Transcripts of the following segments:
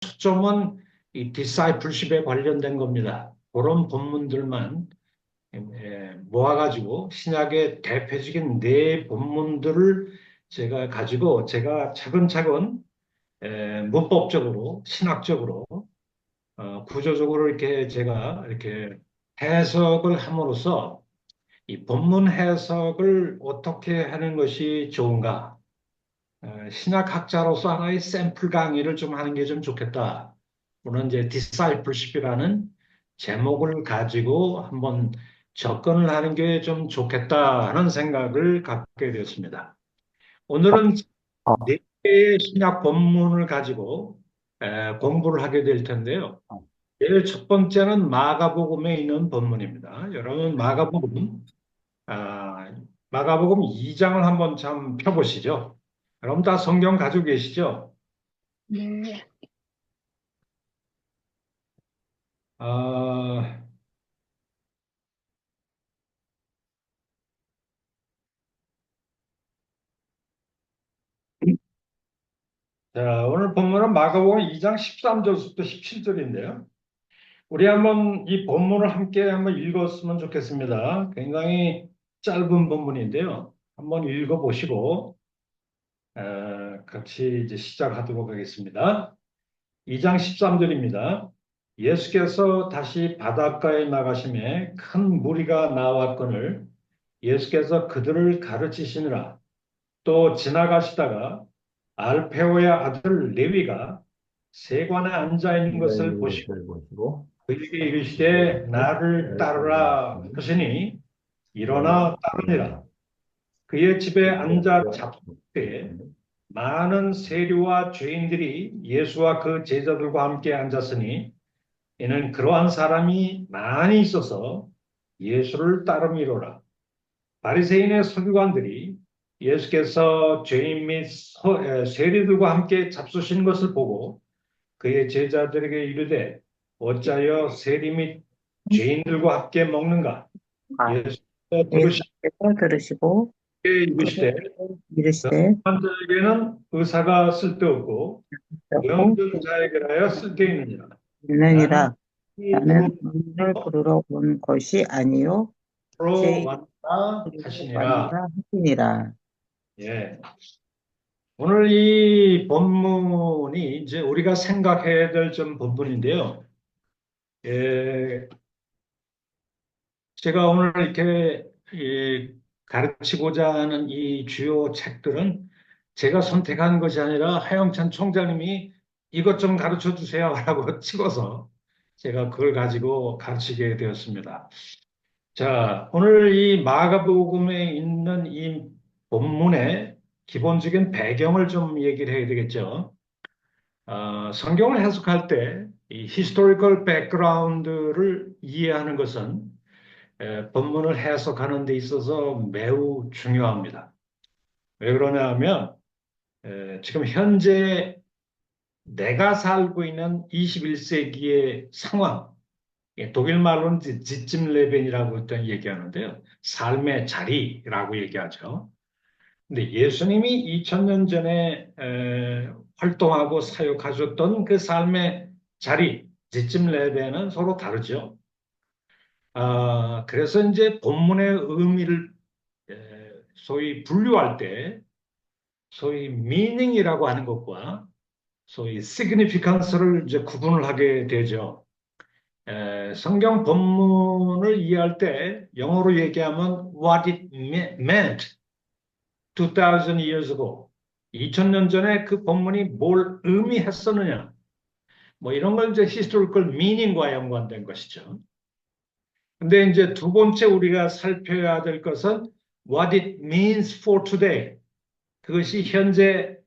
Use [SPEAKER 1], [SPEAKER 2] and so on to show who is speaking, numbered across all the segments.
[SPEAKER 1] 초점은 이 디사이플십에 관련된 겁니다. 그런 본문들만 모아가지고 신약의 대표적인 네 본문들을 제가 가지고 제가 차근차근 문법적으로 신학적으로 구조적으로 이렇게 제가 이렇게 해석을 함으로써 이 본문 해석을 어떻게 하는 것이 좋은가? 신학학자로서 하나의 샘플 강의를 좀 하는 게 좀 좋겠다. 물론 이제 discipleship이라는 제목을 가지고 한번 접근을 하는 게 좀 좋겠다 하는 생각을 갖게 되었습니다. 오늘은
[SPEAKER 2] 어,
[SPEAKER 1] 네 개의 신약 본문을 가지고 공부를 하게 될 텐데요. 제일 첫 번째는 마가복음에 있는 본문입니다. 여러분 아, 마가복음 2장을 한번 참 펴보시죠. 여러분 다 성경 가지고 계시죠?
[SPEAKER 2] 네.
[SPEAKER 1] 아, 자, 오늘 본문은 마가복음 2장 13절부터 17절인데요. 우리 한번 이 본문을 함께 한번 읽었으면 좋겠습니다. 굉장히 짧은 본문인데요. 한번 읽어보시고 같이 이제 시작하도록 하겠습니다. 2장 13절입니다. 예수께서 다시 바닷가에 나가심에 큰 무리가 나왔거늘 예수께서 그들을 가르치시느라 또 지나가시다가 알페오의 아들 레위가 세관에 앉아 있는 것을
[SPEAKER 2] 네,
[SPEAKER 1] 보시고
[SPEAKER 2] 잘 보시고,
[SPEAKER 1] 그에게 이르시되 나를 따르라 하시니 일어나 따르니라. 그의 집에 앉아 잡수되 많은 세리와 죄인들이 예수와 그 제자들과 함께 앉았으니 이는 그러한 사람이 많이 있어서 예수를 따름이로라. 바리새인의 서기관들이 예수께서 죄인 및 세리들과 함께 잡수신 것을 보고 그의 제자들에게 이르되 어찌하여 세리 및 죄인들과 함께 먹는가?
[SPEAKER 2] 아,
[SPEAKER 1] 예수께서 들으시되
[SPEAKER 2] 예수께서 들으시고
[SPEAKER 1] 이르시되
[SPEAKER 2] 이르시되
[SPEAKER 1] 병든 자에게는 의사가 쓸데없고
[SPEAKER 2] 고
[SPEAKER 1] 병든 자에게라야 쓸데있느니라. 나는
[SPEAKER 2] 있느니라.
[SPEAKER 1] 이
[SPEAKER 2] 나는
[SPEAKER 1] 부르러
[SPEAKER 2] 너희를 부르러 온 것이 아니요 죄인을
[SPEAKER 1] 왔다
[SPEAKER 2] 부르러
[SPEAKER 1] 하시니라.
[SPEAKER 2] 왔노라 하시니라.
[SPEAKER 1] 예. 오늘 이 본문이 이제 우리가 생각해야 될 좀 본문인데요. 예, 제가 오늘 이렇게 가르치고자 하는 이 주요 책들은 제가 선택한 것이 아니라 하영찬 총장님이 이것 좀 가르쳐 주세요라고 찍어서 제가 그걸 가지고 가르치게 되었습니다. 자, 오늘 이 마가복음에 있는 이 본문의 기본적인 배경을 좀 얘기를 해야 되겠죠. 성경을 해석할 때 이 historical background를 이해하는 것은 본문을 해석하는 데 있어서 매우 중요합니다. 왜 그러냐 하면 지금 현재 내가 살고 있는 21세기의 상황, 독일 말로는 지침레벤이라고 일단 얘기하는데요. 삶의 자리라고 얘기하죠. 근데 예수님이 2000년 전에 활동하고 사역하셨던 그 삶의 자리, 지침레벤은 서로 다르죠. 그래서 이제 본문의 의미를 소위 분류할 때 소위 meaning이라고 하는 것과 소위 significance를 이제 구분을 하게 되죠. 성경 본문을 이해할 때 영어로 얘기하면 what it meant 2000 years ago 2000년 전에 그 본문이 뭘 의미했었느냐 뭐 이런 걸 이제 historical meaning과 연관된 것이죠. 근데 이제 두 번째 우리가 살펴야 될 것은 what it means for today. 그것이 현재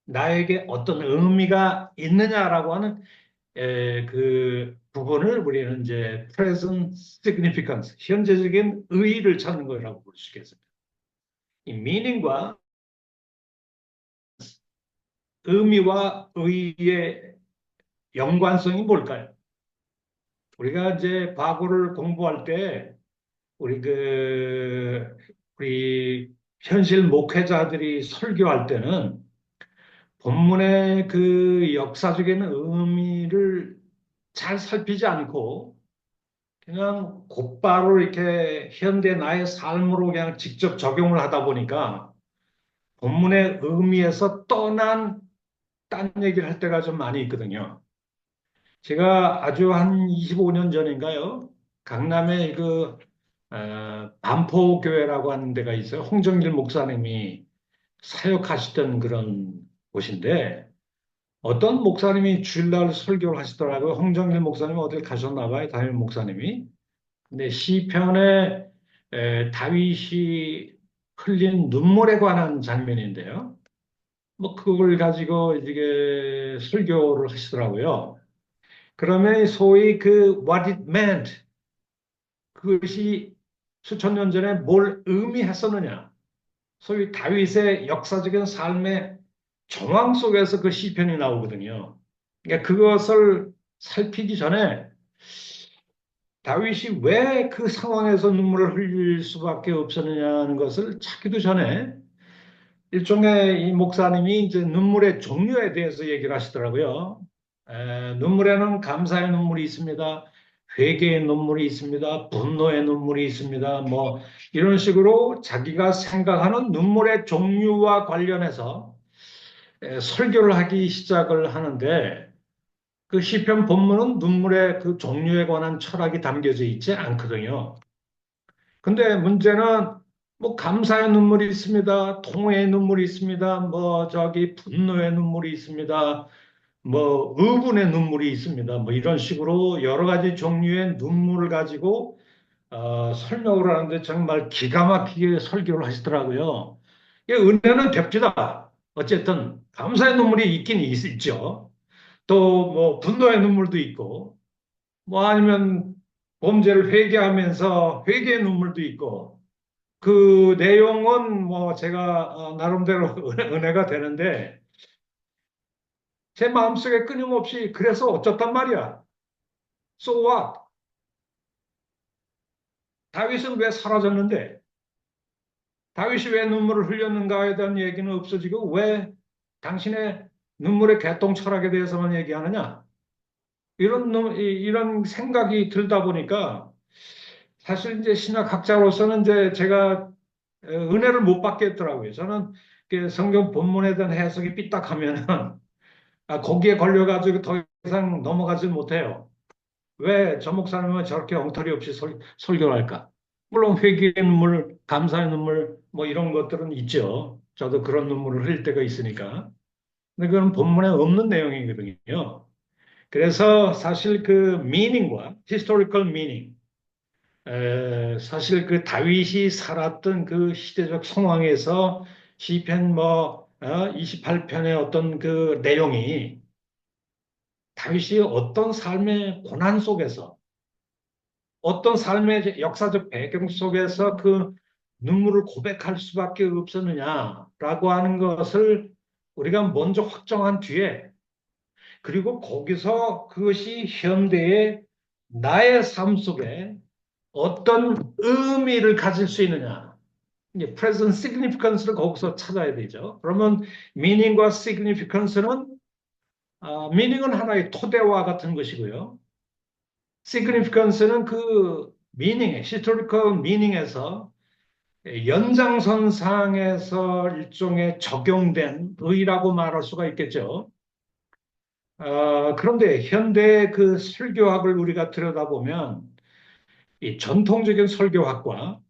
[SPEAKER 1] 나에게 어떤 의미가 있느냐라고 하는 그 부분을 우리는 이제 present significance, 현재적인 의의를 찾는 거라고 볼 수 있겠습니다. 이 meaning과 의미와 의의의 연관성이 뭘까요? 우리가 이제 과거를 공부할 때 우리 우리 현실 목회자들이 설교할 때는 본문의 그 역사적인 의미를 잘 살피지 않고 그냥 곧바로 이렇게 현대 나의 삶으로 그냥 직접 적용을 하다 보니까 본문의 의미에서 떠난 딴 얘기를 할 때가 좀 많이 있거든요. 제가 아주 한 25년 전인가요? 강남에 반포교회라고 하는 데가 있어요. 홍정길 목사님이 사역하시던 그런 곳인데 어떤 목사님이 주일날 설교를 하시더라고요. 홍정길 목사님 어딜 가셨나 봐요. 담임 목사님이. 근데 시편에 다윗이 흘린 눈물에 관한 장면인데요. 뭐 그걸 가지고 이게 설교를 하시더라고요. 그러면 소위 그 what it meant 그것이 수천 년 전에 뭘 의미했었느냐. 소위 다윗의 역사적인 삶의 정황 속에서 그 시편이 나오거든요. 그러니까 그것을 살피기 전에 다윗이 왜 그 상황에서 눈물을 흘릴 수밖에 없었느냐는 것을 찾기도 전에 일종의 이 목사님이 이제 눈물의 종류에 대해서 얘기를 하시더라고요. 눈물에는 감사의 눈물이 있습니다. 회개의 눈물이 있습니다. 분노의 눈물이 있습니다. 뭐 이런 식으로 자기가 생각하는 눈물의 종류와 관련해서 설교를 하기 시작을 하는데 그 시편 본문은 눈물의 그 종류에 관한 철학이 담겨져 있지 않거든요. 근데 문제는 뭐 감사의 눈물이 있습니다. 통회의 눈물이 있습니다. 뭐 저기 분노의 눈물이 있습니다. 뭐 의분의 눈물이 있습니다. 뭐 이런 식으로 여러 가지 종류의 눈물을 가지고 설명을 하는데 정말 기가 막히게 설교를 하시더라고요. 이게 은혜는 뵙지다. 어쨌든 감사의 눈물이 있긴 있죠. 또 뭐 분노의 눈물도 있고 뭐 아니면 범죄를 회개하면서 회개의 눈물도 있고 그 내용은 뭐 제가 나름대로 은혜가 되는데 제 마음속에 끊임없이 그래서 어쩌단 말이야. So what? 다윗은 왜 사라졌는데? 다윗이 왜 눈물을 흘렸는가에 대한 얘기는 없어지고 왜 당신의 눈물의 개똥 철학에 대해서만 얘기하느냐? 이런 생각이 들다 보니까 사실 이제 신학학자로서는 이제 제가 은혜를 못 받겠더라고요. 저는 그 성경 본문에 대한 해석이 삐딱하면은 거기에 걸려가지고 더 이상 넘어가지 못해요. 왜 저 목사님은 저렇게 엉터리 없이 설교를 할까? 물론 회개의 눈물, 감사의 눈물, 뭐 이런 것들은 있죠. 저도 그런 눈물을 흘릴 때가 있으니까. 근데 그건 본문에 없는 내용이거든요. 그래서 사실 그 meaning과 historical meaning, 사실 그 다윗이 살았던 그 시대적 상황에서 시편 28편의 어떤 그 내용이 다윗이 어떤 삶의 고난 속에서 어떤 삶의 역사적 배경 속에서 그 눈물을 고백할 수밖에 없었느냐라고 하는 것을 우리가 먼저 확정한 뒤에 그리고 거기서 그것이 현대의 나의 삶 속에 어떤 의미를 가질 수 있느냐. 이제 present significance를 거기서 찾아야 되죠. 그러면 meaning과 significance는 meaning은 하나의 토대와 같은 것이고요. significance는 그 meaning의 historical meaning에서 연장선상에서 일종의 적용된 의라고 말할 수가 있겠죠. 그런데 현대 그 설교학을 우리가 들여다보면 이 전통적인 설교학과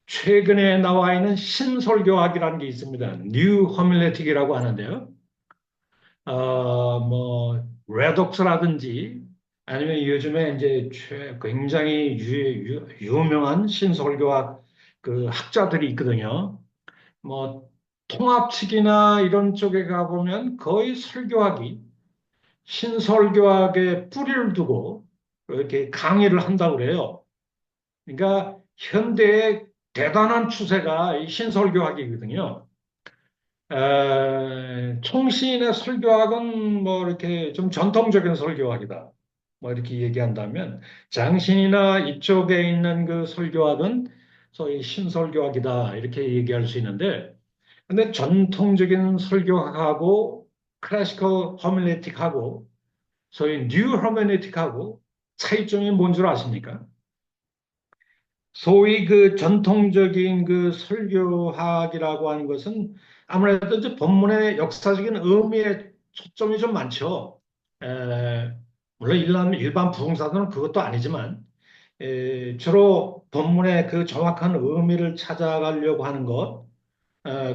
[SPEAKER 1] 최근에 나와 있는 신설교학이라는 게 있습니다. New Homiletic이라고 하는데요. 레독스라든지 아니면 요즘에 이제 굉장히 유명한 신설교학 그 학자들이 있거든요. 뭐 통합 측이나 이런 쪽에 가보면 거의 설교학이 신설교학에 뿌리를 두고 이렇게 강의를 한다고 그래요. 그러니까 현대의 대단한 추세가 이 신설교학이거든요. 총시인의 설교학은 뭐 이렇게 좀 전통적인 설교학이다. 뭐 이렇게 얘기한다면 장신이나 이쪽에 있는 그 설교학은 소위 신설교학이다. 이렇게 얘기할 수 있는데 근데 전통적인 설교학하고 클래시컬 허메네틱하고 소위 뉴 허메네틱하고 차이점이 뭔 줄 아십니까? 소위 그 전통적인 그 설교학이라고 하는 것은 아무래도 이제 본문의 역사적인 의미에 초점이 좀 많죠. 에, 물론 일반 부흥사들은 그것도 아니지만 주로 본문의 그 정확한 의미를 찾아가려고 하는 것,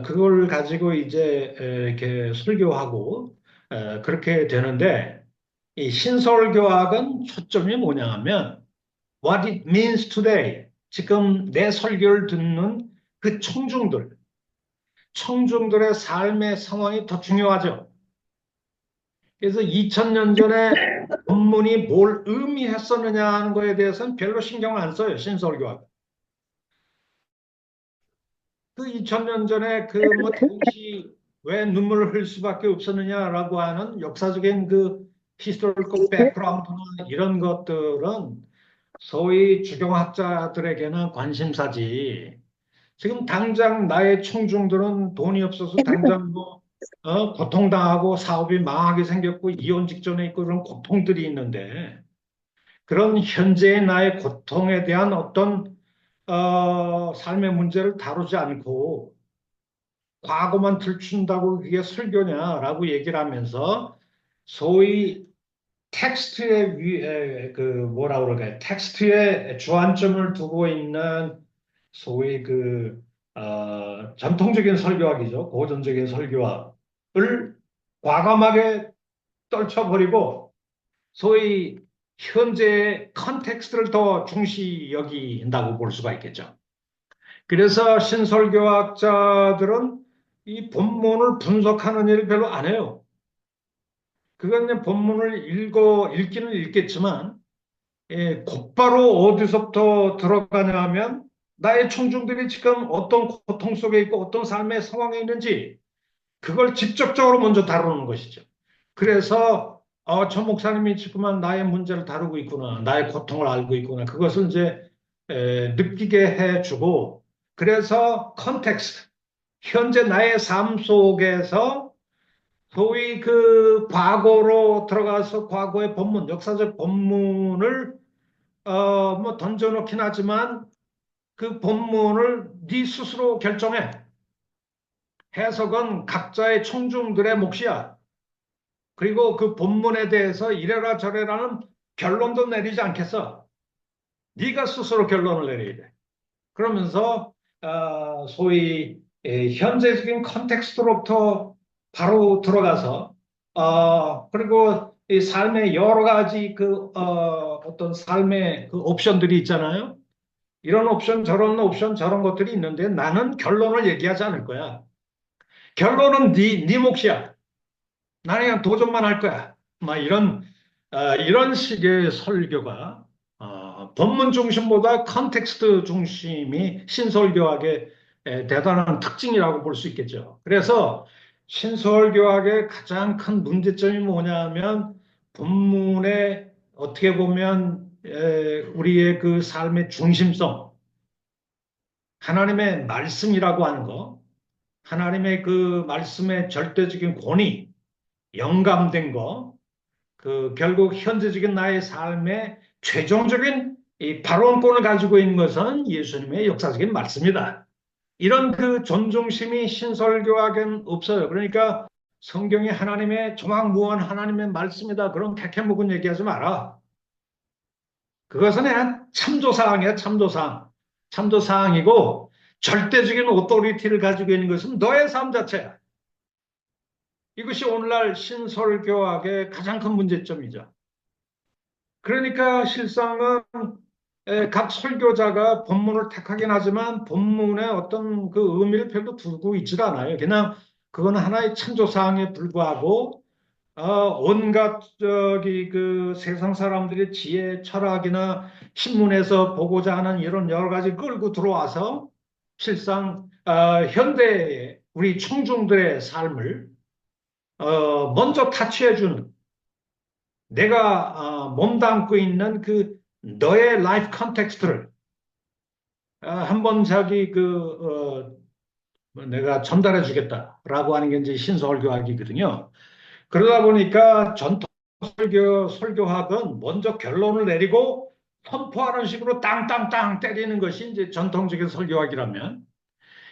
[SPEAKER 1] 그걸 가지고 이제 이렇게 설교하고 그렇게 되는데 이 신설교학은 초점이 뭐냐 하면 what it means today. 지금 내 설교를 듣는 그 청중들의 삶의 상황이 더 중요하죠. 그래서 2000년 전에 본문이 뭘 의미했었느냐 하는 거에 대해서는 별로 신경을 안 써요, 신설교학. 그 2000년 전에 그 뭐 다윗이 왜 눈물을 흘릴 수밖에 없었느냐라고 하는 역사적인 그 historical background나 이런 것들은 소위 주경학자들에게는 관심사지. 지금 당장 나의 청중들은 돈이 없어서 당장 뭐 고통당하고 사업이 망하게 생겼고 이혼 직전에 있고 그런 고통들이 있는데 그런 현재의 나의 고통에 대한 어떤 삶의 문제를 다루지 않고 과거만 들춘다고 그게 설교냐라고 얘기를 하면서 소위 텍스트의 그 뭐라 그럴까요? 텍스트에 주안점을 두고 있는 소위 그 전통적인 설교학이죠. 고전적인 설교학을 과감하게 떨쳐버리고 소위 현재의 컨텍스트를 더 중시 여긴다고 볼 수가 있겠죠. 그래서 신설교학자들은 이 본문을 분석하는 일을 별로 안 해요. 그건 이제 본문을 읽기는 읽겠지만, 곧바로 어디서부터 들어가냐 하면, 나의 청중들이 지금 어떤 고통 속에 있고 어떤 삶의 상황에 있는지, 그걸 직접적으로 먼저 다루는 것이죠. 그래서, 저 목사님이 지금은 나의 문제를 다루고 있구나, 나의 고통을 알고 있구나, 그것을 이제 느끼게 해주고, 그래서 컨텍스트, 현재 나의 삶 속에서 소위 그 과거로 들어가서 과거의 본문, 역사적 본문을 뭐 던져놓긴 하지만 그 본문을 네 스스로 결정해. 해석은 각자의 청중들의 몫이야. 그리고 그 본문에 대해서 이래라 저래라는 결론도 내리지 않겠어. 네가 스스로 결론을 내려야 돼. 그러면서 소위 현재적인 컨텍스트로부터 바로 들어가서 그리고 이 삶의 여러 가지 그 어떤 삶의 그 옵션들이 있잖아요. 이런 옵션 저런 것들이 있는데 나는 결론을 얘기하지 않을 거야. 결론은 네 몫이야. 나는 그냥 도전만 할 거야. 막 이런 식의 설교가 본문 중심보다 컨텍스트 중심이 신설교학의 대단한 특징이라고 볼 수 있겠죠. 그래서 신설교학의 가장 큰 문제점이 뭐냐면 본문에 어떻게 보면 우리의 그 삶의 중심성, 하나님의 말씀이라고 하는 거, 하나님의 그 말씀의 절대적인 권위, 영감된 거, 그 결국 현재적인 나의 삶의 최종적인 이 발언권을 가지고 있는 것은 예수님의 역사적인 말씀이다. 이런 그 존중심이 신설교학엔 없어요. 그러니까 성경이 하나님의 조망무한 하나님의 말씀이다. 그런 캐캐묵은 얘기하지 마라. 그것은 그냥 참조사항이야, 참조사항. 참조사항이고 절대적인 오토리티를 가지고 있는 것은 너의 삶 자체야. 이것이 오늘날 신설교학의 가장 큰 문제점이죠. 그러니까 실상은 각 설교자가 본문을 택하긴 하지만 본문의 어떤 그 의미를 별로 두고 있질 않아요. 그냥 그거는 하나의 참조사항에 불과하고 온갖 저기 그 세상 사람들의 지혜, 철학이나 신문에서 보고자 하는 이런 여러 가지 끌고 들어와서 실상 현대의 우리 청중들의 삶을 먼저 타치해주는 내가 몸담고 있는 그 너의 라이프 컨텍스트를 한번 자기 내가 전달해 주겠다라고 하는 게 이제 신설교학이거든요. 그러다 보니까 전통 설교학은 먼저 결론을 내리고 선포하는 식으로 땅땅땅 때리는 것이 이제 전통적인 설교학이라면,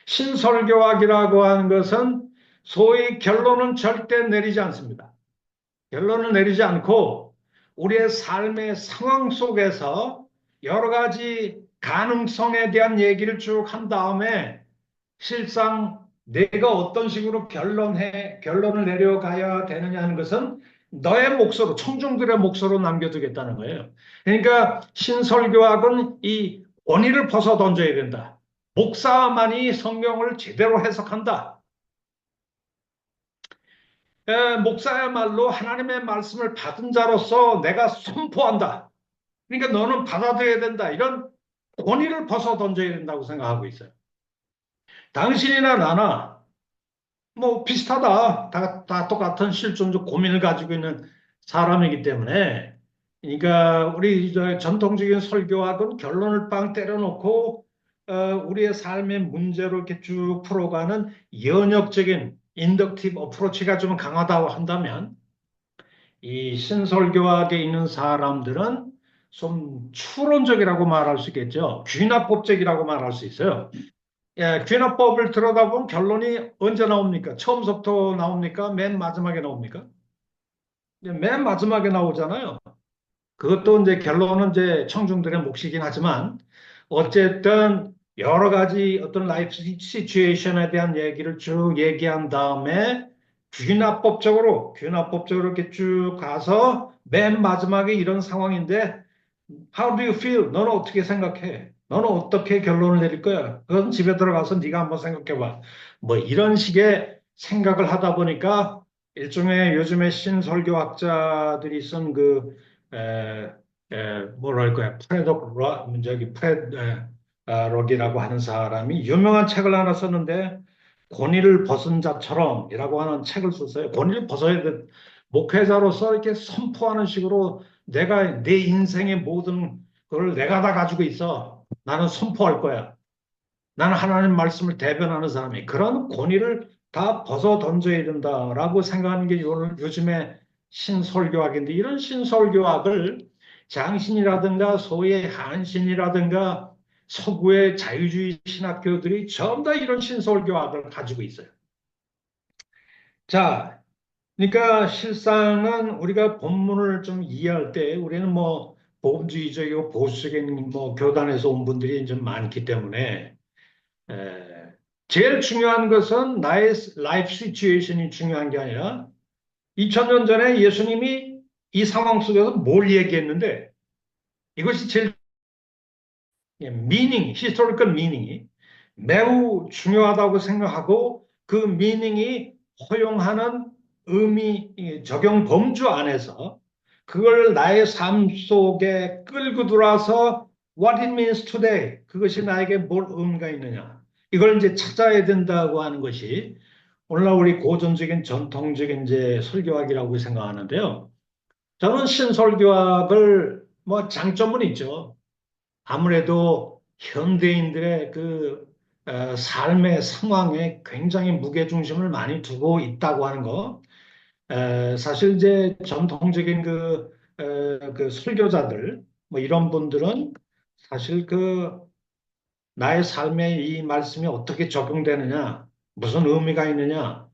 [SPEAKER 1] 신설교학이라고 하는 것은 소위 결론은 절대 내리지 않습니다. 결론을 내리지 않고 우리의 삶의 상황 속에서 여러 가지 가능성에 대한 얘기를 쭉 한 다음에 실상 내가 어떤 식으로 결론을 내려가야 되느냐 하는 것은 너의 몫으로, 청중들의 몫으로 남겨두겠다는 거예요. 그러니까 신설교학은 이 원의를 벗어 던져야 된다. 목사만이 성경을 제대로 해석한다. 목사야말로 하나님의 말씀을 받은 자로서 내가 선포한다. 그러니까 너는 받아들여야 된다. 이런 권위를 벗어 던져야 된다고 생각하고 있어요. 당신이나 나나 뭐 비슷하다. 다 똑같은 실존적 고민을 가지고 있는 사람이기 때문에, 그러니까 우리 전통적인 설교학은 결론을 빵 때려놓고 우리의 삶의 문제로 이렇게 쭉 풀어가는 연역적인 인덕티브 어프로치가 좀 강하다고 한다면, 이 신설교학에 있는 사람들은 좀 추론적이라고 말할 수 있겠죠. 귀납법적이라고 말할 수 있어요. 예, 귀납법을 들여다보면 결론이 언제 나옵니까? 처음부터 나옵니까? 맨 마지막에 나옵니까? 맨 마지막에 나오잖아요. 그것도 이제 결론은 이제 청중들의 몫이긴 하지만, 어쨌든 여러 가지 어떤 라이프 시츄에이션에 대한 얘기를 쭉 얘기한 다음에 귀납법적으로 이렇게 쭉 가서 맨 마지막에 이런 상황인데 How do you feel? 너는 어떻게 생각해? 너는 어떻게 결론을 내릴 거야? 그건 집에 들어가서 네가 한번 생각해 봐. 뭐 이런 식의 생각을 하다 보니까 일종의 요즘에 신설교학자들이 쓴 뭐랄까요? 럭이라고 하는 사람이 유명한 책을 하나 썼는데, 권위를 벗은 자처럼이라고 하는 책을 썼어요. 권위를 벗어야 돼. 목회자로서 이렇게 선포하는 식으로 내가 내 인생의 모든 걸 내가 다 가지고 있어. 나는 선포할 거야. 나는 하나님 말씀을 대변하는 사람이, 그런 권위를 다 벗어 던져야 된다라고 생각하는 게 요즘에 신설교학인데, 이런 신설교학을 장신이라든가 소위의 한신이라든가 서구의 자유주의 신학교들이 전부 다 이런 신설교학을 가지고 있어요. 자, 그러니까 실상은 우리가 본문을 좀 이해할 때 우리는 뭐 복음주의적이고 보수적인 뭐 교단에서 온 분들이 좀 많기 때문에, 에, 제일 중요한 것은 나의 라이프 시츄에이션이 중요한 게 아니라 2000년 전에 예수님이 이 상황 속에서 뭘 얘기했는데, 이것이 제일 히스토리컬 미닝이 매우 중요하다고 생각하고, 그 미닝이 허용하는 의미, 적용 범주 안에서 그걸 나의 삶 속에 끌고 들어와서 what it means today, 그것이 나에게 뭘 의미가 있느냐, 이걸 이제 찾아야 된다고 하는 것이 오늘날 우리 고전적인 전통적인 이제 설교학이라고 생각하는데요. 저는 신설교학을 뭐 장점은 있죠. 아무래도 현대인들의 삶의 상황에 굉장히 무게중심을 많이 두고 있다고 하는 거. 사실 이제 전통적인 그 설교자들, 뭐 이런 분들은 사실 나의 삶에 이 말씀이 어떻게 적용되느냐, 무슨 의미가 있느냐,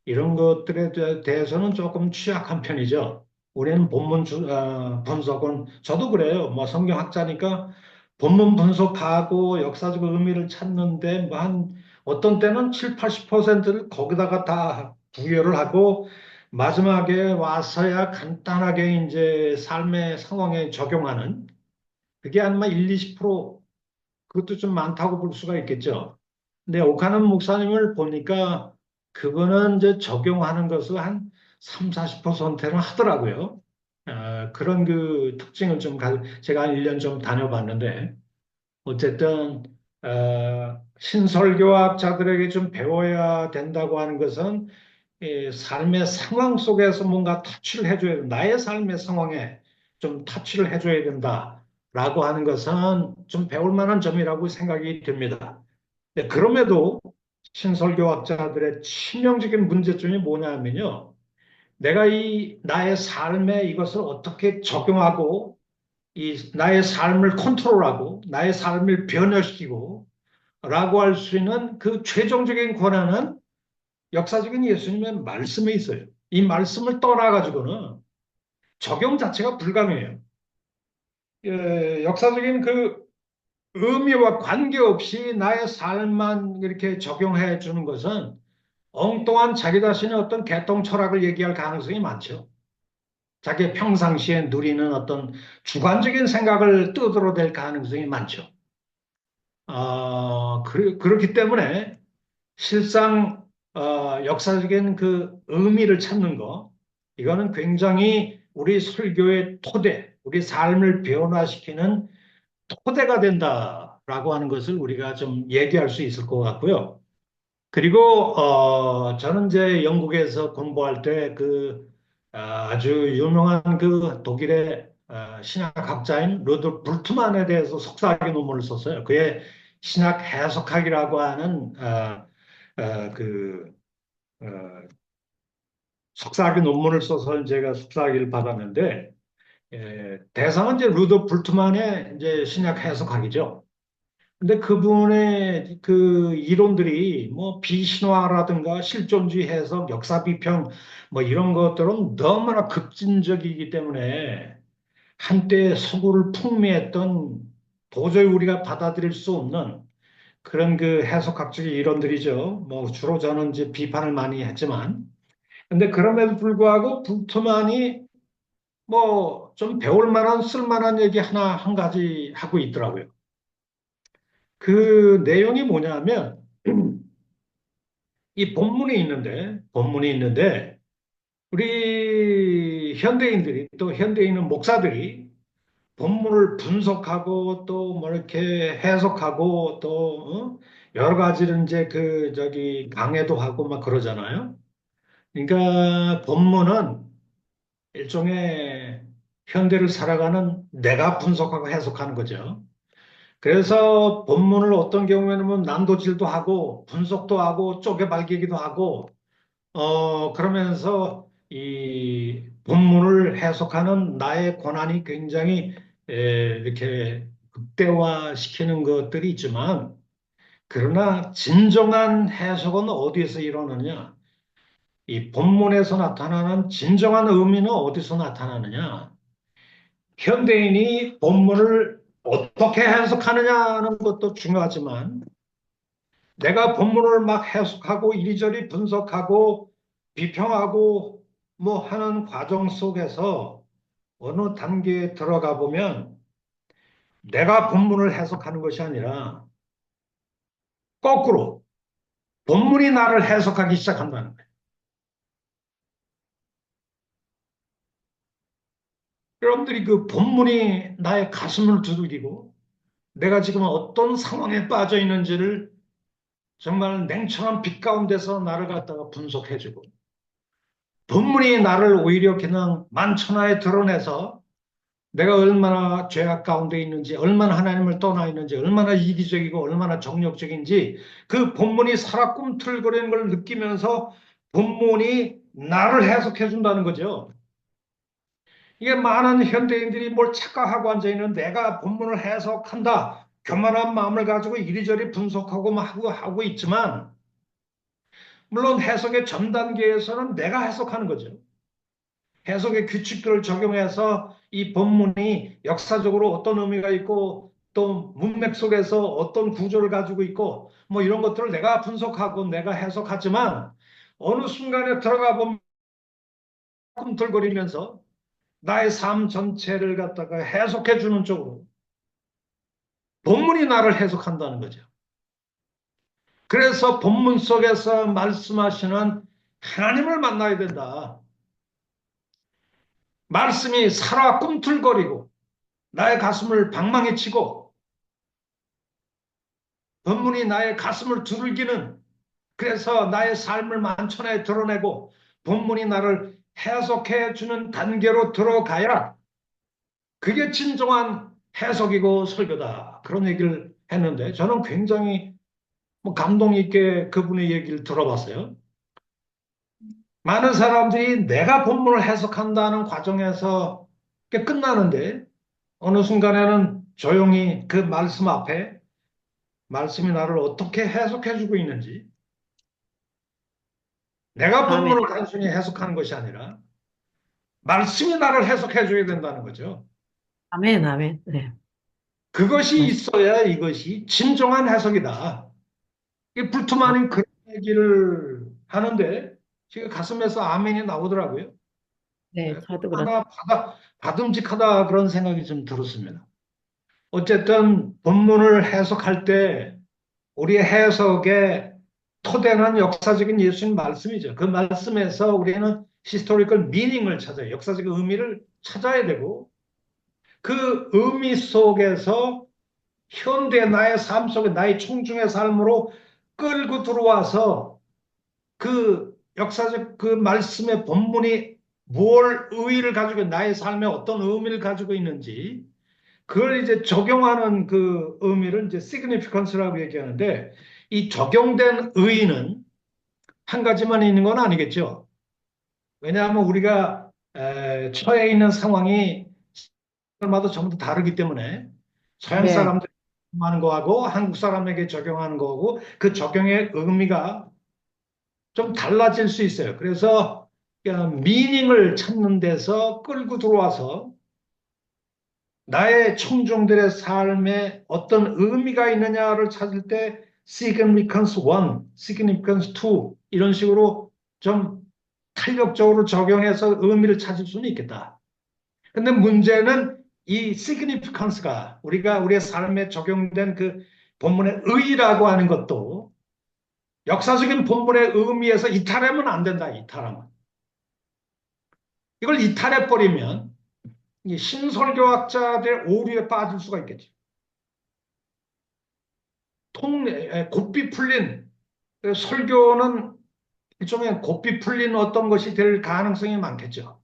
[SPEAKER 1] 이런 것들에 대해서는 조금 취약한 편이죠. 우리는 분석은, 저도 그래요. 뭐 성경학자니까 본문 분석하고 역사적 의미를 찾는데, 뭐 어떤 때는 7, 80%를 거기다가 다 부여를 하고 마지막에 와서야 간단하게 이제 삶의 상황에 적용하는, 그게 아마 1, 20%, 그것도 좀 많다고 볼 수가 있겠죠. 근데 오카는 목사님을 보니까 그거는 이제 적용하는 것을 한 3, 40%는 하더라고요. 그런 그 특징을 제가 한 1년 좀 다녀봤는데, 어쨌든 신설교학자들에게 좀 배워야 된다고 하는 것은 이 삶의 상황 속에서 뭔가 터치를 해줘야 된다. 나의 삶의 상황에 좀 터치를 해줘야 된다라고 하는 것은 좀 배울 만한 점이라고 생각이 듭니다. 그럼에도 신설교학자들의 치명적인 문제점이 뭐냐면요. 내가 이 나의 삶에 이것을 어떻게 적용하고 이 나의 삶을 컨트롤하고 나의 삶을 변화시키고 라고 할 수 있는 그 최종적인 권한은 역사적인 예수님의 말씀에 있어요. 이 말씀을 떠나가지고는 적용 자체가 불가능해요. 역사적인 그 의미와 관계없이 나의 삶만 이렇게 적용해 주는 것은 엉뚱한 자기 자신의 어떤 개똥 철학을 얘기할 가능성이 많죠. 자기 평상시에 누리는 어떤 주관적인 생각을 떠들어댈 가능성이 많죠. 그렇기 때문에 실상 역사적인 그 의미를 찾는 거, 이거는 굉장히 우리 설교의 토대, 우리 삶을 변화시키는 토대가 된다라고 하는 것을 우리가 좀 얘기할 수 있을 것 같고요. 그리고 저는 이제 영국에서 공부할 때 그 아주 유명한 그 독일의 신학학자인 루드 불트만에 대해서 석사학위 논문을 썼어요. 그의 신학 해석학이라고 하는 그 어, 석사학위 논문을 써서 제가 석사학위를 받았는데 대상은 이제 루드 불트만의 이제 신학 해석학이죠. 근데 그분의 그 이론들이 뭐 비신화라든가 실존주의 해석, 역사 비평 뭐 이런 것들은 너무나 급진적이기 때문에 한때 서구를 풍미했던 도저히 우리가 받아들일 수 없는 그런 그 해석학적인 이론들이죠. 뭐 주로 저는 이제 비판을 많이 했지만 근데 그럼에도 불구하고 불트만이 뭐 좀 배울 만한 쓸만한 얘기 하나 한 가지 하고 있더라고요. 그 내용이 뭐냐면 이 본문이 있는데 우리 현대인들이 또 현대인은 목사들이 본문을 분석하고 또 뭐 이렇게 해석하고 또 여러 가지를 이제 그 저기 강해도 하고 막 그러잖아요. 그러니까 본문은 일종의 현대를 살아가는 내가 분석하고 해석하는 거죠. 그래서 본문을 어떤 경우에는 뭐 난도질도 하고 분석도 하고 쪼개발기기도 하고 그러면서 이 본문을 해석하는 나의 권한이 굉장히 이렇게 극대화시키는 것들이 있지만 그러나 진정한 해석은 어디에서 일어나느냐? 이 본문에서 나타나는 진정한 의미는 어디서 나타나느냐? 현대인이 본문을 어떻게 해석하느냐는 것도 중요하지만 내가 본문을 막 해석하고 이리저리 분석하고 비평하고 뭐 하는 과정 속에서 어느 단계에 들어가 보면 내가 본문을 해석하는 것이 아니라 거꾸로 본문이 나를 해석하기 시작한다는 거예요. 여러분들이 그 본문이 나의 가슴을 두들기고 내가 지금 어떤 상황에 빠져 있는지를 정말 냉철한 빛 가운데서 나를 갖다가 분석해주고 본문이 나를 오히려 그냥 만천하에 드러내서 내가 얼마나 죄악 가운데 있는지, 얼마나 하나님을 떠나 있는지, 얼마나 이기적이고 얼마나 정욕적인지 그 본문이 살아 꿈틀거리는 걸 느끼면서 본문이 나를 해석해 준다는 거죠. 이게 많은 현대인들이 뭘 착각하고 앉아 있는 내가 본문을 해석한다. 교만한 마음을 가지고 이리저리 분석하고 막 하고 있지만 물론 해석의 전 단계에서는 내가 해석하는 거죠. 해석의 규칙들을 적용해서 이 본문이 역사적으로 어떤 의미가 있고 또 문맥 속에서 어떤 구조를 가지고 있고 뭐 이런 것들을 내가 분석하고 내가 해석하지만 어느 순간에 들어가 보면 꿈틀거리면서 나의 삶 전체를 갖다가 해석해 주는 쪽으로 본문이 나를 해석한다는 거죠. 그래서 본문 속에서 말씀하시는 하나님을 만나야 된다. 말씀이 살아 꿈틀거리고 나의 가슴을 방망이 치고 본문이 나의 가슴을 두들기는 그래서 나의 삶을 만천하에 드러내고 본문이 나를 해석해 주는 단계로 들어가야 그게 진정한 해석이고 설교다. 그런 얘기를 했는데 저는 굉장히 뭐 감동 있게 그분의 얘기를 들어봤어요. 많은 사람들이 내가 본문을 해석한다는 과정에서 그게 끝나는데 어느 순간에는 조용히 그 말씀 앞에 말씀이 나를 어떻게 해석해주고 있는지 내가
[SPEAKER 3] 아멘,
[SPEAKER 1] 본문을 단순히 해석하는 것이 아니라 말씀이 나를 해석해줘야 된다는 거죠.
[SPEAKER 3] 아멘, 아멘. 네,
[SPEAKER 1] 그것이
[SPEAKER 3] 맞,
[SPEAKER 1] 있어야 이것이 진정한 해석이다. 이
[SPEAKER 3] 아,
[SPEAKER 1] 불투만인 그런 얘기를 하는데 지금 가슴에서 아멘이 나오더라고요.
[SPEAKER 3] 네, 저도 그렇습니다.
[SPEAKER 1] 하나 받음직하다 그런 생각이 좀 들었습니다. 어쨌든 본문을 해석할 때 우리의 해석의 토대는 역사적인 예수님 말씀이죠. 그 말씀에서 우리는 히스토리컬 미닝을 찾아요. 역사적 의미를 찾아야 되고 그 의미 속에서 현대 나의 삶 속에 나의 청중의 삶으로 끌고 들어와서 그 역사적 그 말씀의 본문이 뭘 의의를 가지고 나의 삶에 어떤 의미를 가지고 있는지 그걸 이제 적용하는 그 의미를 이제 significance라고 얘기하는데 이 적용된 의의는 한 가지만 있는 건 아니겠죠. 왜냐하면 우리가 처해 있는 상황이 사람마다 전부 다 다르기 때문에 서양
[SPEAKER 2] 네,
[SPEAKER 1] 사람들이 하는 거하고 한국 사람에게 적용하는 거하고 그 적용의 의미가 좀 달라질 수 있어요. 그래서 미닝을 찾는 데서 끌고 들어와서 나의 청중들의 삶에 어떤 의미가 있느냐를 찾을 때 significance 1, significance 2 이런 식으로 좀 탄력적으로 적용해서 의미를 찾을 수는 있겠다. 근데 문제는 이 significance가 우리가 우리의 삶에 적용된 그 본문의 의의라고 하는 것도 역사적인 본문의 의미에서 이탈하면 안 된다. 이탈하면. 이걸 이탈해 버리면 신설교학자들의 오류에 빠질 수가 있겠죠. 곱비 풀린 설교는 일종의 곱비 풀린 어떤 것이 될 가능성이 많겠죠.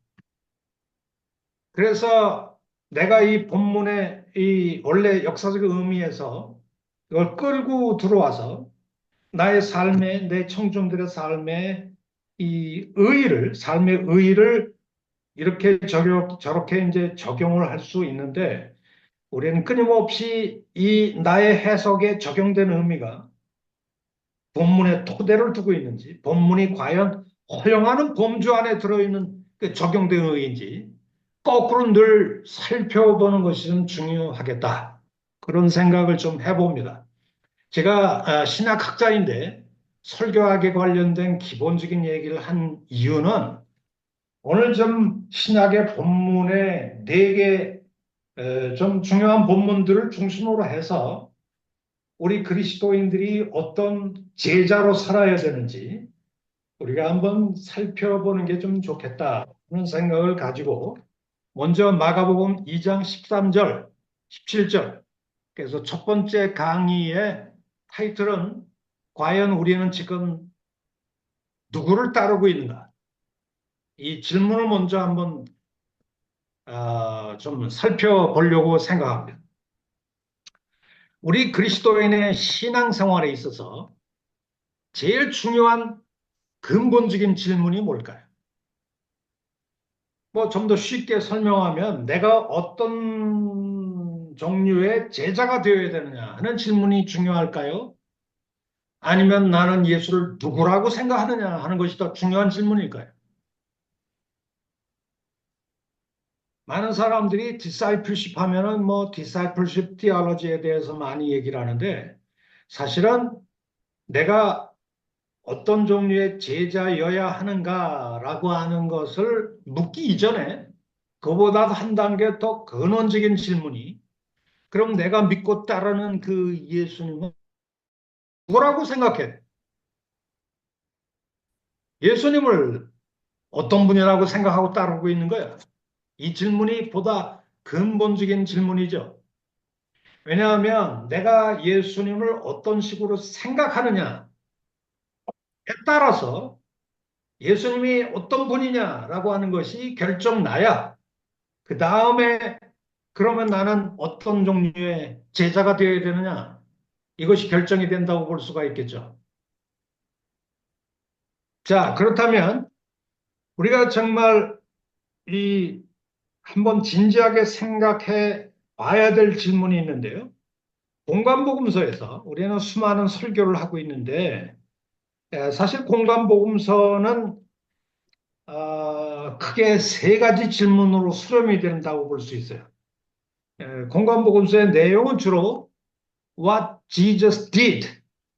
[SPEAKER 1] 그래서 내가 이 본문의 이 원래 역사적 의미에서 이걸 끌고 들어와서 나의 삶에, 내 청중들의 삶에 이 의의를, 삶의 의의를 이렇게 저렇게 이제 적용을 할 수 있는데 우리는 끊임없이 이 나의 해석에 적용된 의미가 본문의 토대를 두고 있는지, 본문이 과연 허용하는 범주 안에 들어있는 그 적용된 의인지 거꾸로 늘 살펴보는 것이 좀 중요하겠다. 그런 생각을 좀 해봅니다. 제가 신학학자인데 설교학에 관련된 기본적인 얘기를 한 이유는 오늘 좀 신약의 본문의 네 개 좀 중요한 본문들을 중심으로 해서 우리 그리스도인들이 어떤 제자로 살아야 되는지 우리가 한번 살펴보는 게 좀 좋겠다 하는 생각을 가지고 먼저 마가복음 2장 13절, 17절 그래서 첫 번째 강의의 타이틀은 과연 우리는 지금 누구를 따르고 있는가? 이 질문을 먼저 한번 좀 살펴보려고 생각합니다. 우리 그리스도인의 신앙생활에 있어서 제일 중요한 근본적인 질문이 뭘까요? 뭐 좀 더 쉽게 설명하면 내가 어떤 종류의 제자가 되어야 되느냐 하는 질문이 중요할까요? 아니면 나는 예수를 누구라고 생각하느냐 하는 것이 더 중요한 질문일까요? 많은 사람들이 디사이플십 하면은 뭐 디사이플십 티올로지에 대해서 많이 얘기를 하는데 사실은 내가 어떤 종류의 제자여야 하는가라고 하는 것을 묻기 이전에 그보다 한 단계 더 근원적인 질문이 그럼 내가 믿고 따르는 그 예수님은 누구라고 생각해? 예수님을 어떤 분이라고 생각하고 따르고 있는 거야? 이 질문이 보다 근본적인 질문이죠. 왜냐하면 내가 예수님을 어떤 식으로 생각하느냐에 따라서 예수님이 어떤 분이냐라고 하는 것이 결정 나야. 그 다음에 그러면 나는 어떤 종류의 제자가 되어야 되느냐? 이것이 결정이 된다고 볼 수가 있겠죠. 자, 그렇다면 우리가 정말 이 한번 진지하게 생각해 봐야 될 질문이 있는데요. 공관복음서에서 우리는 수많은 설교를 하고 있는데 사실 공관복음서는 크게 세 가지 질문으로 수렴이 된다고 볼 수 있어요. 공관복음서의 내용은 주로 What Jesus did,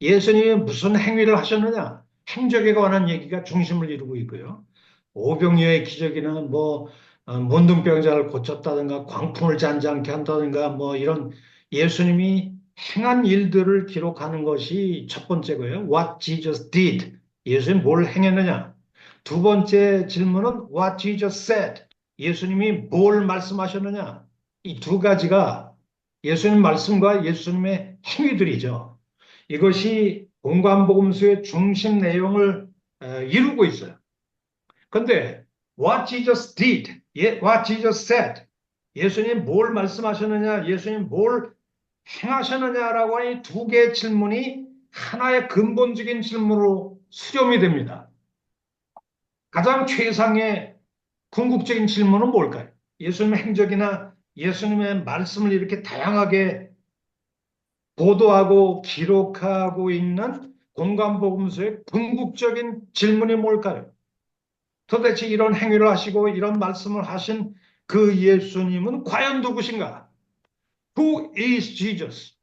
[SPEAKER 1] 예수님이 무슨 행위를 하셨느냐, 행적에 관한 얘기가 중심을 이루고 있고요. 오병이어의 기적이나 뭐 문둥병자를 고쳤다든가 광풍을 잔잔케 한다든가 뭐 이런 예수님이 행한 일들을 기록하는 것이 첫 번째고요. What Jesus did, 예수님이 뭘 행했느냐. 두 번째 질문은 What Jesus said, 예수님이 뭘 말씀하셨느냐. 이 두 가지가 예수님 말씀과 예수님의 행위들이죠. 이것이 공관복음서의 중심 내용을 이루고 있어요. 그런데 What Jesus did, What Jesus said, 예수님 뭘 말씀하셨느냐, 예수님 뭘 행하셨느냐라고 하는 이 두 개의 질문이 하나의 근본적인 질문으로 수렴이 됩니다. 가장 최상의 궁극적인 질문은 뭘까요? 예수님의 행적이나 예수님의 말씀을 이렇게 다양하게 보도하고 기록하고 있는 공관복음서의 궁극적인 질문이 뭘까요? 도대체 이런 행위를 하시고 이런 말씀을 하신 그 예수님은 과연 누구신가? Who is Jesus?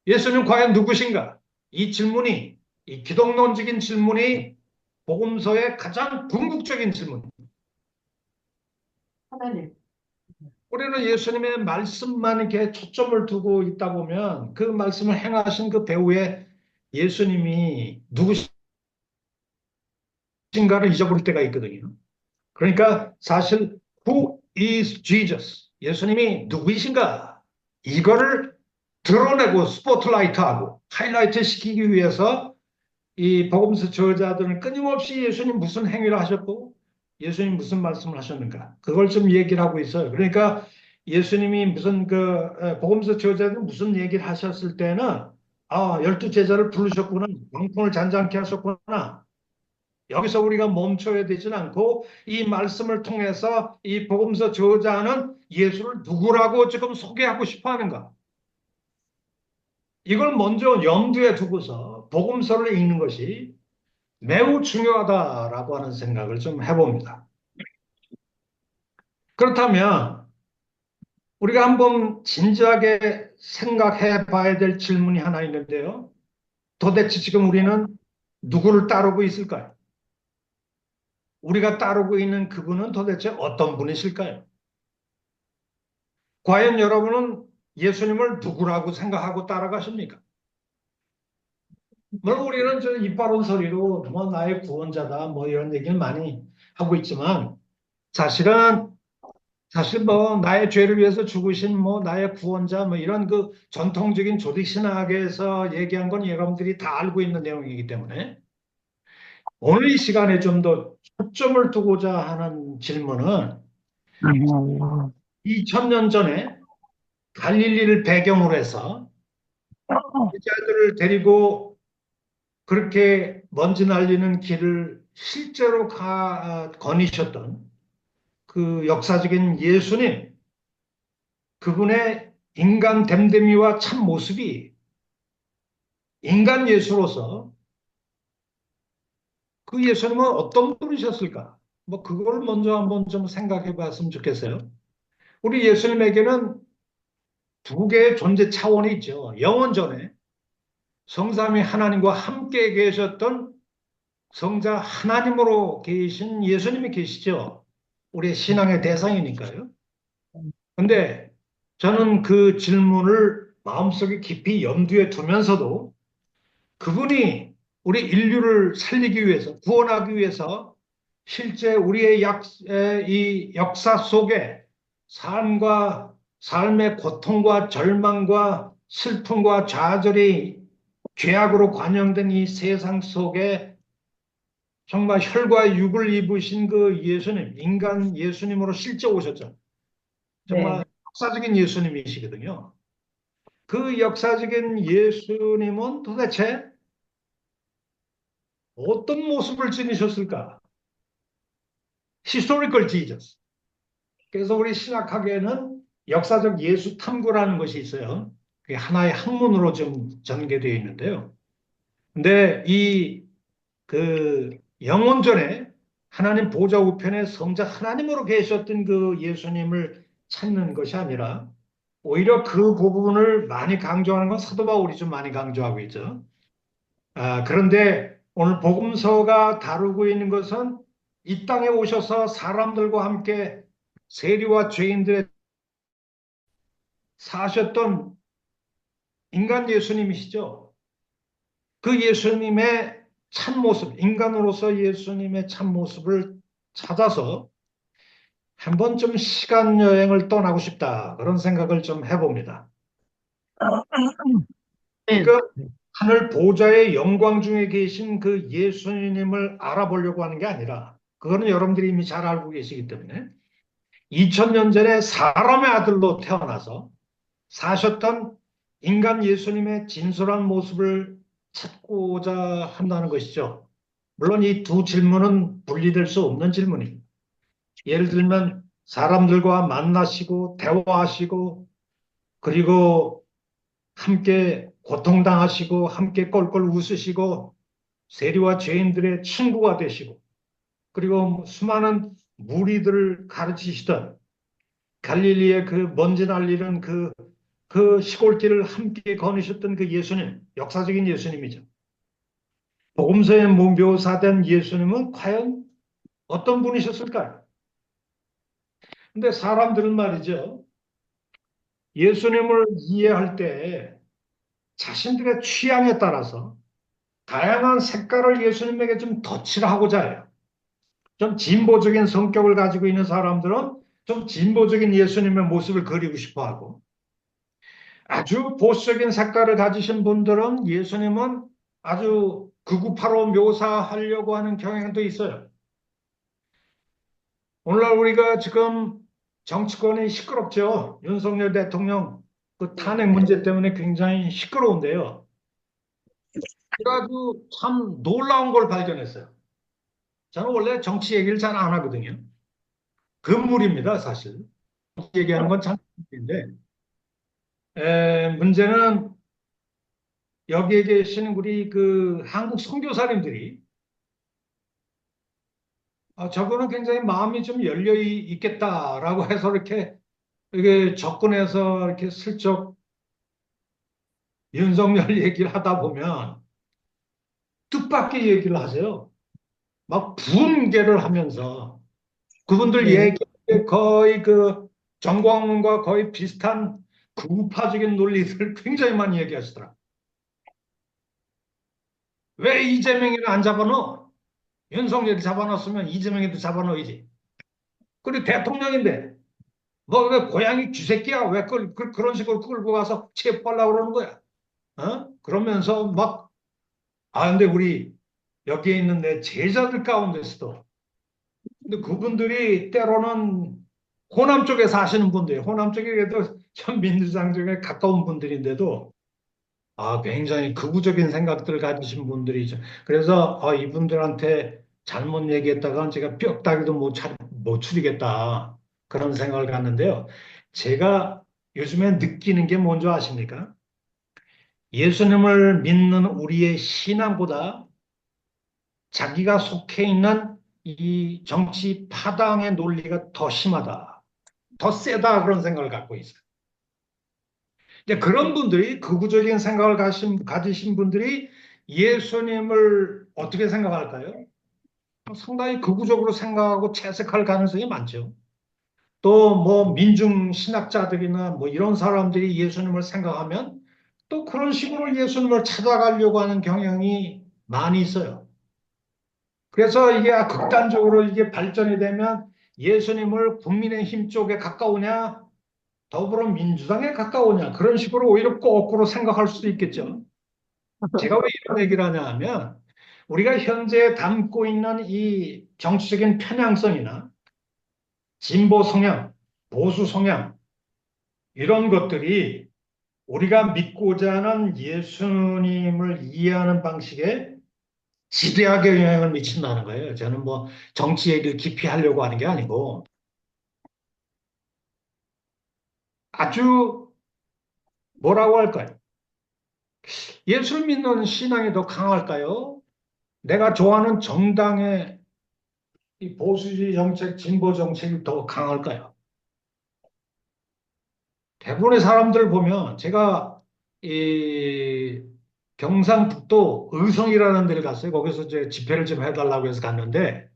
[SPEAKER 1] 예수님 과연 누구신가? 이 질문이, 이 기독론적인 질문이 복음서의 가장 궁극적인 질문.
[SPEAKER 3] 하나님.
[SPEAKER 1] 우리는 예수님의 말씀만 이렇게 초점을 두고 있다 보면 그 말씀을 행하신 그 배후에 예수님이 누구신가를 잊어버릴 때가 있거든요. 그러니까 사실 Who is Jesus? 예수님이 누구이신가? 이거를 드러내고 스포트라이트하고 하이라이트 시키기 위해서 이 복음서 저자들은 끊임없이 예수님 무슨 행위를 하셨고 예수님 무슨 말씀을 하셨는가 그걸 좀 얘기를 하고 있어요. 그러니까 예수님이 무슨 복음서 저자들은 무슨 얘기를 하셨을 때는 열두 제자를 부르셨구나, 광풍을 잔잔케 하셨구나. 여기서 우리가 멈춰야 되지는 않고 이 말씀을 통해서 이 복음서 저자는 예수를 누구라고 지금 소개하고 싶어 하는가? 이걸 먼저 염두에 두고서 복음서를 읽는 것이 매우 중요하다라고 하는 생각을 좀 해봅니다. 그렇다면 우리가 한번 진지하게 생각해 봐야 될 질문이 하나 있는데요. 도대체 지금 우리는 누구를 따르고 있을까요? 우리가 따르고 있는 그분은 도대체 어떤 분이실까요? 과연 여러분은 예수님을 누구라고 생각하고 따라가십니까? 물론 우리는 저 입바른 소리로 뭐 나의 구원자다 뭐 이런 얘기를 많이 하고 있지만 사실은 사실 뭐 나의 죄를 위해서 죽으신 뭐 나의 구원자 뭐 이런 그 전통적인 조직 신학에서 얘기한 건 여러분들이 다 알고 있는 내용이기 때문에 오늘 이 시간에 좀 더 초점을 두고자 하는 질문은 2000년 전에 갈릴리를 배경으로 해서 제자들을 데리고 그렇게 먼지 날리는 길을 실제로 거니셨던 그 역사적인 예수님, 그분의 인간 됨됨이와 참 모습이 인간 예수로서 그 예수님은 어떤 분이셨을까? 뭐 그걸 먼저 한번 좀 생각해 봤으면 좋겠어요. 우리 예수님에게는 두 개의 존재 차원이 있죠. 영원전에 성삼위 하나님과 함께 계셨던 성자 하나님으로 계신 예수님이 계시죠. 우리의 신앙의 대상이니까요. 근데 저는 그 질문을 마음속에 깊이 염두에 두면서도 그분이 우리 인류를 살리기 위해서, 구원하기 위해서 실제 우리의 이 역사 속에 삶과 삶의 고통과 절망과 슬픔과 좌절이 죄악으로 관영된 이 세상 속에 정말 혈과 육을 입으신 그 예수님, 인간 예수님으로 실제 오셨죠.
[SPEAKER 3] 네.
[SPEAKER 1] 정말 역사적인 예수님이시거든요. 그 역사적인 예수님은 도대체 어떤 모습을 지니셨을까? historical Jesus. 그래서 우리 신학학에는 역사적 예수 탐구라는 것이 있어요. 그게 하나의 학문으로 좀 전개되어 있는데요. 근데 이 그 영원전에 하나님 보좌 우편에 성자 하나님으로 계셨던 그 예수님을 찾는 것이 아니라 오히려 그 부분을 많이 강조하는 건 사도 바울이 좀 많이 강조하고 있죠. 그런데 오늘 복음서가 다루고 있는 것은 이 땅에 오셔서 사람들과 함께 세리와 죄인들의 사셨던 인간 예수님이시죠. 그 예수님의 참모습, 인간으로서 예수님의 참모습을 찾아서 한 번쯤 시간 여행을 떠나고 싶다. 그런 생각을 좀 해봅니다.
[SPEAKER 3] 아멘.
[SPEAKER 1] 그러니까 하늘 보좌의 영광 중에 계신 그 예수님을 알아보려고 하는 게 아니라 그거는 여러분들이 이미 잘 알고 계시기 때문에 2000년 전에 사람의 아들로 태어나서 사셨던 인간 예수님의 진솔한 모습을 찾고자 한다는 것이죠. 물론 이 두 질문은 분리될 수 없는 질문입니다. 예를 들면 사람들과 만나시고 대화하시고 그리고 함께 고통당하시고 함께 껄껄 웃으시고 세리와 죄인들의 친구가 되시고 그리고 수많은 무리들을 가르치시던 갈릴리의 그 먼지 날리는 그 시골길을 함께 거니셨던 그 예수님, 역사적인 예수님이죠. 복음서에 묘사된 예수님은 과연 어떤 분이셨을까요? 근데 사람들은 말이죠. 예수님을 이해할 때 자신들의 취향에 따라서 다양한 색깔을 예수님에게 좀 덧칠을 하고자 해요. 좀 진보적인 성격을 가지고 있는 사람들은 좀 진보적인 예수님의 모습을 그리고 싶어 하고 아주 보수적인 색깔을 가지신 분들은 예수님은 아주 극우파로 묘사하려고 하는 경향도 있어요. 오늘날 우리가 지금 정치권이 시끄럽죠. 윤석열 대통령 그 탄핵 문제 때문에 굉장히 시끄러운데요. 제가 아주 참 놀라운 걸 발견했어요. 저는 원래 정치 얘기를 잘 안 하거든요. 금물입니다, 사실. 정치 얘기하는 건 참 금물인데 문제는 여기에 계시는 우리 그 한국 선교사님들이 저거는 굉장히 마음이 좀 열려 있겠다라고 해서 이렇게 접근해서 이렇게 슬쩍 윤석열 얘기를 하다 보면 뜻밖의 얘기를 하세요. 막 분개를 하면서 그분들
[SPEAKER 2] 네.
[SPEAKER 1] 얘기 거의 그 정광훈과 거의 비슷한 그 우파적인 논리들 굉장히 많이 얘기하시더라. 왜 이재명이를 안 잡아넣어? 윤석열이 잡아넣었으면 이재명이도 잡아넣어야지. 그리고 대통령인데 뭐 왜 고양이 쥐새끼야? 왜 그런 식으로 끌고 가서 체포하려고 그러는 거야? 그러면서 막 근데 우리 여기에 있는 내 제자들 가운데서도 근데 그분들이 때로는 호남 쪽에 사시는 분들, 호남 쪽에 그래도 참 민주당 쪽에 가까운 분들인데도 굉장히 극우적인 생각들을 가지신 분들이죠. 그래서 이분들한테 잘못 얘기했다가 제가 뼈다귀도 못 추리겠다. 그런 생각을 갖는데요. 제가 요즘에 느끼는 게 뭔지 아십니까? 예수님을 믿는 우리의 신앙보다 자기가 속해 있는 이 정치 파당의 논리가 더 심하다. 더 세다. 그런 생각을 갖고 있어요. 이제 그런 분들이 극우적인 생각을 가지신 분들이 예수님을 어떻게 생각할까요? 상당히 극우적으로 생각하고 채색할 가능성이 많죠. 또 뭐 민중 신학자들이나 뭐 이런 사람들이 예수님을 생각하면 또 그런 식으로 예수님을 찾아가려고 하는 경향이 많이 있어요. 그래서 이게 극단적으로 이게 발전이 되면 예수님을 국민의힘 쪽에 가까우냐 더불어민주당에 가까우냐 그런 식으로 오히려 거꾸로 생각할 수도 있겠죠. 제가 왜 이런 얘기를 하냐 하면 우리가 현재 담고 있는 이 정치적인 편향성이나 진보 성향, 보수 성향 이런 것들이 우리가 믿고자 하는 예수님을 이해하는 방식에 지대하게 영향을 미친다는 거예요. 저는 뭐 정치 얘기를 깊이 하려고 하는 게 아니고 아주 뭐라고 할까요? 예수를 믿는 신앙이 더 강할까요? 내가 좋아하는 정당의 이 보수주의 정책, 진보 정책이 더 강할까요? 대부분의 사람들 보면 제가 이 경상북도 의성이라는 데를 갔어요. 거기서 이제 집회를 좀 해달라고 해서 갔는데,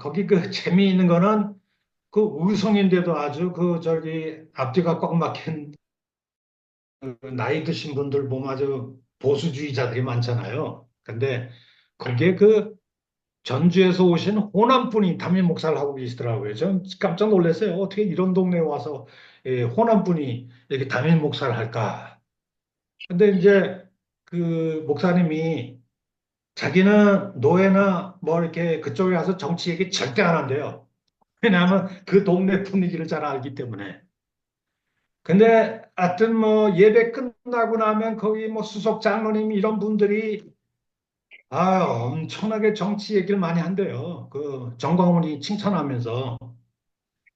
[SPEAKER 1] 거기 그 재미있는 거는 그 의성인데도 아주 그 저기 앞뒤가 꽉 막힌 그 나이 드신 분들 보면 아주 보수주의자들이 많잖아요. 근데 거기에 그 전주에서 오신 호남분이 담임 목사를 하고 계시더라고요. 전 깜짝 놀랐어요. 어떻게 이런 동네에 와서 호남분이 이렇게 담임 목사를 할까? 근데 이제 그 목사님이 자기는 노예나 뭐 이렇게 그쪽에 가서 정치 얘기 절대 안 한대요. 왜냐하면 그 동네 분위기를 잘 알기 때문에. 근데 하여튼 뭐 예배 끝나고 나면 거기 뭐 수석 장로님 이런 분들이 엄청나게 정치 얘기를 많이 한대요. 그 정광훈이 칭찬하면서.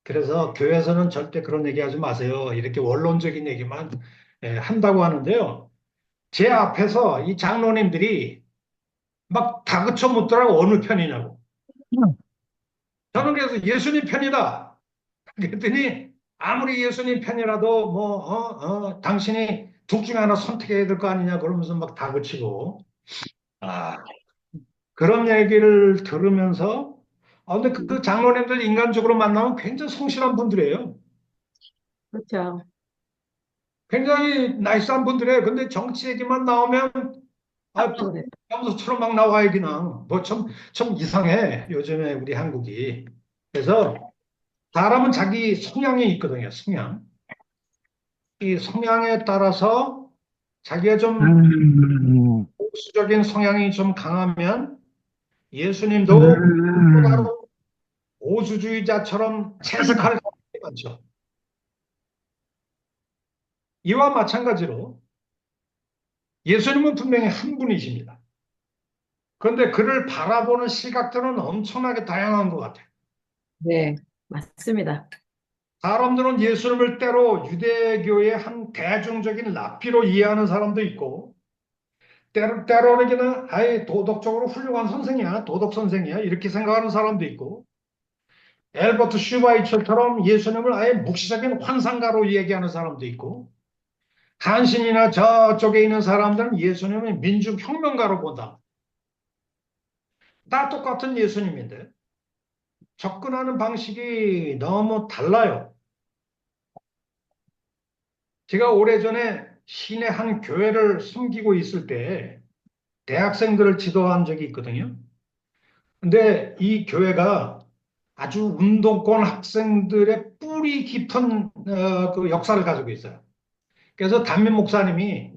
[SPEAKER 1] 그래서 교회에서는 절대 그런 얘기 하지 마세요. 이렇게 원론적인 얘기만 한다고 하는데요. 제 앞에서 이 장로님들이 막 다그쳐 묻더라고 어느 편이냐고. 저는 그래서 예수님 편이다. 그랬더니 아무리 예수님 편이라도 뭐, 당신이 둘 중에 하나 선택해야 될 거 아니냐 그러면서 막 다그치고. 아, 그런 얘기를 들으면서 근데 그 장로님들 인간적으로 만나면 굉장히 성실한 분들이에요.
[SPEAKER 3] 그렇죠.
[SPEAKER 1] 굉장히 나이스한 분들이에요. 근데 정치 얘기만 나오면
[SPEAKER 3] 그래.
[SPEAKER 1] 평소처럼 막 나와요 그냥. 뭐 좀 이상해 요즘에 우리 한국이. 그래서 사람은 자기 성향이 있거든요. 성향. 이 성향에 따라서 자기가 좀 보수적인 성향이 좀 강하면 예수님도 바로 보수주의자처럼 채색할 가능성이 많죠. 이와 마찬가지로 예수님은 분명히 한 분이십니다. 그런데 그를 바라보는 시각들은 엄청나게 다양한 것 같아요.
[SPEAKER 3] 네, 맞습니다.
[SPEAKER 1] 사람들은 예수님을 때로 유대교의 한 대중적인 랍비로 이해하는 사람도 있고, 때로는 그냥 아예 도덕적으로 훌륭한 선생이야, 도덕 선생이야, 이렇게 생각하는 사람도 있고, 엘버트 슈바이처처럼 예수님을 아예 묵시적인 환상가로 얘기하는 사람도 있고, 간신이나 저쪽에 있는 사람들은 예수님을 민중혁명가로 본다. 다 똑같은 예수님인데 접근하는 방식이 너무 달라요. 제가 오래전에 시내 한 교회를 섬기고 있을 때 대학생들을 지도한 적이 있거든요. 근데 이 교회가 아주 운동권 학생들의 뿌리 깊은 그 역사를 가지고 있어요. 그래서 담임 목사님이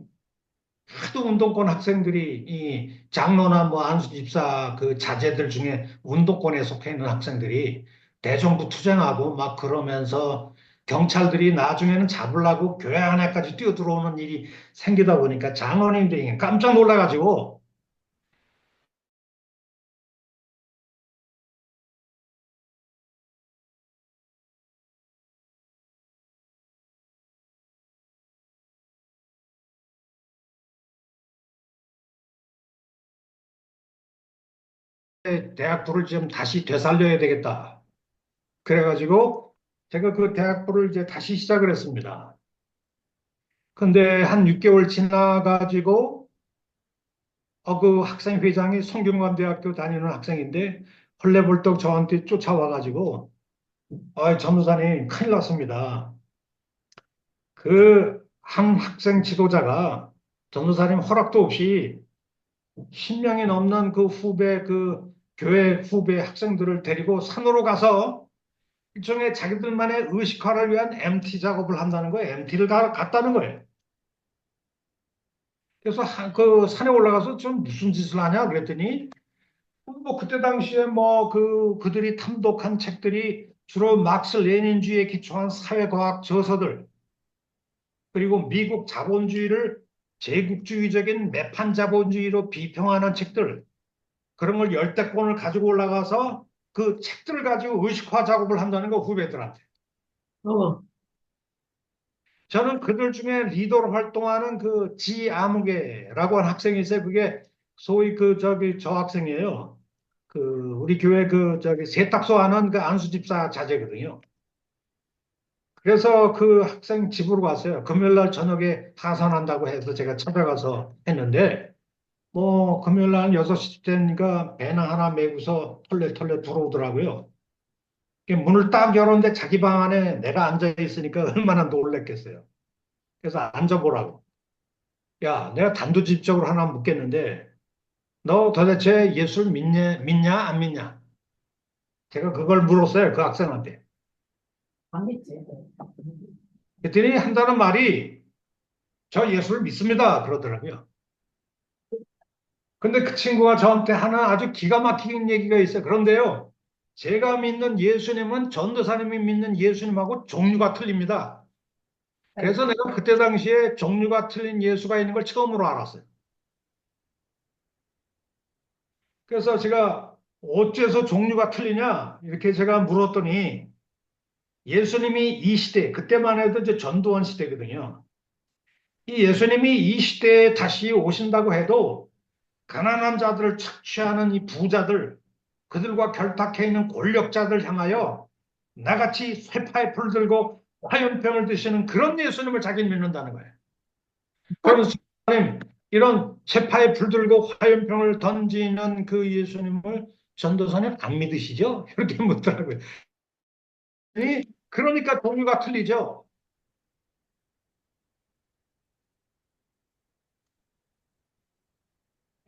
[SPEAKER 1] 하도 운동권 학생들이 이 장로나 뭐 안수 집사 그 자제들 중에 운동권에 속해 있는 학생들이 대정부 투쟁하고 막 그러면서 경찰들이 나중에는 잡으려고 교회 안에까지 뛰어들어오는 일이 생기다 보니까 장로님들이 깜짝 놀라가지고 대학부를 좀 다시 되살려야 되겠다. 그래가지고 제가 그 대학부를 이제 다시 시작을 했습니다. 근데 한 6개월 지나가지고 그 학생 회장이 성균관대학교 다니는 학생인데 헐레벌떡 저한테 쫓아와가지고 전무사님 큰일 났습니다. 그 한 학생 지도자가 전무사님 허락도 없이 10명이 넘는 그 후배 그 교회 후배 학생들을 데리고 산으로 가서 일종의 자기들만의 의식화를 위한 MT 작업을 한다는 거예요. MT를 갔다는 거예요. 그래서 그 산에 올라가서 좀 무슨 짓을 하냐 그랬더니 뭐 그때 당시에 뭐 그들이 탐독한 책들이 주로 막스 레닌주의에 기초한 사회과학 저서들 그리고 미국 자본주의를 제국주의적인 매판 자본주의로 비평하는 책들, 그런 걸 열대 권을 가지고 올라가서 그 책들을 가지고 의식화 작업을 한다는 거 후배들한테.
[SPEAKER 3] 어,
[SPEAKER 1] 저는 그들 중에 리더로 활동하는 그 지아무개라고 하는 학생이 있어요. 그게 소위 저 학생이에요. 그 우리 교회 세탁소 하는 그 안수 집사 자제거든요. 그래서 그 학생 집으로 갔어요. 금요일 날 저녁에 파산한다고 해서 제가 찾아가서 했는데 뭐 금요일 날 6시 되니까 배낭 하나 메고서 털레털레 들어오더라고요. 문을 딱 열었는데 자기 방 안에 내가 앉아 있으니까 얼마나 놀랬겠어요. 그래서 앉아보라고. 야, 내가 단도직입적으로 하나 묻겠는데 너 도대체 예수를 믿냐, 안 믿냐? 제가 그걸 물었어요. 그 학생한테.
[SPEAKER 3] 아니지.
[SPEAKER 1] 그랬더니 한다는 말이 저 예수를 믿습니다. 그러더라고요. 근데 그 친구가 저한테 하나 아주 기가 막힌 얘기가 있어요. 그런데요, 제가 믿는 예수님은 전도사님이 믿는 예수님하고 종류가 틀립니다. 그래서 내가 그때 당시에 종류가 틀린 예수가 있는 걸 처음으로 알았어요. 그래서 제가 어째서 종류가 틀리냐? 이렇게 제가 물었더니 예수님이 이 시대, 그때만 해도 이제 전두환 시대거든요. 이 예수님이 이 시대에 다시 오신다고 해도 가난한 자들을 착취하는 이 부자들, 그들과 결탁해 있는 권력자들 향하여 나같이 쇠파에 불 들고 화염병을 드시는 그런 예수님을 자기는 믿는다는 거예요. 그러면서 하나님, 이런 쇠파에 불 들고 화염병을 던지는 그 예수님을 전도사님 안 믿으시죠? 이렇게 묻더라고요. 그러니까 종류가 틀리죠.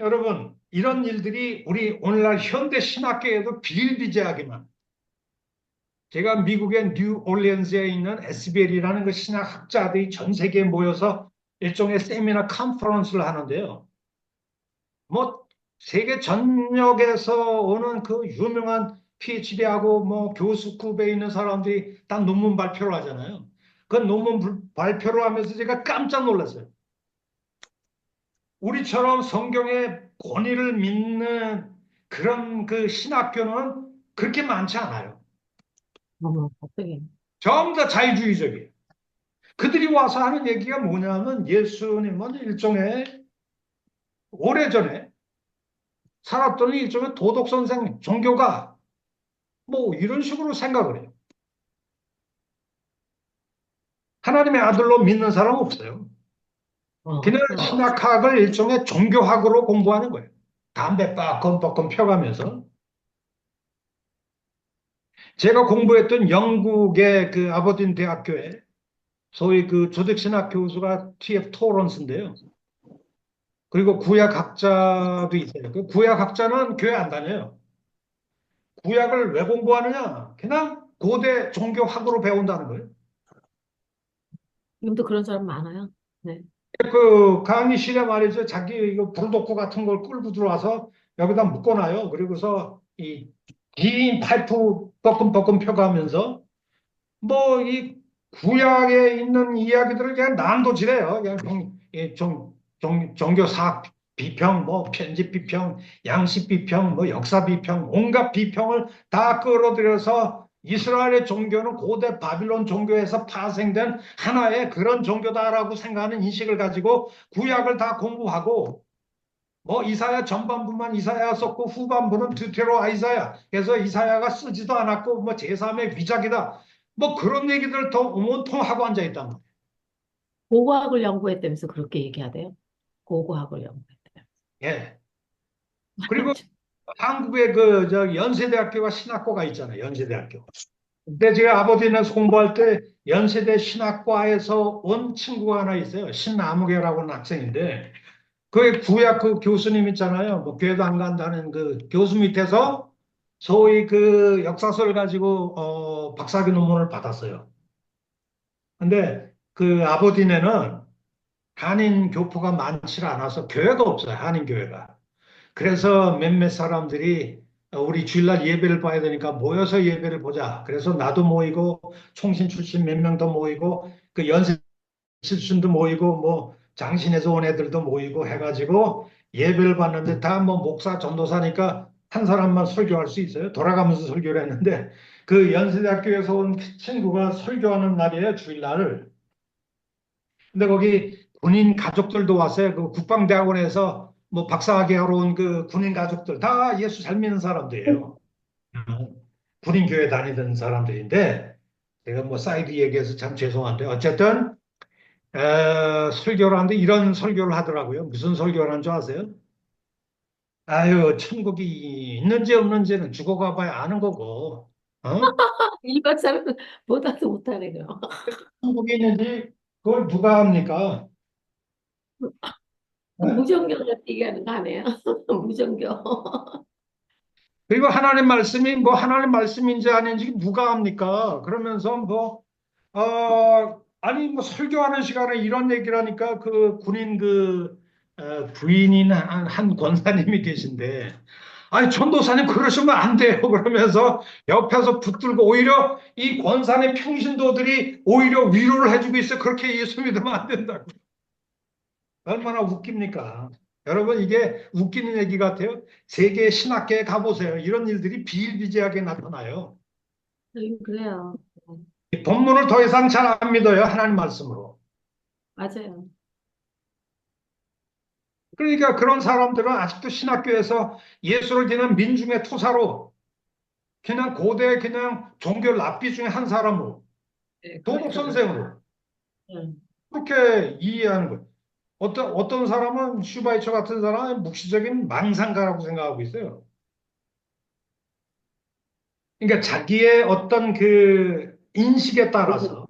[SPEAKER 1] 여러분, 이런 일들이 우리 오늘날 현대 신학계에도 비일비재하게만, 제가 미국의 뉴올리언스에 있는 SBL이라는 그 신학학자들이 전 세계에 모여서 일종의 세미나 컨퍼런스를 하는데요. 뭐 세계 전역에서 오는 그 유명한 PhD하고 뭐 교수급에 있는 사람들이 다 논문 발표를 하잖아요. 그 논문 발표를 하면서 제가 깜짝 놀랐어요. 우리처럼 성경의 권위를 믿는 그런 그 신학교는 그렇게 많지 않아요.
[SPEAKER 3] 어머, 어떻게.
[SPEAKER 1] 전부 다 자유주의적이에요. 그들이 와서 하는 얘기가 뭐냐면 예수님은 일종의 오래전에 살았던 일종의 도덕 선생, 종교가 뭐 이런 식으로 생각을 해요. 하나님의 아들로 믿는 사람은 없어요. 그냥 신학학을 일종의 종교학으로 공부하는 거예요. 담배 빠끔빠끔 펴가면서. 제가 공부했던 영국의 그 아버딘 대학교에 소위 그 조직신학 교수가 T.F. 토런스인데요. 그리고 구약학자도 있어요. 그 구약학자는 교회 안 다녀요. 구약을 왜 공부하느냐? 그냥 고대 종교학으로 배운다는 거예요.
[SPEAKER 3] 지금도 그런 사람 많아요. 네.
[SPEAKER 1] 그 강의실에 말이죠. 자기 이거 불독구 같은 걸 끌고 들어와서 여기다 묶어놔요. 그리고서 이 긴 파이프 뻐끔뻐끔 펴가면서 뭐 이 구약에 있는 이야기들을 그냥 난도질해요. 그냥 종교 사학 비평, 뭐 편집 비평, 양식 비평, 뭐 역사 비평, 온갖 비평을 다 끌어들여서 이스라엘의 종교는 고대 바빌론 종교에서 파생된 하나의 그런 종교다라고 생각하는 인식을 가지고 구약을 다 공부하고 뭐 이사야 전반부만 이사야 썼고 후반부는 드테로 아이사야. 그래서 이사야가 쓰지도 않았고 뭐 제3의 위작이다. 뭐 그런 얘기들 더 온통 하고 앉아 있단 말이에요.
[SPEAKER 3] 고고학을 연구했다면서 그렇게 얘기하대요. 고고학을 연구했대요.
[SPEAKER 1] 예. 그리고 한국의 연세대학교가 신학과가 있잖아요. 연세대학교. 근데 제가 아버지네서 공부할 때 연세대 신학과에서 온 친구가 하나 있어요. 신나무계라고 하는 학생인데 그 구약 그 교수님 있잖아요. 뭐 교회도 안 간다는 그 교수 밑에서 소위 그 역사서를 가지고 박사학위 논문을 받았어요. 근데 그 아버디네는 한인 교포가 많지 않아서 교회가 없어요. 한인 교회가. 그래서 몇몇 사람들이 우리 주일날 예배를 봐야 되니까 모여서 예배를 보자. 그래서 나도 모이고 총신 출신 몇 명 더 모이고 그 연세 출신도 모이고 뭐 장신에서 온 애들도 모이고 해가지고 예배를 받는데 다 뭐 목사, 전도사니까 한 사람만 설교할 수 있어요. 돌아가면서 설교를 했는데 그 연세대학교에서 온 친구가 설교하는 날이에요, 주일날. 근데 거기 군인 가족들도 왔어요. 그 국방대학원에서 뭐 박사학위 하러 온 그 군인 가족들 다 예수 잘 믿는 사람들이에요. 군인 교회 다니던 사람들인데 제가 뭐 사이드 얘기해서 참 죄송한데 어쨌든 설교를 하는데 이런 설교를 하더라고요. 무슨 설교를 하는 줄 아세요? 아유, 천국이 있는지 없는지는 죽어가 봐야 아는 거고, 어?
[SPEAKER 3] 일반 사람보다도 못하네요.
[SPEAKER 1] 천국이 있는지 그걸 누가 합니까? 어?
[SPEAKER 3] 무정경 같은 얘기하는 거 아니에요? 무정경.
[SPEAKER 1] 그리고 하나님 말씀이 뭐 하나님 말씀인지 아닌지 누가 합니까? 그러면서 뭐, 아니 뭐 설교하는 시간에 이런 얘기를 하니까 그 군인 부인인 한 권사님이 계신데 아니, 전도사님 그러시면 안 돼요. 그러면서 옆에서 붙들고 오히려 이 권사님 평신도들이 오히려 위로를 해주고 있어요. 그렇게 예수 믿으면 안 된다고. 얼마나 웃깁니까? 여러분, 이게 웃기는 얘기 같아요. 세계 신학계에 가보세요. 이런 일들이 비일비재하게 나타나요.
[SPEAKER 3] 그래요.
[SPEAKER 1] 이 본문을 더 이상 잘 안 믿어요. 하나님 말씀으로.
[SPEAKER 3] 맞아요.
[SPEAKER 1] 그러니까 그런 사람들은 아직도 신학교에서 예수를 그냥 민중의 투사로 그냥 고대 그냥 종교 랍비 중에 한 사람으로
[SPEAKER 3] 네,
[SPEAKER 1] 도덕
[SPEAKER 3] 그렇죠.
[SPEAKER 1] 선생으로
[SPEAKER 3] 응.
[SPEAKER 1] 그렇게 이해하는 거예요. 어떤 사람은 슈바이처 같은 사람은 묵시적인 망상가라고 생각하고 있어요. 그러니까 자기의 어떤 그 인식에 따라서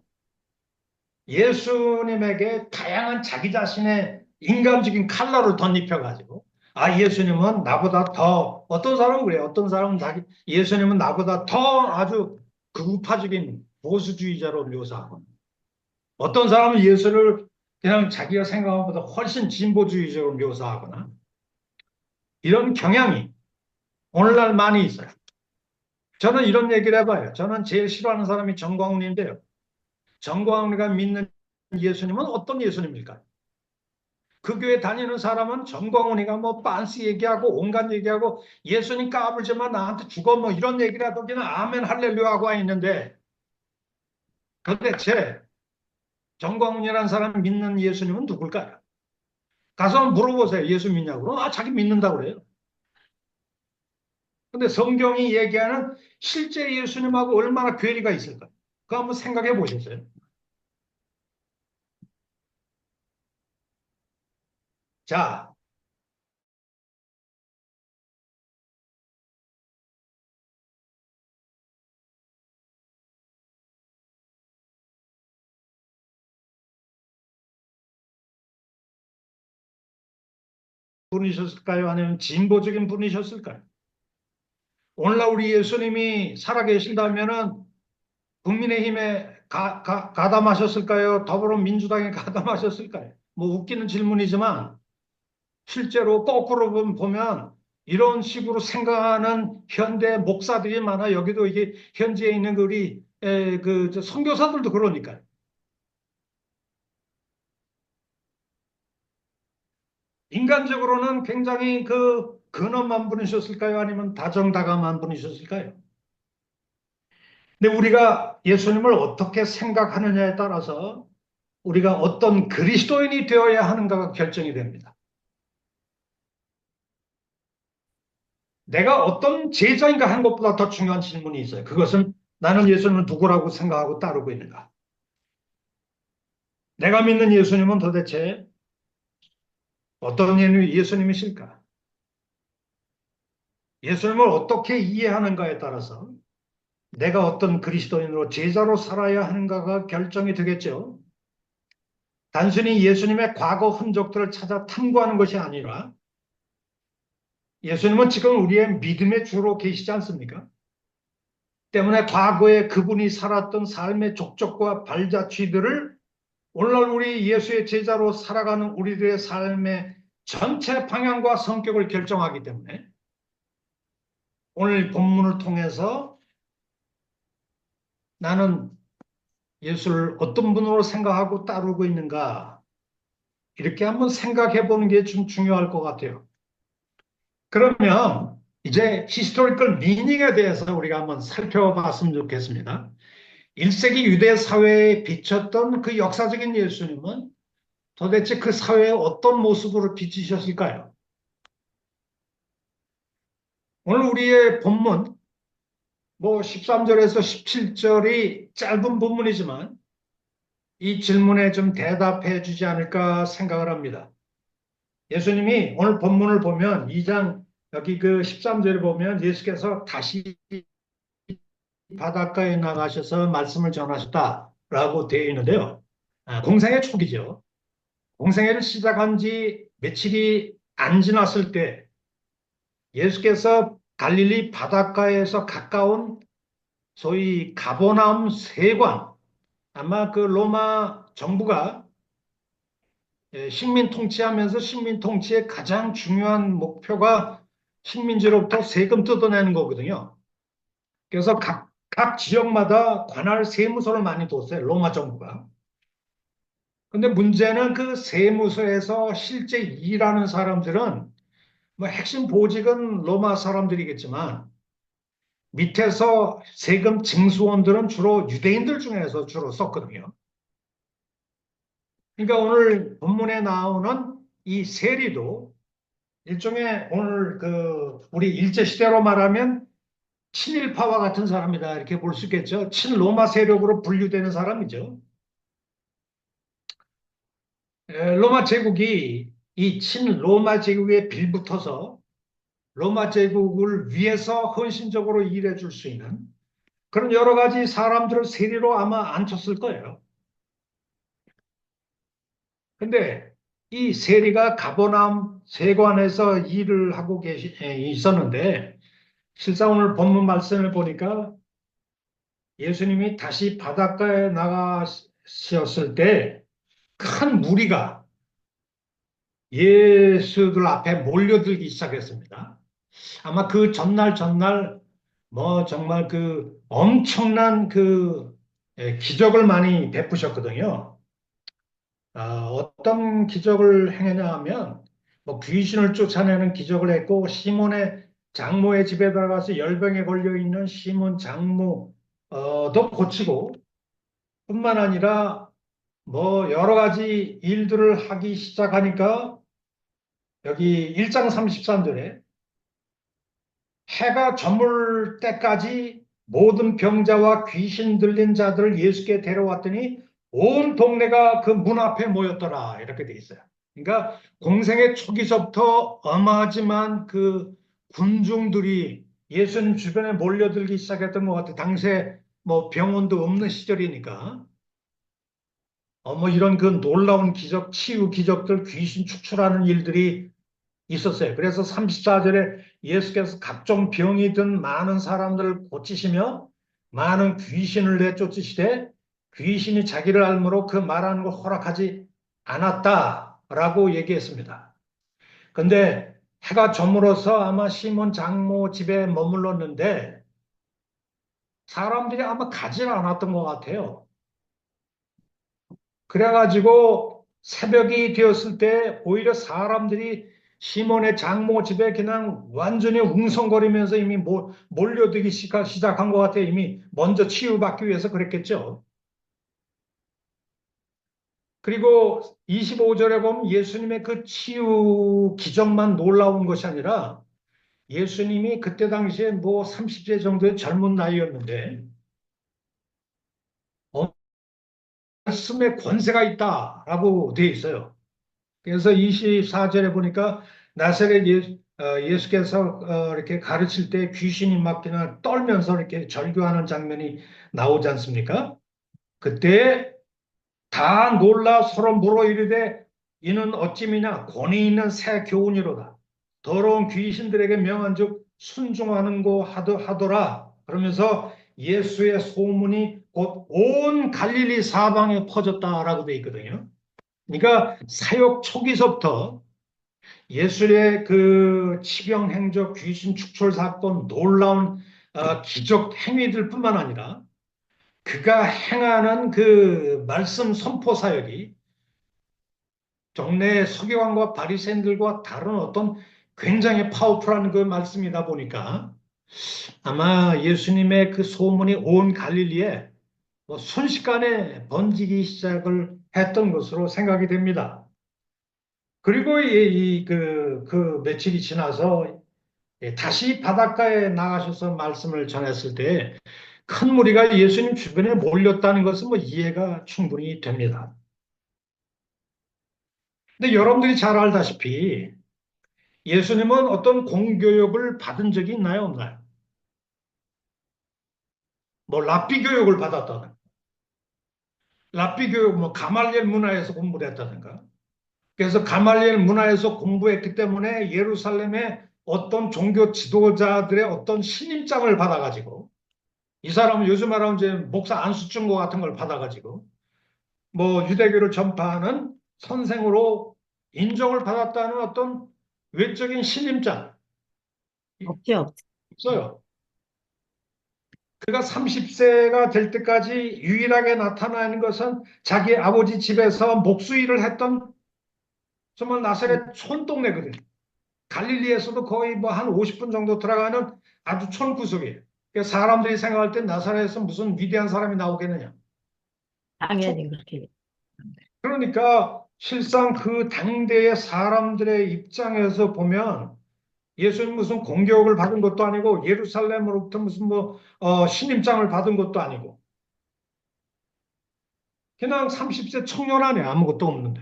[SPEAKER 1] 예수님에게 다양한 자기 자신의 인간적인 칼라를 덧입혀가지고 아, 예수님은 나보다 더 어떤 사람은 그래요. 어떤 사람은 예수님은 나보다 더 아주 극우파적인 보수주의자로 묘사하고 어떤 사람은 예수를 그냥 자기가 생각한 것보다 훨씬 진보주의적으로 묘사하거나 이런 경향이 오늘날 많이 있어요. 저는 이런 얘기를 해봐요. 저는 제일 싫어하는 사람이 정광훈인데요. 정광훈이가 믿는 예수님은 어떤 예수님일까요? 그 교회 다니는 사람은 정광훈이가 뭐 빤스 얘기하고 온갖 얘기하고 예수님 까불지만 나한테 죽어 뭐 이런 얘기를 하더기는 아멘 할렐루야 하고 와 있는데 도대체 정광훈이라는 사람 믿는 예수님은 누굴까요? 가서 물어보세요. 예수 믿냐고. 아, 자기 믿는다고 그래요. 근데 성경이 얘기하는 실제 예수님하고 얼마나 괴리가 있을까? 그거 한번 생각해 보셨어요? 자, 분이셨을까요? 아니면 진보적인 분이셨을까요? 오늘날 우리 예수님이 살아계신다면은 국민의힘에 가담하셨을까요? 더불어민주당에 가담하셨을까요? 뭐 웃기는 질문이지만 실제로 거꾸로 보면 이런 식으로 생각하는 현대 목사들이 많아. 여기도 이게 현지에 있는 그 우리 저 선교사들도 그러니까요. 인간적으로는 굉장히 그 근엄한 분이셨을까요? 아니면 다정다감한 분이셨을까요? 근데 우리가 예수님을 어떻게 생각하느냐에 따라서 우리가 어떤 그리스도인이 되어야 하는가가 결정이 됩니다. 내가 어떤 제자인가 한 것보다 더 중요한 질문이 있어요. 그것은 나는 예수님을 누구라고 생각하고 따르고 있는가? 내가 믿는 예수님은 도대체 어떤 예수님이실까? 예수님을 어떻게 이해하는가에 따라서 내가 어떤 그리스도인으로 제자로 살아야 하는가가 결정이 되겠죠. 단순히 예수님의 과거 흔적들을 찾아 탐구하는 것이 아니라 예수님은 지금 우리의 믿음의 주로 계시지 않습니까? 때문에 과거에 그분이 살았던 삶의 족적과 발자취들을 오늘날 우리 예수의 제자로 살아가는 우리들의 삶의 전체 방향과 성격을 결정하기 때문에 오늘 본문을 통해서 나는 예수를 어떤 분으로 생각하고 따르고 있는가 이렇게 한번 생각해 보는 게 좀 중요할 것 같아요. 그러면 이제 히스토리컬 미닝에 대해서 우리가 한번 살펴봤으면 좋겠습니다. 1세기 유대 사회에 비쳤던 그 역사적인 예수님은 도대체 그 사회에 어떤 모습으로 비치셨을까요? 오늘 우리의 본문, 뭐 13절에서 17절이 짧은 본문이지만 이 질문에 좀 대답해 주지 않을까 생각을 합니다. 예수님이 오늘 본문을 보면 2장 여기 그 13절에 보면 예수께서 다시 바닷가에 나가셔서 말씀을 전하셨다라고 되어 있는데요. 공생의 초기죠. 공생애를 시작한 지 며칠이 안 지났을 때 예수께서 갈릴리 바닷가에서 가까운 소위 가버나움 세관, 아마 그 로마 정부가 식민 통치하면서 식민 통치의 가장 중요한 목표가 식민지로부터 세금 뜯어내는 거거든요. 그래서 각 지역마다 관할 세무서를 많이 뒀어요, 로마 정부가. 근데 문제는 그 세무서에서 실제 일하는 사람들은 뭐 핵심 보직은 로마 사람들이겠지만 밑에서 세금 징수원들은 주로 유대인들 중에서 주로 썼거든요. 그러니까 오늘 본문에 나오는 이 세리도 일종의 오늘 그 우리 일제시대로 말하면 친일파와 같은 사람이다 이렇게 볼 수 있겠죠. 친로마 세력으로 분류되는 사람이죠. 로마 제국이 이 친로마 제국에 빌붙어서 로마 제국을 위해서 헌신적으로 일해 줄 수 있는 그런 여러 가지 사람들을 세리로 아마 앉혔을 거예요. 근데 이 세리가 가버나움 세관에서 일을 하고 있었는데 실상 오늘 본문 말씀을 보니까 예수님이 다시 바닷가에 나가셨을 때 큰 무리가 예수들 앞에 몰려들기 시작했습니다. 아마 그 전날 뭐 정말 그 엄청난 그 기적을 많이 베푸셨거든요. 어떤 기적을 행했냐 하면 뭐 귀신을 쫓아내는 기적을 했고 시몬의 장모의 집에 들어가서 열병에 걸려 있는 시몬 장모도 고치고 뿐만 아니라 뭐 여러 가지 일들을 하기 시작하니까 여기 1장 33절에 해가 저물 때까지 모든 병자와 귀신 들린 자들을 예수께 데려왔더니 온 동네가 그 문 앞에 모였더라 이렇게 돼 있어요. 그러니까 공생의 초기서부터 어마하지만 그 군중들이 예수님 주변에 몰려들기 시작했던 것 같아요. 당시에 뭐 병원도 없는 시절이니까 뭐 이런 그 놀라운 기적, 치유 기적들, 귀신 축출하는 일들이 있었어요. 그래서 34절에 예수께서 각종 병이 든 많은 사람들을 고치시며 많은 귀신을 내쫓으시되 귀신이 자기를 알므로 그 말하는 걸 허락하지 않았다라고 얘기했습니다. 근데 해가 저물어서 아마 시몬 장모 집에 머물렀는데 사람들이 아마 가지 않았던 것 같아요. 그래가지고 새벽이 되었을 때 오히려 사람들이 시몬의 장모 집에 그냥 완전히 웅성거리면서 이미 몰려들기 시작한 것 같아요. 이미 먼저 치유받기 위해서 그랬겠죠. 그리고 25절에 보면 예수님의 그 치유 기적만 놀라운 것이 아니라 예수님이 그때 당시에 뭐 30세 정도의 젊은 나이였는데 말씀에 권세가 있다라고 되어 있어요. 그래서 24절에 보니까 나사렛 예수께서 이렇게 가르칠 때 귀신이 막 그냥 떨면서 이렇게 절규하는 장면이 나오지 않습니까? 그때 다 놀라 서로 물어 이르되 이는 어찌미냐 권위 있는 새 교훈이로다. 더러운 귀신들에게 명한즉 순종하는 거 하더라. 그러면서 예수의 소문이 곧 온 갈릴리 사방에 퍼졌다라고 돼 있거든요. 그러니까 사역 초기서부터 예수의 그 치병 행적, 귀신 축출 사건, 놀라운 기적 행위들뿐만 아니라 그가 행하는 그 말씀 선포 사역이 동네 서기관과 바리새인들과 다른 어떤 굉장히 파워풀한 그 말씀이다 보니까 아마 예수님의 그 소문이 온 갈릴리에 뭐 순식간에 번지기 시작을 했던 것으로 생각이 됩니다. 그리고 그 며칠이 지나서 다시 바닷가에 나가셔서 말씀을 전했을 때 큰 무리가 예수님 주변에 몰렸다는 것은 뭐 이해가 충분히 됩니다. 근데 여러분들이 잘 알다시피 예수님은 어떤 공교육을 받은 적이 있나요, 없나요? 뭐 랍비 교육을 받았다든가, 랍비 교육 뭐 가말리엘 문화에서 공부를 했다든가. 그래서 가말리엘 문화에서 공부했기 때문에 예루살렘의 어떤 종교 지도자들의 어떤 신임장을 받아가지고 이 사람은 요즘 말하면 이제 목사 안수증거 같은 걸 받아가지고 뭐 유대교를 전파하는 선생으로 인정을 받았다는 어떤 외적인 신임장
[SPEAKER 3] 없죠.
[SPEAKER 1] 있어요. 그가 30세가 될 때까지 유일하게 나타나는 것은 자기 아버지 집에서 목수일을 했던 정말 나사렛 촌동네거든요. 갈릴리에서도 거의 뭐 한 50분 정도 들어가는 아주 촌구석이에요. 그래서 사람들이 생각할 때 나사렛에서 무슨 위대한 사람이 나오겠느냐.
[SPEAKER 3] 당연히 그렇게.
[SPEAKER 1] 그러니까 실상 그 당대의 사람들의 입장에서 보면 예수님 무슨 공격을 받은 것도 아니고 예루살렘으로부터 무슨 뭐 신임장을 받은 것도 아니고 그냥 30세 청년 안에 아무것도 없는데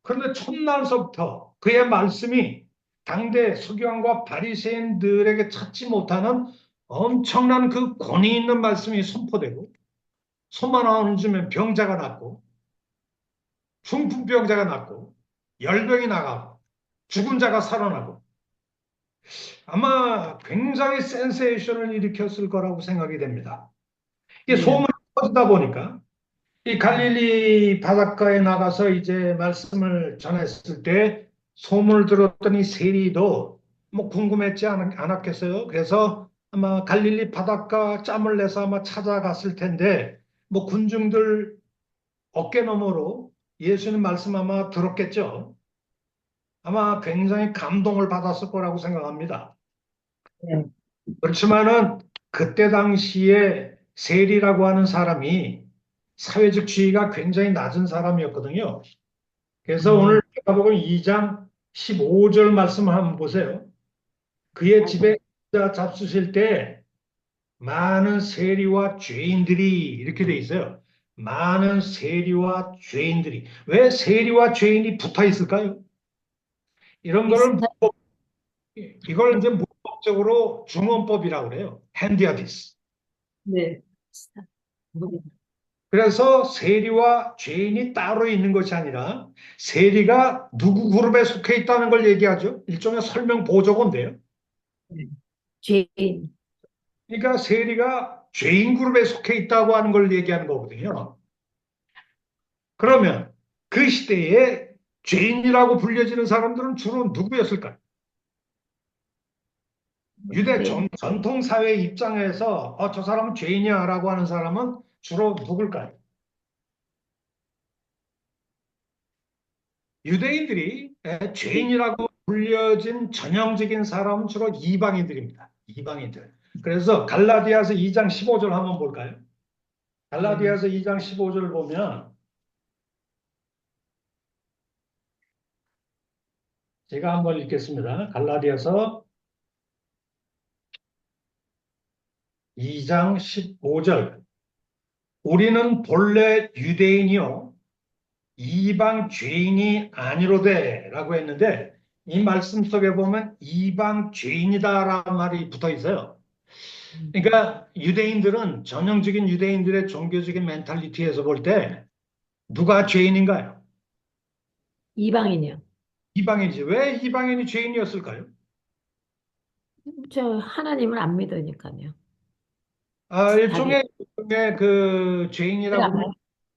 [SPEAKER 1] 그런데 첫날서부터 그의 말씀이 당대 서기관과 바리새인들에게 찾지 못하는 엄청난 그 권위 있는 말씀이 선포되고 소만 하는 즈음에 병자가 낫고 중풍병자가 낫고 열병이 나가고 죽은 자가 살아나고 아마 굉장히 센세이션을 일으켰을 거라고 생각이 됩니다. 이게
[SPEAKER 3] 네.
[SPEAKER 1] 소문이 퍼지다 보니까 이 갈릴리 바닷가에 나가서 이제 말씀을 전했을 때 소문을 들었더니 세리도 뭐 궁금했지 않았겠어요. 그래서 아마 갈릴리 바닷가 짬을 내서 아마 찾아갔을 텐데 뭐 군중들 어깨 너머로 예수님 말씀 아마 들었겠죠. 아마 굉장히 감동을 받았을 거라고 생각합니다.
[SPEAKER 3] 네.
[SPEAKER 1] 그렇지만은 그때 당시에 세리라고 하는 사람이 사회적 지위가 굉장히 낮은 사람이었거든요. 그래서 오늘 마가복음 2장 15절 말씀을 한번 보세요. 그의 집에 잡수실 때 많은 세리와 죄인들이 이렇게 돼 있어요. 많은 세리와 죄인들이. 왜 세리와 죄인이 붙어 있을까요? 이런 거를 이걸 이제 문법적으로 중원법이라고 그래요. 핸디아디스.
[SPEAKER 3] 네.
[SPEAKER 1] 그래서 세리와 죄인이 따로 있는 것이 아니라 세리가 누구 그룹에 속해 있다는 걸 얘기하죠. 일종의 설명 보조건데요.
[SPEAKER 3] 죄인.
[SPEAKER 1] 그러니까 세리가 죄인 그룹에 속해 있다고 하는 걸 얘기하는 거거든요. 그러면 그 시대에 죄인이라고 불려지는 사람들은 주로 누구였을까요? 유대
[SPEAKER 3] 네.
[SPEAKER 1] 전통 사회 입장에서 저 사람은 죄인이야라고 하는 사람은 주로 누굴까요? 유대인들이 죄인이라고 불려진 전형적인 사람은 주로 이방인들입니다. 이방인들. 그래서 갈라디아서 2장 15절 한번 볼까요? 갈라디아서 2장 15절 보면 제가 한번 읽겠습니다. 갈라디아서 2장 15절. 우리는 본래 유대인이요 이방 죄인이 아니로되라고 했는데 이 말씀 속에 보면 이방 죄인이다라는 말이 붙어 있어요. 그러니까 유대인들은 전형적인 유대인들의 종교적인 멘탈리티에서 볼 때 누가 죄인인가요?
[SPEAKER 3] 이방인이요.
[SPEAKER 1] 이방인이지. 왜 이방인이 죄인이었을까요?
[SPEAKER 3] 저 하나님을 안 믿으니까요. 자기
[SPEAKER 1] 일종의 그 죄인이라고 보는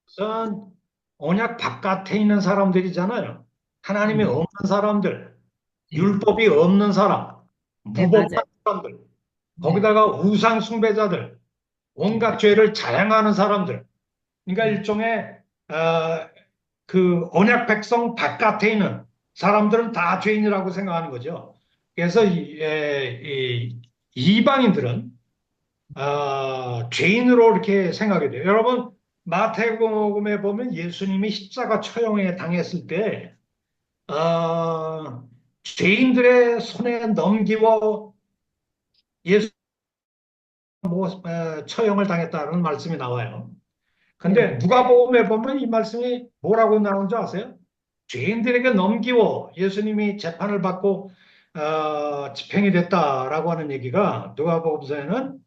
[SPEAKER 1] 것은 언약 바깥에 있는 사람들이잖아요. 하나님이 없는 사람들, 율법이 없는 사람,
[SPEAKER 3] 네,
[SPEAKER 1] 무법한
[SPEAKER 3] 맞아요.
[SPEAKER 1] 사람들,
[SPEAKER 3] 네.
[SPEAKER 1] 거기다가 우상 숭배자들, 온갖 죄를 자행하는 사람들. 그러니까 일종의 그 언약 백성 바깥에 있는 사람들은 다 죄인이라고 생각하는 거죠. 그래서 이 이방인들은 죄인으로 이렇게 생각이 돼요. 여러분 마태복음에 보면 예수님이 십자가 처형에 당했을 때 죄인들의 손에 넘기워 예수 처형을 당했다는 말씀이 나와요. 근데 누가복음에 보면 이 말씀이 뭐라고 나오는 줄 아세요? 죄인들에게 넘기워 예수님이 재판을 받고 집행이 됐다라고 하는 얘기가 누가복음서에는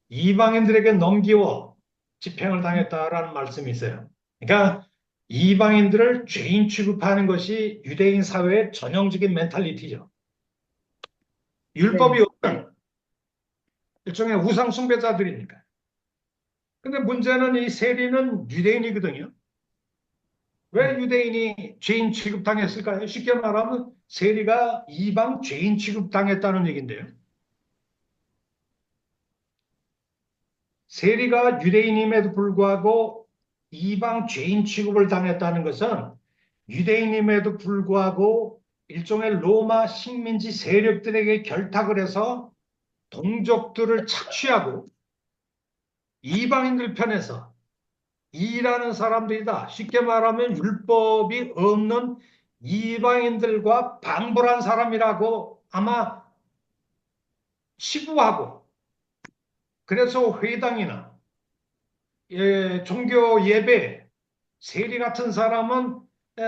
[SPEAKER 1] 이방인들에게 넘기워 집행을 당했다라는 말씀이 있어요. 그러니까 이방인들을 죄인 취급하는 것이 유대인 사회의 전형적인 멘탈리티죠. 율법이 없는 일종의 우상 숭배자들이니까. 근데 문제는 이 세리는 유대인이거든요. 왜 유대인이 죄인 취급당했을까요? 쉽게 말하면 세리가 이방 죄인 취급당했다는 얘기인데요. 세리가 유대인임에도 불구하고 이방 죄인 취급을 당했다는 것은 유대인임에도 불구하고 일종의 로마 식민지 세력들에게 결탁을 해서 동족들을 착취하고 이방인들 편에서 일하는 사람들이다. 쉽게 말하면 율법이 없는 이방인들과 방불한 사람이라고 아마 치부하고 그래서 회당이나 종교 예배, 세리 같은 사람은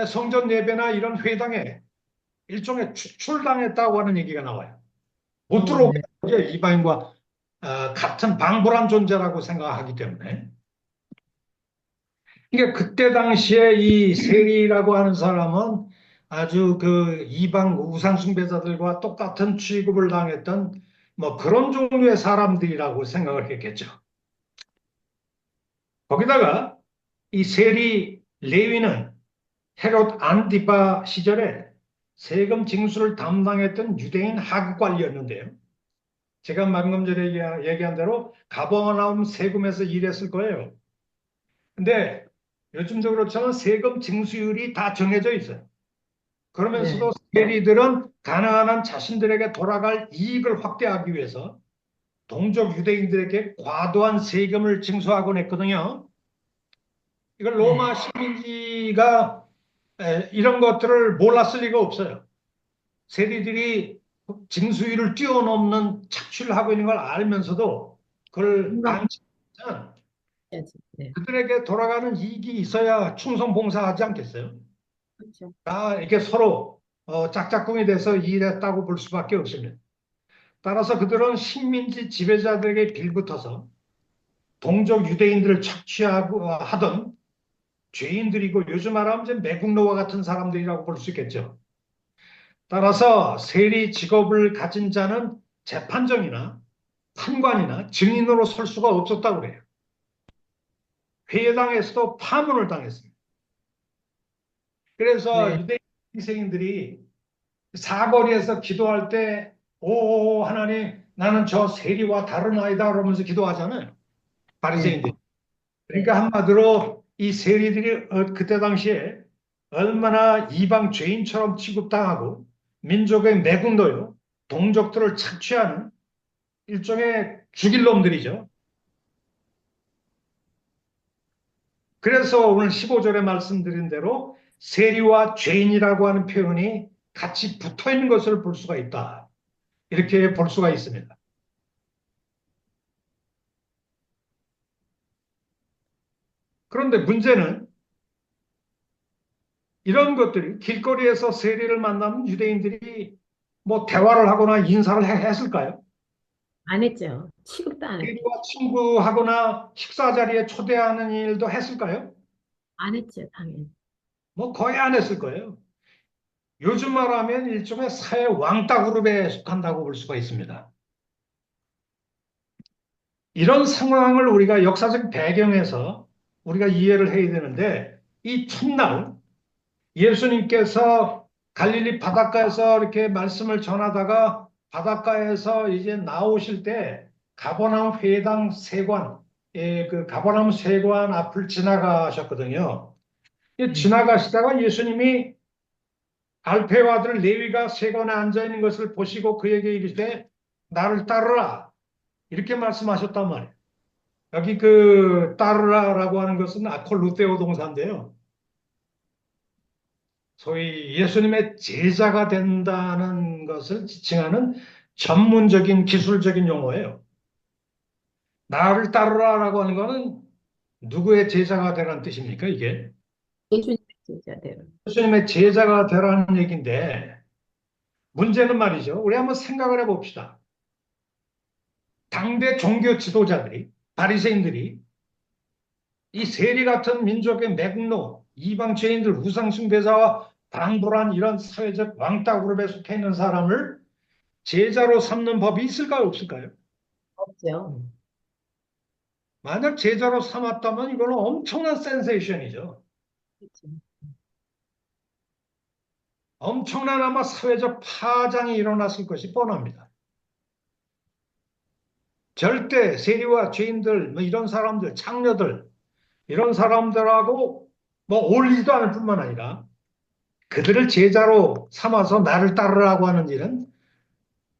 [SPEAKER 1] 성전 예배나 이런 회당에 일종의 추출당했다고 하는 얘기가 나와요. 못 들어오게 하죠. 이방인과 같은 방불한 존재라고 생각하기 때문에. 그러니까 그때 당시에 이 세리라고 하는 사람은 아주 그 이방 우상 숭배자들과 똑같은 취급을 당했던 뭐 그런 종류의 사람들이라고 생각을 했겠죠. 거기다가 이 세리 레위는 헤롯 안티파 시절에 세금 징수를 담당했던 유대인 하급관리였는데요. 제가 방금 전에 얘기한 대로 가버나움 세금에서 일했을 거예요. 근데 요즘도 그렇지만 세금 징수율이 다 정해져 있어요. 그러면서도 세리들은 가능한 한 자신들에게 돌아갈 이익을 확대하기 위해서 동족 유대인들에게 과도한 세금을 징수하곤 했거든요. 이걸 로마 식민지가 이런 것들을 몰랐을 리가 없어요. 세리들이 징수율을 뛰어넘는 착취를 하고 있는 걸 알면서도 그걸 방치하면 그들에게 돌아가는 이익이 있어야 충성봉사하지 않겠어요?
[SPEAKER 3] 그렇죠.
[SPEAKER 1] 다 이렇게 서로 짝짝꿍이 돼서 일했다고 볼 수밖에 없습니다. 따라서 그들은 식민지 지배자들에게 빌붙어서 동족 유대인들을 착취하고 하던 죄인들이고 요즘 말하면 이제 매국노와 같은 사람들이라고 볼 수 있겠죠. 따라서 세리 직업을 가진 자는 재판정이나 판관이나 증인으로 설 수가 없었다고 그래요. 회당에서도 파문을 당했습니다. 그래서 유대인 희생인들이 사거리에서 기도할 때, 오, 하나님, 나는 저 세리와 다른 아이다, 그러면서 기도하잖아요. 바리새인들. 그러니까 한마디로 이 세리들이 그때 당시에 얼마나 이방 죄인처럼 취급당하고 민족의 매국노요, 동족들을 착취하는 일종의 죽일 놈들이죠. 그래서 오늘 15절에 말씀드린 대로 세리와 죄인이라고 하는 표현이 같이 붙어 있는 것을 볼 수가 있다. 이렇게 볼 수가 있습니다. 그런데 문제는 이런 것들이 길거리에서 세리를 만나면 유대인들이 뭐 대화를 하거나 인사를 했을까요?
[SPEAKER 3] 안 했죠. 취급도 안 했죠.
[SPEAKER 1] 세리와 친구하거나 식사 자리에 초대하는 일도 했을까요?
[SPEAKER 3] 안 했죠, 당연히.
[SPEAKER 1] 뭐 거의 안 했을 거예요. 요즘 말하면 일종의 사회 왕따 그룹에 속한다고 볼 수가 있습니다. 이런 상황을 우리가 역사적 배경에서 우리가 이해를 해야 되는데 이 첫날 예수님께서 갈릴리 바닷가에서 이렇게 말씀을 전하다가 바닷가에서 이제 나오실 때 가버나움 회당 세관, 그 가버나움 세관 앞을 지나가셨거든요. 지나가시다가 예수님이 알페의 아들 레위가 세관에 앉아 있는 것을 보시고 그에게 이르시되 나를 따르라 이렇게 말씀하셨단 말이에요. 여기 그 따르라라고 하는 것은 아콜루테오 동사인데요. 소위 예수님의 제자가 된다는 것을 지칭하는 전문적인 기술적인 용어예요. 나를 따르라라고 하는 것은 누구의 제자가 되라는 뜻입니까, 이게?
[SPEAKER 3] 예수님의 제자대로.
[SPEAKER 1] 예수님의 제자가 되라는 얘기인데 문제는 말이죠. 우리 한번 생각을 해봅시다. 당대 종교 지도자들이 바리새인들이 이 세리 같은 민족의 매국노, 이방 죄인들, 우상 숭배자와 방불한 이런 사회적 왕따 그룹에 속해 있는 사람을 제자로 삼는 법이 있을까요, 없을까요?
[SPEAKER 3] 없죠.
[SPEAKER 1] 만약 제자로 삼았다면 이거는 엄청난 센세이션이죠.
[SPEAKER 3] 그렇죠.
[SPEAKER 1] 엄청난 아마 사회적 파장이 일어났을 것이 뻔합니다. 절대 세리와 죄인들, 뭐 이런 사람들, 창녀들, 이런 사람들하고 뭐 어울리지도 않을 뿐만 아니라 그들을 제자로 삼아서 나를 따르라고 하는 일은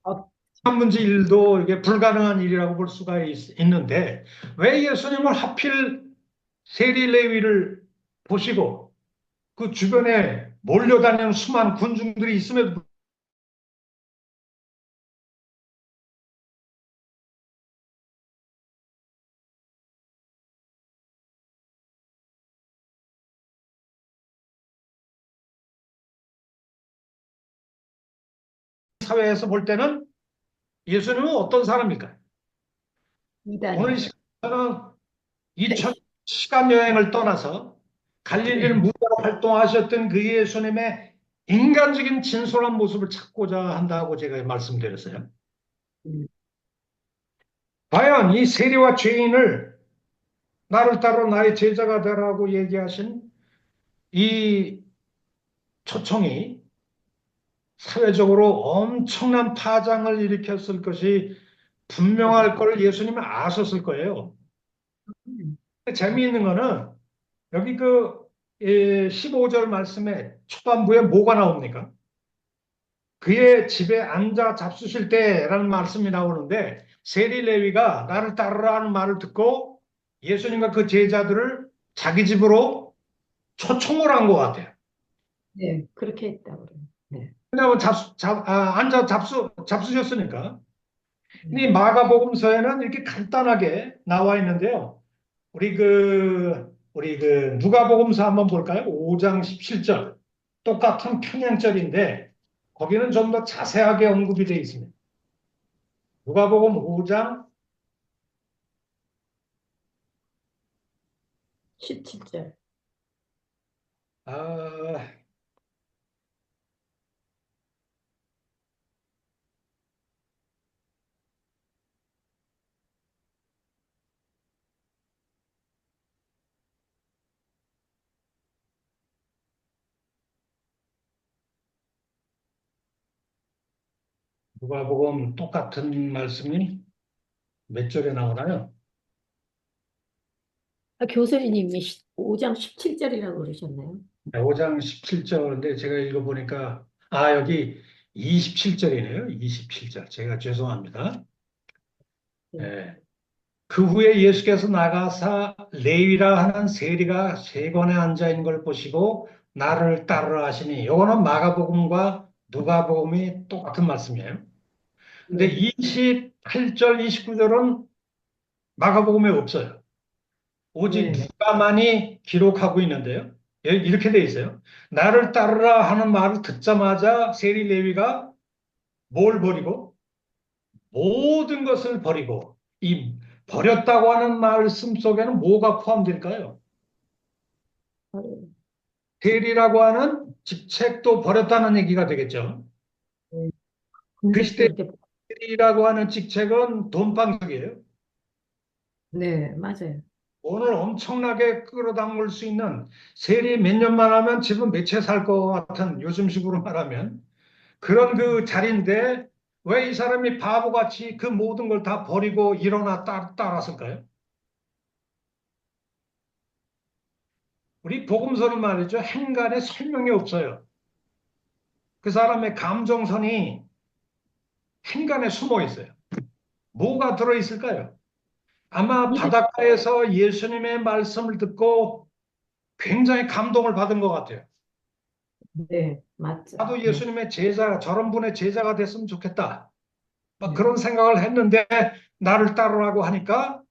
[SPEAKER 3] 어,
[SPEAKER 1] 한 문제 일도 이게 불가능한 일이라고 볼 수가 있는데 왜 예수님을 하필 세리 레위를 보시고 그 주변에 몰려다니는 수많은 군중들이 있음에도 사회에서 볼 때는 예수님은 어떤 사람일까요? 오늘 이
[SPEAKER 3] 이단이죠.
[SPEAKER 1] 시간은 2000 시간 여행을 떠나서 갈릴리를
[SPEAKER 3] 네.
[SPEAKER 1] 무대로 활동하셨던 그 예수님의 인간적인 진솔한 모습을 찾고자 한다고 제가 말씀드렸어요.
[SPEAKER 3] 음,
[SPEAKER 1] 과연 이 세리와 죄인을 나를 따라 나의 제자가 되라고 얘기하신 이 초청이 사회적으로 엄청난 파장을 일으켰을 것이 분명할 걸 예수님은 아셨을 거예요.
[SPEAKER 3] 음,
[SPEAKER 1] 재미있는 거는 여기 그 15절 말씀에 초반부에 뭐가 나옵니까? 그의 집에 앉아 잡수실 때라는 말씀이 나오는데 세리 레위가 나를 따르라는 말을 듣고 예수님과 그 제자들을 자기 집으로 초청을 한 것 같아요.
[SPEAKER 3] 네, 그렇게 했다고 그래요. 네.
[SPEAKER 1] 왜냐하면 앉아 잡수셨으니까. 이
[SPEAKER 3] 음,
[SPEAKER 1] 마가복음서에는 이렇게 간단하게 나와 있는데요. 우리 그 누가복음서 한번 볼까요? 5장 17절. 똑같은 평행절인데 거기는 좀 더 자세하게 언급이 되어 있습니다. 누가복음 5장
[SPEAKER 3] 17절.
[SPEAKER 1] 아, 누가복음 똑같은 말씀이 몇 절에 나오나요?
[SPEAKER 3] 교수님이 5장 17절이라고 그러셨나요?
[SPEAKER 1] 네, 5장 17절인데 제가 읽어보니까 여기 27절이네요. 27절. 제가 죄송합니다.
[SPEAKER 3] 네.
[SPEAKER 1] 예. 그 후에 예수께서 나가사 레위라 하는 세리가 세관에 앉아 있는 걸 보시고 나를 따르라 하시니 이거는 마가복음과 누가복음이 똑같은 말씀이에요. 근데
[SPEAKER 3] 네.
[SPEAKER 1] 28절, 29절은 마가복음에 없어요. 오직
[SPEAKER 3] 네.
[SPEAKER 1] 누가만이 기록하고 있는데요. 이렇게 돼 있어요. 나를 따르라 하는 말을 듣자마자 세리 레위가 뭘 버리고 모든 것을 버리고 이 버렸다고 하는 말씀 속에는 뭐가 포함될까요? 세리라고 하는 직책도 버렸다는 얘기가 되겠죠.
[SPEAKER 3] 네.
[SPEAKER 1] 그
[SPEAKER 3] 근데
[SPEAKER 1] 시대
[SPEAKER 3] 그렇게
[SPEAKER 1] 세리라고 하는 직책은 돈방석이에요.
[SPEAKER 3] 네, 맞아요.
[SPEAKER 1] 돈을 엄청나게 끌어당길 수 있는 세리 몇 년만 하면 집은 몇 채 살 것 같은 요즘식으로 말하면 그런 그 자리인데 왜 이 사람이 바보같이 그 모든 걸 다 버리고 일어나 따랐을까요? 우리 복음서는 말이죠. 행간에 설명이 없어요. 그 사람의 감정선이 행간에 숨어 있어요. 뭐가 들어있을까요? 아마
[SPEAKER 3] 믿음,
[SPEAKER 1] 바닷가에서 예수님의 말씀을 듣고 굉장히 감동을 받은 것 같아요.
[SPEAKER 3] 네, 맞죠.
[SPEAKER 1] 나도
[SPEAKER 3] 네,
[SPEAKER 1] 예수님의 제자, 저런 분의 제자가 됐으면 좋겠다. 막
[SPEAKER 3] 네.
[SPEAKER 1] 그런 생각을 했는데 나를 따르라고 하니까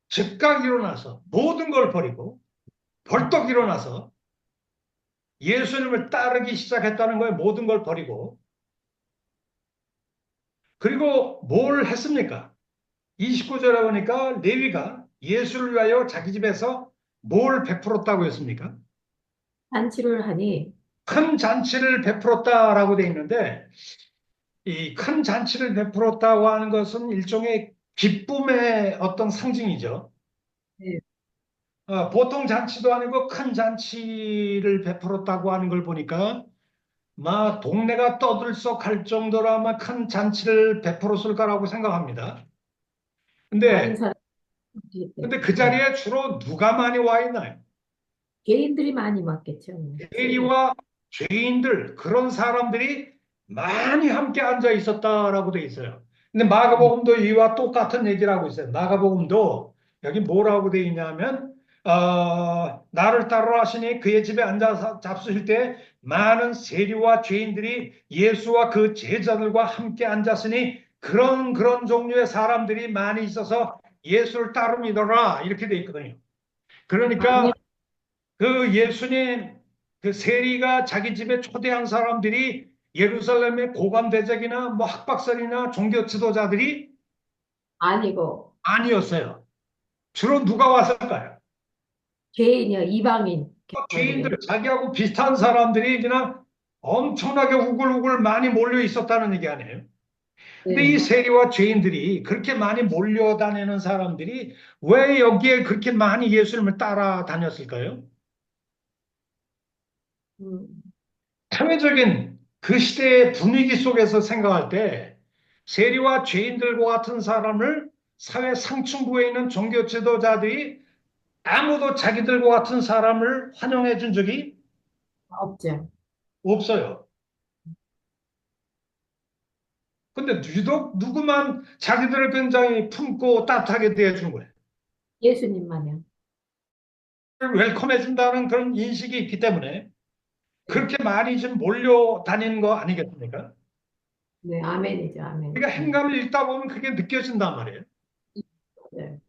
[SPEAKER 1] 즉각 일어나서 모든 걸 버리고 벌떡 일어나서 예수님을 따르기 시작했다는 거예요. 모든 걸 버리고. 그리고 뭘 했습니까? 29절에 보니까 레위가 예수를 위하여 자기 집에서 뭘 베풀었다고 했습니까?
[SPEAKER 3] 잔치를 하니,
[SPEAKER 1] 큰 잔치를 베풀었다라고 돼 있는데 이 큰 잔치를 베풀었다고 하는 것은 일종의 기쁨의 어떤 상징이죠.
[SPEAKER 3] 네,
[SPEAKER 1] 보통 잔치도 아니고 큰 잔치를 베풀었다고 하는 걸 보니까 막 동네가 떠들썩할 정도로 아마 큰 잔치를 베풀었을 거라고 생각합니다.
[SPEAKER 3] 많은
[SPEAKER 1] 근데
[SPEAKER 3] 사람들이
[SPEAKER 1] 근데 그
[SPEAKER 3] 네.
[SPEAKER 1] 자리에 주로 누가 많이 와 있나요?
[SPEAKER 3] 개인들이 많이 맞겠죠. 세리.
[SPEAKER 1] 세리와 죄인들 그런 사람들이 많이 함께 앉아 있었다라고 돼 있어요. 근데 마가복음도 이와 똑같은 얘기를 하고 있어요. 마가복음도 여기 뭐라고 돼 있냐면 나를 따르라 하시니 그의 집에 앉아서 잡수실 때 많은 세리와 죄인들이 예수와 그 제자들과 함께 앉았으니 그런 종류의 사람들이 많이 있어서 예수를 따르미더라 이렇게 돼 있거든요. 그러니까
[SPEAKER 3] 많이,
[SPEAKER 1] 그 예수님 그 세리가 자기 집에 초대한 사람들이 예루살렘의 고관 대적이나 뭐 학박살이나 종교 지도자들이
[SPEAKER 3] 아니고,
[SPEAKER 1] 아니었어요. 주로 누가 왔을까요?
[SPEAKER 3] 죄인이요, 이방인
[SPEAKER 1] 죄인들,
[SPEAKER 3] 교회들이.
[SPEAKER 1] 자기하고 비슷한 사람들이 그냥 엄청나게 우글우글 많이 몰려 있었다는 얘기 아니에요. 근데 이
[SPEAKER 3] 네.
[SPEAKER 1] 세리와 죄인들이 그렇게 많이 몰려다니는 사람들이 왜 여기에 그렇게 많이 예수님을 따라다녔을까요?
[SPEAKER 3] 음,
[SPEAKER 1] 사회적인 그 시대의 분위기 속에서 생각할 때 세리와 죄인들과 같은 사람을 사회 상층부에 있는 종교 지도자들이 아무도 자기들과 같은 사람을 환영해 준 적이
[SPEAKER 3] 없죠.
[SPEAKER 1] 없어요. 근데 유독 누구만 자기들을 굉장히 품고 따뜻하게 대해주는 거예요.
[SPEAKER 3] 예수님만요.
[SPEAKER 1] 웰컴해 준다는 그런 인식이 있기 때문에
[SPEAKER 3] 네,
[SPEAKER 1] 그렇게 많이 좀 몰려다니는 거 아니겠습니까?
[SPEAKER 3] 네, 아멘이죠, 아멘.
[SPEAKER 1] 그러니까 행간을 읽다 보면 그게 느껴진단 말이에요.
[SPEAKER 3] 네.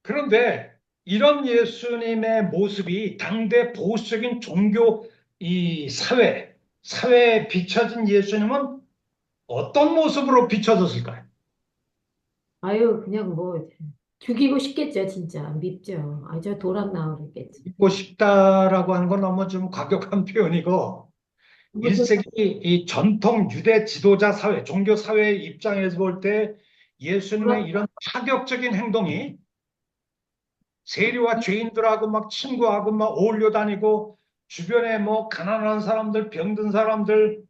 [SPEAKER 1] 그런데 이런 예수님의 모습이 당대 보수적인 종교 이 사회에 비춰진 예수님은 어떤 모습으로 비춰졌을까요?
[SPEAKER 3] 아유, 그냥 뭐, 죽이고 싶겠죠, 진짜. 밉죠. 아, 저 도람 나오겠지.
[SPEAKER 1] 믿고 싶다라고 하는 건 너무 좀 과격한 표현이고
[SPEAKER 3] 무슨,
[SPEAKER 1] 1세기 이 전통 유대 지도자 사회, 종교 사회의 입장에서 볼 때 예수님의 이런 파격적인 행동이 세리와 죄인들하고 막 친구하고 막 어울려 다니고 주변에 뭐 가난한 사람들, 병든 사람들,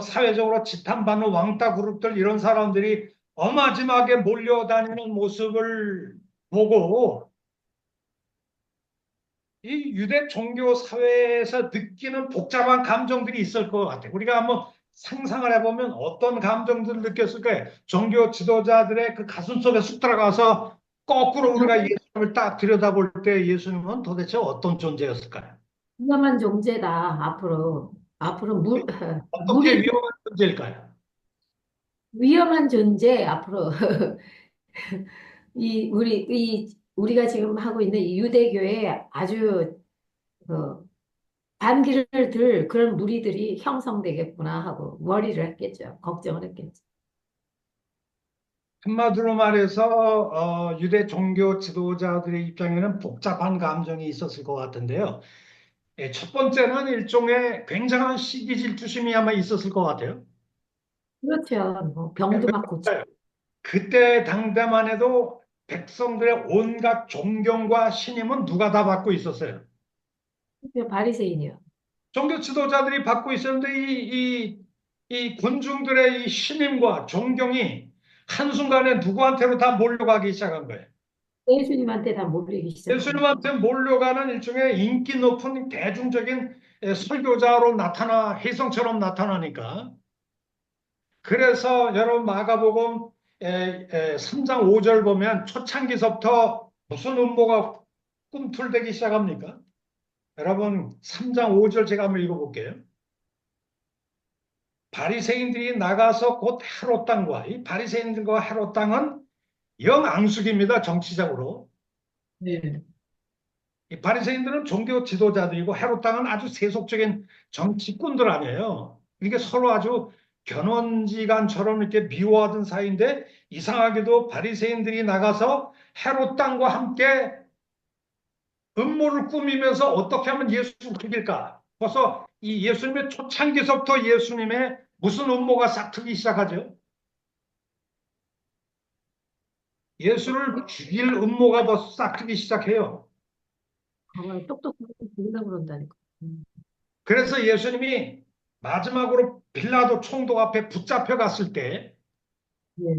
[SPEAKER 1] 사회적으로 지탄받는 왕따 그룹들 이런 사람들이 어마지막에 몰려다니는 모습을 보고 이 유대 종교 사회에서 느끼는 복잡한 감정들이 있을 것 같아요. 우리가 한번 상상을 해보면 어떤 감정들을 느꼈을까요? 종교 지도자들의 그 가슴 속에 쑥 들어가서 거꾸로 우리가 예수님을 딱 들여다볼 때 예수님은 도대체 어떤 존재였을까요?
[SPEAKER 3] 위험한 존재다, 앞으로. 앞으로
[SPEAKER 1] 어떻게
[SPEAKER 3] 물이
[SPEAKER 1] 위험한 존재일까요?
[SPEAKER 3] 위험한 존재, 앞으로. 우리가 지금 하고 있는 이 유대교에 아주, 그, 반기를 들 그런 무리들이 형성되겠구나 하고 머리를 했겠죠. 걱정을 했겠죠.
[SPEAKER 1] 한마디로 말해서 유대 종교 지도자들의 입장에는 복잡한 감정이 있었을 것 같은데요. 첫 번째는 일종의 굉장한 시기 질투심이 아마 있었을 것 같아요.
[SPEAKER 3] 그렇죠. 뭐 병도 막 고치.
[SPEAKER 1] 그때 당대만 해도 백성들의 온갖 존경과 신임은 누가 다 받고 있었어요.
[SPEAKER 3] 바리새인이요.
[SPEAKER 1] 종교 지도자들이 받고 있었는데 이 군중들의 이 신임과 존경이 한순간에 누구한테로 다 몰려가기 시작한 거예요.
[SPEAKER 3] 예수님한테 다 몰리기 시작하는 거예요.
[SPEAKER 1] 예수님한테 몰려가는 일종의 인기 높은 대중적인 설교자로 혜성처럼 나타나니까. 그래서 여러분 마가복음 3장 5절 보면 초창기서부터 무슨 음모가 꿈틀대기 시작합니까? 여러분 3장 5절 제가 한번 읽어볼게요. 바리새인들이 나가서 곧 헤롯 땅과, 이 바리새인들과 헤롯 땅은 영앙숙입니다. 정치적으로.
[SPEAKER 3] 네.
[SPEAKER 1] 이 바리새인들은 종교 지도자들이고 헤롯 땅은 아주 세속적인 정치꾼들 아니에요. 이게 서로 아주 견원지간처럼 이렇게 미워하던 사이인데 이상하게도 바리새인들이 나가서 헤롯 땅과 함께 음모를 꾸미면서 어떻게 하면 예수를 죽일까? 벌써 이 예수님의 초창기서부터 예수님의 무슨 음모가 싹트기 시작하죠. 예수를 죽일 음모가 벌써 싹트기 시작해요.
[SPEAKER 3] 똑똑하게 죽이려고 그런다니까.
[SPEAKER 1] 그래서 예수님이 마지막으로 빌라도 총독 앞에 붙잡혀 갔을 때
[SPEAKER 3] 네.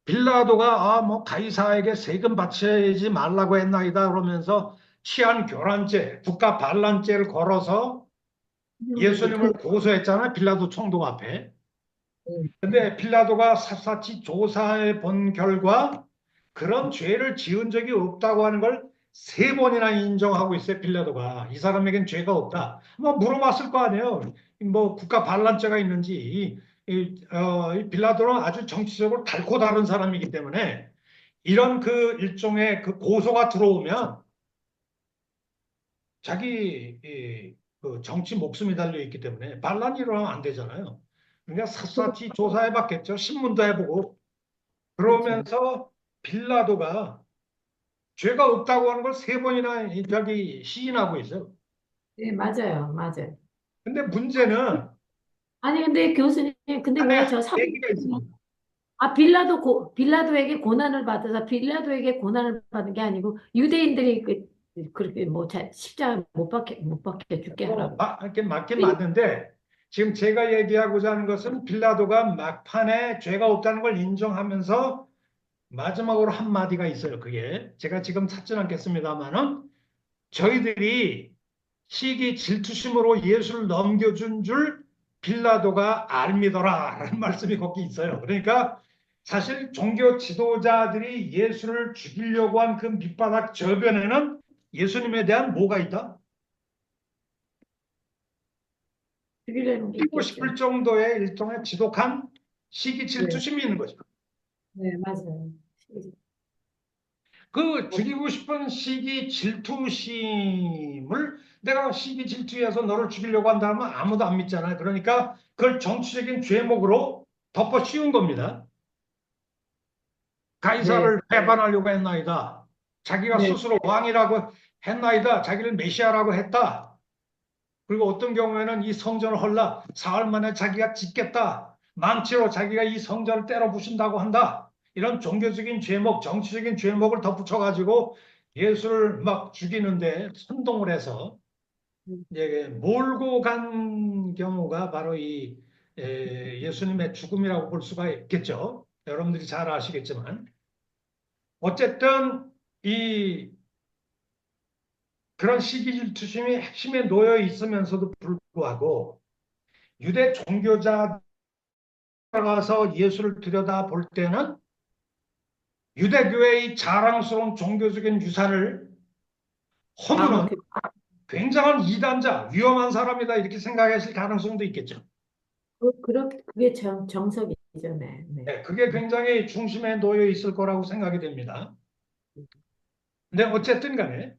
[SPEAKER 1] 빌라도가 뭐 가이사에게 세금 바치지 말라고 했나이다 그러면서 치안 교란죄, 국가 반란죄를 걸어서 예수님을 고소했잖아요. 빌라도 총독 앞에.
[SPEAKER 3] 네.
[SPEAKER 1] 근데 빌라도가 샅샅이 조사해 본 결과 그런 죄를 지은 적이 없다고 하는 걸 세 번이나 인정하고 있어요. 빌라도가 이 사람에겐 죄가 없다. 뭐 물어봤을 거 아니에요. 뭐 국가 반란죄가 있는지 이 빌라도는 아주 정치적으로 달고 다른 사람이기 때문에 이런 그 일종의 그 고소가 들어오면 자기 그 정치 목숨이 달려 있기 때문에 반란이 일어나면 안 되잖아요. 그러니까 샅샅이 조사해 봤겠죠. 신문도 해보고.
[SPEAKER 3] 그렇죠.
[SPEAKER 1] 그러면서 빌라도가 죄가 없다고 하는 걸 세 번이나 저기 시인하고 있어요.
[SPEAKER 3] 네, 맞아요. 맞아요.
[SPEAKER 1] 근데 문제는
[SPEAKER 3] 아니, 근데 교수님, 근데
[SPEAKER 1] 안에
[SPEAKER 3] 왜
[SPEAKER 1] 한
[SPEAKER 3] 저
[SPEAKER 1] 얘기가 있습니다.
[SPEAKER 3] 빌라도에게 고난을 받아서 빌라도에게 고난을 받은 게 아니고 유대인들이 그렇게 뭐 십자가 못 박혀 죽게 하라고.
[SPEAKER 1] 이렇게 맞긴 맞는데 지금 제가 얘기하고자 하는 것은 빌라도가 막판에 죄가 없다는 걸 인정하면서 마지막으로 한 마디가 있어요. 그게 제가 지금 찾진 않겠습니다만은 저희들이 시기 질투심으로 예수를 넘겨준 줄 빌라도가 알미더라라는 말씀이 거기 있어요. 그러니까 사실 종교 지도자들이 예수를 죽이려고 한 그 밑바닥 저변에는 예수님에 대한 뭐가 있다?
[SPEAKER 3] 죽이려는 게
[SPEAKER 1] 죽이고
[SPEAKER 3] 있겠죠.
[SPEAKER 1] 싶을 정도의 일종의 지독한 시기
[SPEAKER 3] 네,
[SPEAKER 1] 질투심이 있는 거죠.
[SPEAKER 3] 네, 맞아요.
[SPEAKER 1] 그 죽이고 싶은 시기 질투심을 내가 시기 질투해서 너를 죽이려고 한다면 아무도 안 믿잖아요. 그러니까 그걸 정치적인 죄목으로 덮어 씌운 겁니다.
[SPEAKER 3] 네,
[SPEAKER 1] 가이사를 배반하려고 했나이다. 자기가
[SPEAKER 3] 네,
[SPEAKER 1] 스스로 왕이라고 했나이다. 자기를 메시아라고 했다. 그리고 어떤 경우에는 이 성전을 헐라 사흘 만에 자기가 짓겠다. 망치로 자기가 이 성전을 때려 부순다고 한다. 이런 종교적인 죄목, 정치적인 죄목을 덧붙여가지고 예수를 막 죽이는데 선동을 해서 이제 몰고 간 경우가 바로 이 예수님의 죽음이라고 볼 수가 있겠죠. 여러분들이 잘 아시겠지만. 어쨌든 이 그런 시기 질투심이 핵심에 놓여 있으면서도 불구하고 유대 종교자가 가서 예수를 들여다 볼 때는 유대교회의 자랑스러운 종교적인 유산을 허무는
[SPEAKER 3] 암흑
[SPEAKER 1] 굉장한 이단자, 위험한 사람이다 이렇게 생각했을 가능성도 있겠죠.
[SPEAKER 3] 그게 정석이죠. 네, 네.
[SPEAKER 1] 네, 그게 굉장히 중심에 놓여 있을 거라고 생각이 됩니다. 근데 어쨌든 간에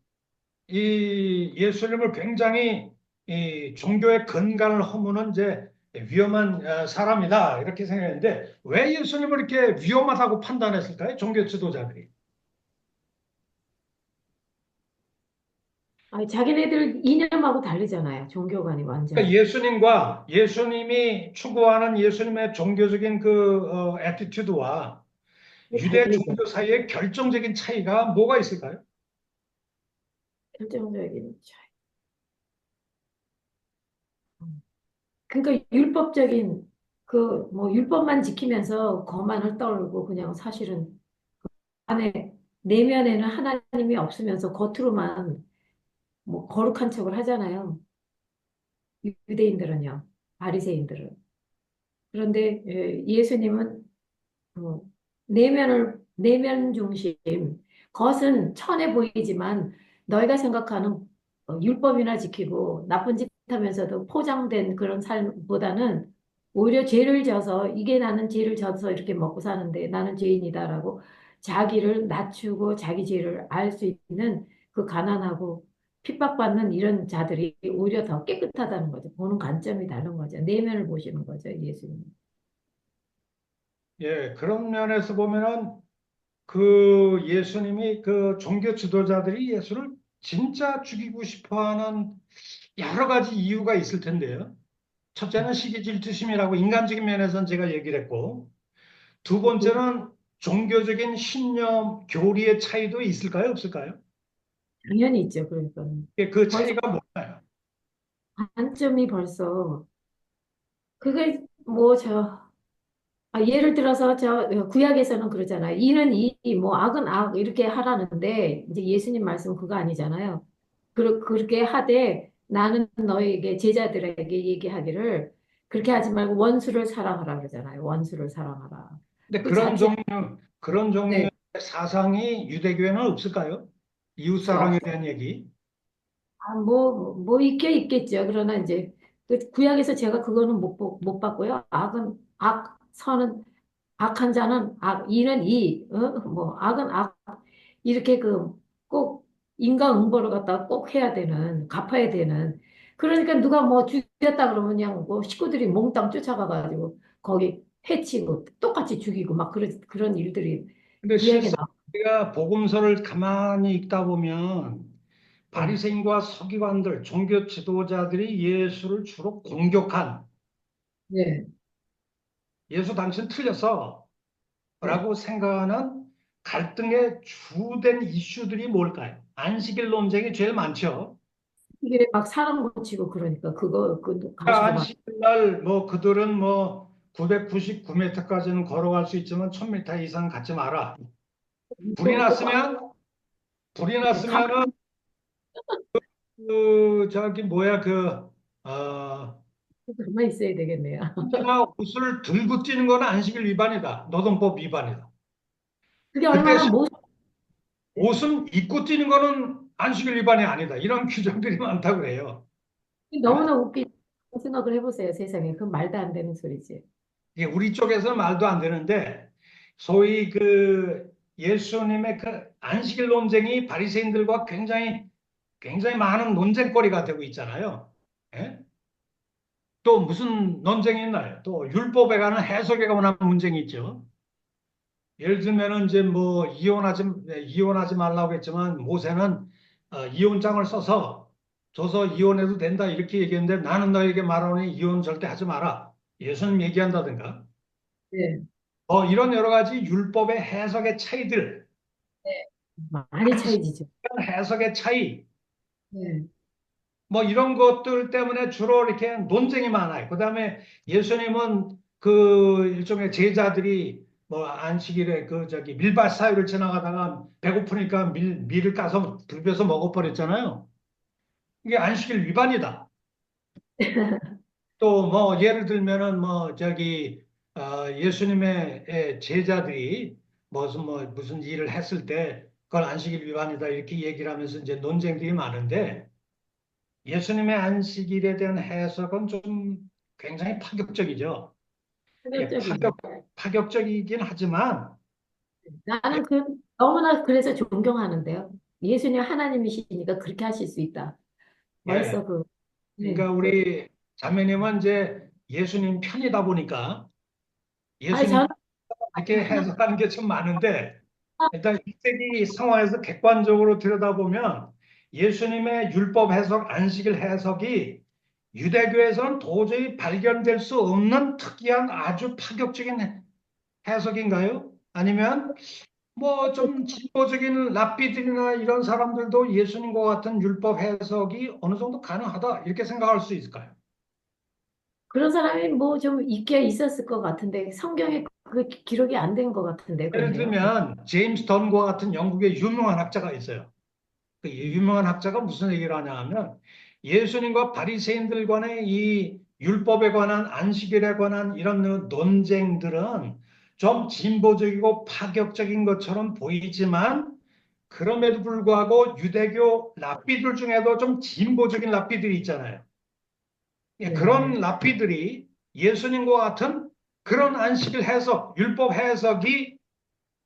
[SPEAKER 1] 이 예수님을 굉장히 이 종교의 근간을 허무는 이제 위험한 사람이다 이렇게 생각했는데 왜 예수님을 이렇게 위험하다고 판단했을까요? 종교 지도자들이.
[SPEAKER 3] 아니, 자기네들 이념하고 다르잖아요. 종교관이 완전.
[SPEAKER 1] 그러니까 예수님과 예수님이 추구하는 예수님의 종교적인 그 애티튜드와 유대
[SPEAKER 3] 다르죠.
[SPEAKER 1] 종교 사이의 결정적인 차이가 뭐가 있을까요?
[SPEAKER 3] 결정적인 차이. 그러니까 율법적인 뭐 율법만 지키면서 거만을 떨고 그냥 사실은 안에 내면에는 하나님이 없으면서 겉으로만 뭐 거룩한 척을 하잖아요. 유대인들은요, 바리새인들은. 그런데 예수님은 어, 내면 중심, 겉은 천해 보이지만 너희가 생각하는 율법이나 지키고 나쁜 짓 하면서도 포장된 그런 삶보다는 오히려 죄를 져서 이게 나는 죄를 져서 이렇게 먹고 사는데 나는 죄인이다라고 자기를 낮추고 자기 죄를 알 수 있는 그 가난하고 핍박받는 이런 자들이 오히려 더 깨끗하다는 거죠. 보는 관점이 다른 거죠. 내면을 보시는 거죠, 예수님.
[SPEAKER 1] 예, 그런 면에서 보면은 그 예수님이 그 종교 지도자들이 예수를 진짜 죽이고 싶어 하는 여러 가지 이유가 있을 텐데요. 첫째는 시기 질투심이라고 인간적인 면에서는 제가 얘기를 했고, 두 번째는 종교적인 신념, 교리의 차이도 있을까요? 없을까요?
[SPEAKER 3] 당연히 있죠. 그러니까
[SPEAKER 1] 그
[SPEAKER 3] 벌써
[SPEAKER 1] 차이가 뭐예요?
[SPEAKER 3] 관점이 벌써 그게 예를 들어서 저 구약에서는 그러잖아요. 이는 이, 뭐 악은 악 이렇게 하라는데 이제 예수님 말씀은 그거 아니잖아요. 그렇게 하되 나는 너에게 제자들에게 얘기하기를 그렇게 하지 말고 원수를 사랑하라 그러잖아요. 원수를 사랑하라.
[SPEAKER 1] 근데
[SPEAKER 3] 그 자체
[SPEAKER 1] 그런 종류의
[SPEAKER 3] 네,
[SPEAKER 1] 사상이 유대교에는 없을까요?
[SPEAKER 3] 없
[SPEAKER 1] 이웃사랑에 대한 얘기.
[SPEAKER 3] 뭐 있겠죠. 그러나 이제 그 구약에서 제가 그거는 못 봤고요. 악은 악, 선은 악한 자는 악, 이는 이, 뭐 악은 악 이렇게 그 꼭 인과응보를 갖다가 꼭 해야 되는 갚아야 되는 그러니까 누가 뭐 죽였다 그러면 그냥 뭐 식구들이 몽땅 쫓아가가지고 거기 해치고 똑같이 죽이고 막 그런 일들이
[SPEAKER 1] 근데
[SPEAKER 3] 구약에
[SPEAKER 1] 실상
[SPEAKER 3] 나와요.
[SPEAKER 1] 우리가 복음서를 가만히 읽다 보면
[SPEAKER 3] 네.
[SPEAKER 1] 바리새인과 서기관들, 종교 지도자들이 예수를 주로 공격한
[SPEAKER 3] 네.
[SPEAKER 1] 예수 당신 틀렸어
[SPEAKER 3] 네.
[SPEAKER 1] 라고 생각하는 갈등의 주된 이슈들이 뭘까요? 안식일 논쟁이 제일 많죠.
[SPEAKER 3] 이게 막 사람 고치고 그러니까 그거 가지고 막
[SPEAKER 1] 안식일 날 뭐 그들은 뭐 999m까지는 걸어갈 수 있지만 1000m 이상 갖지 마라. 불이
[SPEAKER 3] 또 꽉
[SPEAKER 1] 났으면 불이 났으면은 그 저기 뭐야
[SPEAKER 3] 가만히 있어야 되겠네요.
[SPEAKER 1] 나 옷을 들고 뛰는 건 안식일 위반이다. 노동법 위반이다.
[SPEAKER 3] 그게
[SPEAKER 1] 그
[SPEAKER 3] 얼마나
[SPEAKER 1] 대신
[SPEAKER 3] 못
[SPEAKER 1] 옷은 입고 뛰는 거는 안식일 위반이 아니다. 이런 규정들이 많다고 그래요. 예?
[SPEAKER 3] 너무나 웃기 생각을 해보세요, 세상에. 그 말도 안 되는 소리지.
[SPEAKER 1] 이게 우리 쪽에서는 말도 안 되는데 소위 그 예수님의 그 안식일 논쟁이 바리새인들과 굉장히 많은 논쟁거리가 되고 있잖아요. 예? 또 무슨 논쟁이 있나요? 또 율법에 관한 해석에 관한 문쟁이 있죠. 예를 들면은 이제 뭐 이혼하지 말라고 했지만 모세는 이혼장을 줘서 이혼해도 된다 이렇게 얘기했는데 나는 너에게 말하노니 이혼 절대 하지 마라. 예수님 얘기한다든가.
[SPEAKER 3] 네.
[SPEAKER 1] 이런 여러 가지 율법의 해석의 차이들,
[SPEAKER 3] 많이 차이지죠.
[SPEAKER 1] 해석의 차이,
[SPEAKER 3] 네.
[SPEAKER 1] 뭐 이런 것들 때문에 주로 이렇게 논쟁이 많아요. 그다음에 예수님은 그 일종의 제자들이 뭐 안식일에 그 저기 밀밭 사이를 지나가다가 배고프니까 밀을 까서 불벼서 먹어버렸잖아요. 이게 안식일 위반이다. 또 뭐 예를 들면은 뭐 저기 예수님의 제자들이 무슨 일을 했을 때 그걸 안식일 위반이다 이렇게 얘기를 하면서 이제 논쟁들이 많은데 예수님의 안식일에 대한 해석은 좀 굉장히 파격적이죠. 예,
[SPEAKER 3] 파격적이죠.
[SPEAKER 1] 파격적이긴 하지만 예,
[SPEAKER 3] 나는 너무나 그래서 존경하는데요. 예수님 하나님이시니까 그렇게 하실 수 있다.
[SPEAKER 1] 예.
[SPEAKER 3] 벌써
[SPEAKER 1] 그러니까 우리 자매님은 이제 예수님 편이다 보니까 예수님
[SPEAKER 3] 저는,
[SPEAKER 1] 이렇게 해석하는 게 참 많은데 일단 1세기 상황에서 객관적으로 들여다보면 예수님의 율법 해석, 안식일 해석이 유대교에서는 도저히 발견될 수 없는 특이한 아주 파격적인 해석인가요? 아니면 뭐 좀 진보적인 랍비들이나 이런 사람들도 예수님과 같은 율법 해석이 어느 정도 가능하다 이렇게 생각할 수 있을까요?
[SPEAKER 3] 그런 사람이 뭐 좀 있긴 있었을 것 같은데 성경에 그게 기록이 안 된 것 같은데,
[SPEAKER 1] 예를
[SPEAKER 3] 그런데요.
[SPEAKER 1] 들면 제임스 던과 같은 영국의 유명한 학자가 있어요. 그 유명한 학자가 무슨 얘기를 하냐 하면 예수님과 바리새인들 간의 이 율법에 관한 안식일에 관한 이런 논쟁들은 좀 진보적이고 파격적인 것처럼 보이지만 그럼에도 불구하고 유대교 랍비들 중에도 좀 진보적인 랍비들이 있잖아요. 예,
[SPEAKER 3] 네,
[SPEAKER 1] 그런 랍비들이 예수님과 같은 그런 안식일 해석, 율법 해석이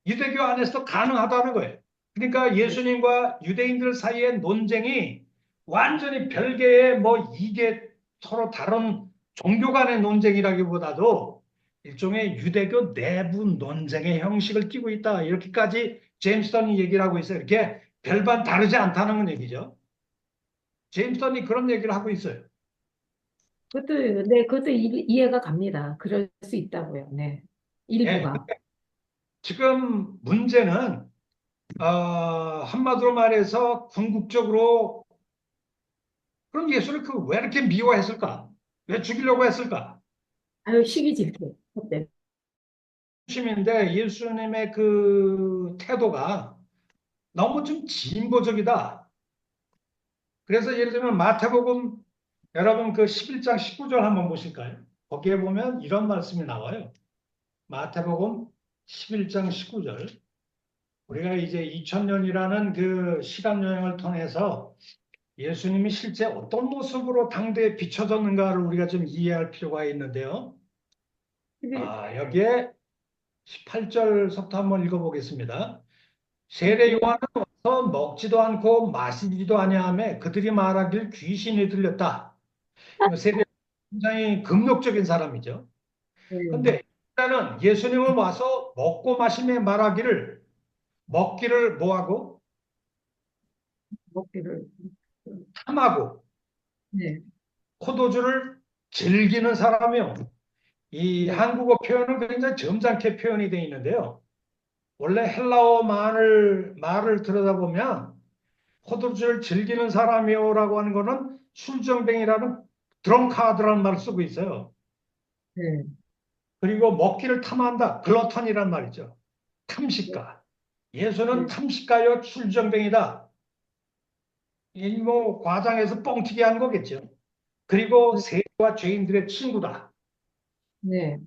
[SPEAKER 1] 유대교 안에서도 가능하다는 거예요. 그러니까
[SPEAKER 3] 네,
[SPEAKER 1] 예수님과 유대인들 사이의 논쟁이 완전히 별개의 뭐 이게 서로 다른 종교 간의 논쟁이라기보다도 일종의 유대교 내부 논쟁의 형식을 띠고 있다. 이렇게까지 제임스 던이 얘기를 하고 있어요. 이렇게 별반 다르지 않다는 얘기죠. 제임스 던이 그런 얘기를 하고 있어요.
[SPEAKER 3] 그것도 이해가 갑니다. 그럴 수 있다고요. 네.
[SPEAKER 1] 예,
[SPEAKER 3] 일부가.
[SPEAKER 1] 지금 문제는 한마디로 말해서 궁극적으로 그럼 예수를 왜 이렇게 미워했을까? 왜 죽이려고 했을까?
[SPEAKER 3] 아유, 시기 질투. 그때.
[SPEAKER 1] 심인데 예수님의 그 태도가 너무 좀 진보적이다. 그래서 예를 들면 마태복음 여러분 그 11장 19절 한번 보실까요? 거기에 보면 이런 말씀이 나와요. 마태복음 11장 19절. 우리가 이제 2000년이라는 그 시간 여행을 통해서 예수님이 실제 어떤 모습으로 당대에 비춰졌는가를 우리가 좀 이해할 필요가 있는데요.
[SPEAKER 3] 그게,
[SPEAKER 1] 여기에 18절부터 한번 읽어보겠습니다. 세례 요한은 와서 먹지도 않고 마시지도 아니하며 그들이 말하길 귀신이 들렸다. 세례 굉장히 금욕적인 사람이죠.
[SPEAKER 3] 네,
[SPEAKER 1] 근데 일단은 예수님은 와서 먹고 마시며 말하기를 먹기를 뭐하고
[SPEAKER 3] 먹기를.
[SPEAKER 1] 탐하고
[SPEAKER 3] 네,
[SPEAKER 1] 포도주를 즐기는 사람이요. 이
[SPEAKER 3] 네,
[SPEAKER 1] 한국어 표현은 굉장히 점잖게 표현이 되어 있는데요. 원래 헬라어 말을 들여다보면 포도주를 즐기는 사람이요라고 하는 거는 술정뱅이라는 드렁카드라는 말을 쓰고 있어요.
[SPEAKER 3] 네,
[SPEAKER 1] 그리고 먹기를 탐한다. 글러턴이란 말이죠.
[SPEAKER 3] 네,
[SPEAKER 1] 탐식가. 예수는
[SPEAKER 3] 네,
[SPEAKER 1] 탐식가요 술정뱅이다. 이 뭐 과장해서 뻥튀기 한 거겠죠. 그리고 세리와 죄인들의 친구다.
[SPEAKER 3] 네.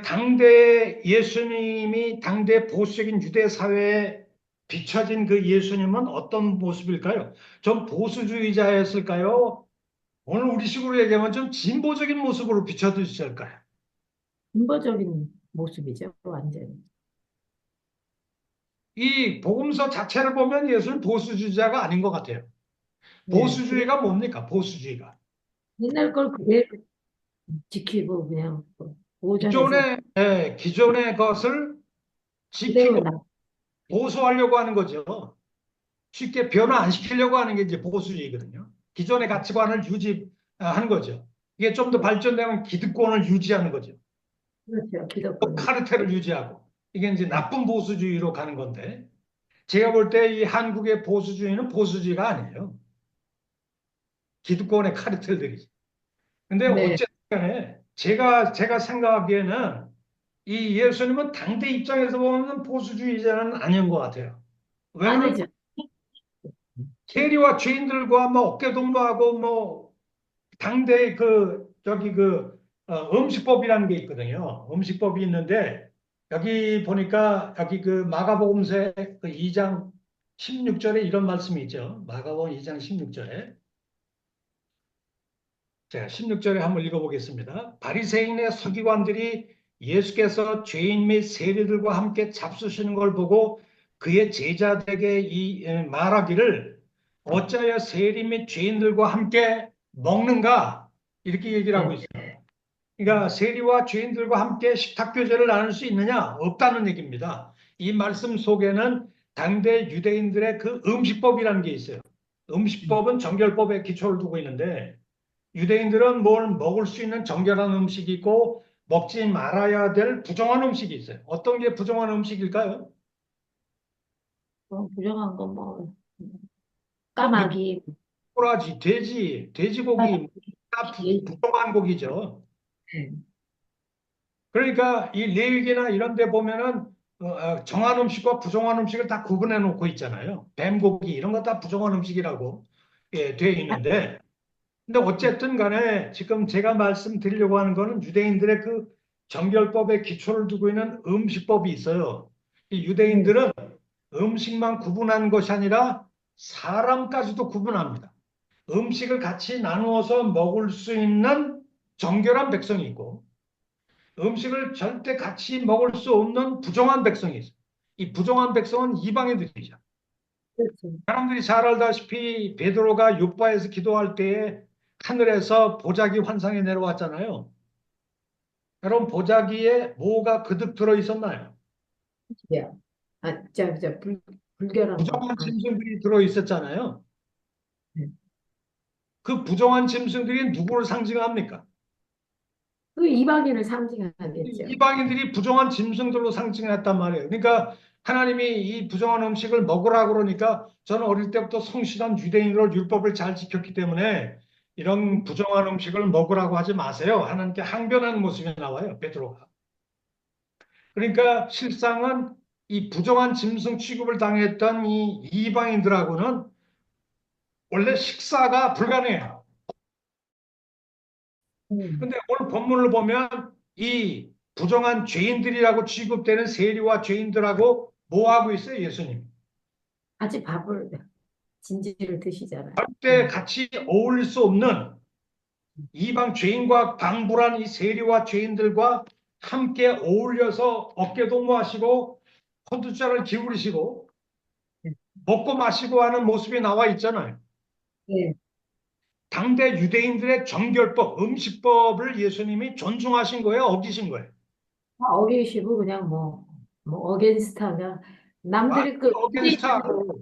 [SPEAKER 1] 당대 예수님이 당대 보수적인 유대 사회에 비춰진 그 예수님은 어떤 모습일까요? 좀 보수주의자였을까요? 오늘 우리식으로 얘기하면 좀 진보적인 모습으로 비춰주실까요?
[SPEAKER 3] 근본적인 모습이죠, 완전히.
[SPEAKER 1] 이 복음서 자체를 보면 예수는 보수주의자가 아닌 것 같아요.
[SPEAKER 3] 네, 그냥
[SPEAKER 1] 보수주의가 뭡니까? 보수주의가.
[SPEAKER 3] 옛날 걸 그대로 지키고 그냥 보존해서
[SPEAKER 1] 기존의 것을
[SPEAKER 3] 그대로
[SPEAKER 1] 지키고 보수하려고 하는 거죠. 쉽게 변화 안 시키려고 하는 게 이제 보수주의거든요. 기존의 가치관을 유지하는 거죠. 이게 좀 더 발전되면 기득권을 유지하는 거죠.
[SPEAKER 3] 그렇죠.
[SPEAKER 1] 또
[SPEAKER 3] 기득권을.
[SPEAKER 1] 카르텔을 유지하고. 이게 이제
[SPEAKER 3] 네,
[SPEAKER 1] 나쁜 보수주의로 가는 건데, 제가 볼 때 이 한국의 보수주의는 보수주의가 아니에요. 기득권의 카르텔들이지. 근데
[SPEAKER 3] 네.
[SPEAKER 1] 어쨌든 간에 제가 생각하기에는 이 예수님은 당대 입장에서 보면 보수주의자는 아닌 것 같아요. 왜 그럴까?
[SPEAKER 3] 아니죠.
[SPEAKER 1] 세리와 죄인들과 뭐 어깨동무하고 뭐 당대 그 저기 그 음식법이라는 게 있거든요. 음식법이 있는데 여기 보니까 여기 그 마가복음서의 그 2장 16절에 이런 말씀이 있죠. 마가복음 2장 16절에 제가 16절에 한번 읽어보겠습니다. 바리새인의 서기관들이 예수께서 죄인 및 세리들과 함께 잡수시는 걸 보고 그의 제자들에게 말하기를 어찌하여 세리 및 죄인들과 함께 먹는가 이렇게 얘기를 하고
[SPEAKER 3] 네.
[SPEAKER 1] 있어요. 그러니까 세리와 죄인들과 함께 식탁 교제를 나눌 수 있느냐? 없다는 얘기입니다. 이 말씀 속에는 당대 유대인들의 그 음식법이라는 게 있어요. 음식법은 정결법에 기초를 두고 있는데 유대인들은 뭘 먹을 수 있는 정결한 음식이 있고 먹지 말아야 될 부정한 음식이 있어요. 어떤 게 부정한 음식일까요?
[SPEAKER 3] 부정한 건 뭐,
[SPEAKER 1] 뭐
[SPEAKER 3] 까마귀,
[SPEAKER 1] 미꾸라지, 돼지고기 다
[SPEAKER 3] 예,
[SPEAKER 1] 부정한 고기죠.
[SPEAKER 3] 네.
[SPEAKER 1] 그러니까 이 레위기나 이런 데 보면은 정한 음식과 부정한 음식을 다 구분해 놓고 있잖아요. 뱀고기 이런 거 다 부정한 음식이라고 돼 있는데 근데 어쨌든 간에 지금 제가 말씀드리려고 하는 거는 유대인들의 그 정결법에 기초를 두고 있는 음식법이 있어요. 이 유대인들은 음식만 구분하는 것이 아니라 사람까지도 구분합니다. 음식을 같이 나누어서 먹을 수 있는 정결한 백성이 있고 음식을 절대 같이 먹을 수 없는 부정한 백성이 있어요. 이 부정한 백성은 이방인들이죠.
[SPEAKER 3] 그렇죠.
[SPEAKER 1] 사람들이 잘 알다시피 베드로가 요바에서 기도할 때에 하늘에서 보자기 환상이 내려왔잖아요. 여러분 보자기에 뭐가 그득 들어 있었나요?
[SPEAKER 3] 야, 불결한 거.
[SPEAKER 1] 부정한 짐승들이 들어 있었잖아요.
[SPEAKER 3] 네.
[SPEAKER 1] 그 부정한 짐승들이 누구를 상징합니까?
[SPEAKER 3] 그 이방인을 상징하겠죠.
[SPEAKER 1] 이방인들이 부정한 짐승들로 상징했단 말이에요. 그러니까 하나님이 이 부정한 음식을 먹으라고 그러니까 저는 어릴 때부터 성실한 유대인으로 율법을 잘 지켰기 때문에 이런 부정한 음식을 먹으라고 하지 마세요. 하나님께 항변하는 모습이 나와요. 베드로가. 그러니까 실상은 이 부정한 짐승 취급을 당했던 이 이방인들하고는 원래 식사가 불가능해요.
[SPEAKER 3] 음.
[SPEAKER 1] 근데 오늘 본문을 보면 이 부정한 죄인들이라고 취급되는 세리와 죄인들하고 뭐 하고 있어요, 예수님?
[SPEAKER 3] 같이 밥을 진지를 드시잖아요.
[SPEAKER 1] 절대 같이 어울릴 수 없는 이방 죄인과 방불한 이 세리와 죄인들과 함께 어울려서 어깨동무하시고 포도주를 기울이시고
[SPEAKER 3] 네.
[SPEAKER 1] 먹고 마시고 하는 모습이 나와 있잖아요.
[SPEAKER 3] 네.
[SPEAKER 1] 당대 유대인들의 정결법, 음식법을 예수님이 존중하신 거예요, 어기신 거예요?
[SPEAKER 3] 어기시고 그냥 뭐 어겐스타가 남들이 그
[SPEAKER 1] 어게인스트하고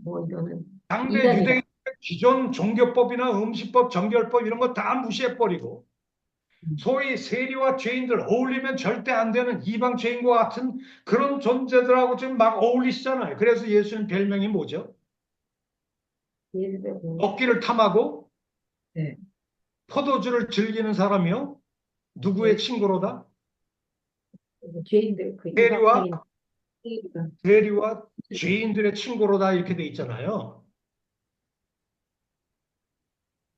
[SPEAKER 3] 뭐 이거는
[SPEAKER 1] 당대
[SPEAKER 3] 이단이다.
[SPEAKER 1] 유대인의 기존 종교법이나 음식법, 정결법 이런 거 다 무시해버리고 소위 세리와 죄인들 어울리면 절대 안 되는 이방 죄인과 같은 그런 존재들하고 지금 막 어울리시잖아요. 그래서 예수님 별명이 뭐죠?
[SPEAKER 3] 예배고.
[SPEAKER 1] 먹기를 탐하고
[SPEAKER 3] 네.
[SPEAKER 1] 포도주를 즐기는 사람이요. 누구의
[SPEAKER 3] 네.
[SPEAKER 1] 친구로다?
[SPEAKER 3] 죄인들 그
[SPEAKER 1] 세리와
[SPEAKER 3] 이방인 세리가
[SPEAKER 1] 세리와 죄인들의 친구로다 이렇게 돼 있잖아요.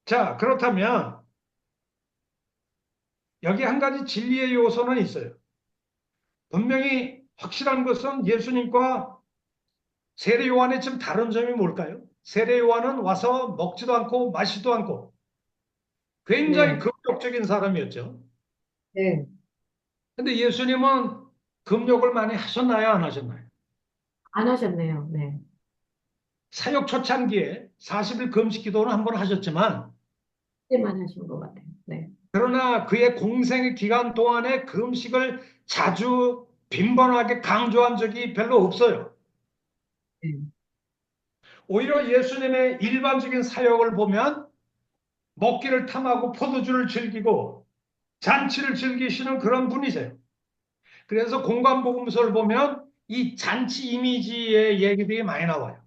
[SPEAKER 1] 자, 그렇다면 여기 한 가지 진리의 요소는 있어요. 분명히 확실한 것은 예수님과 세례 요한의 좀 다른 점이 뭘까요? 세례 요한은 와서 먹지도 않고 마시지도 않고 굉장히
[SPEAKER 3] 네.
[SPEAKER 1] 금욕적인 사람이었죠.
[SPEAKER 3] 네.
[SPEAKER 1] 근데 예수님은 금욕을 많이 하셨나요? 안 하셨나요?
[SPEAKER 3] 안 하셨네요. 네.
[SPEAKER 1] 사역 초창기에 40일 금식 기도는 한 번 하셨지만
[SPEAKER 3] 그때만 하신 것 같아요. 네.
[SPEAKER 1] 그러나 그의 공생의 기간 동안에 금식을 자주 빈번하게 강조한 적이 별로 없어요.
[SPEAKER 3] 네.
[SPEAKER 1] 오히려 예수님의 일반적인 사역을 보면 먹기를 탐하고 포도주를 즐기고 잔치를 즐기시는 그런 분이세요. 그래서 공관복음서를 보면 이 잔치 이미지의 얘기들이 많이 나와요.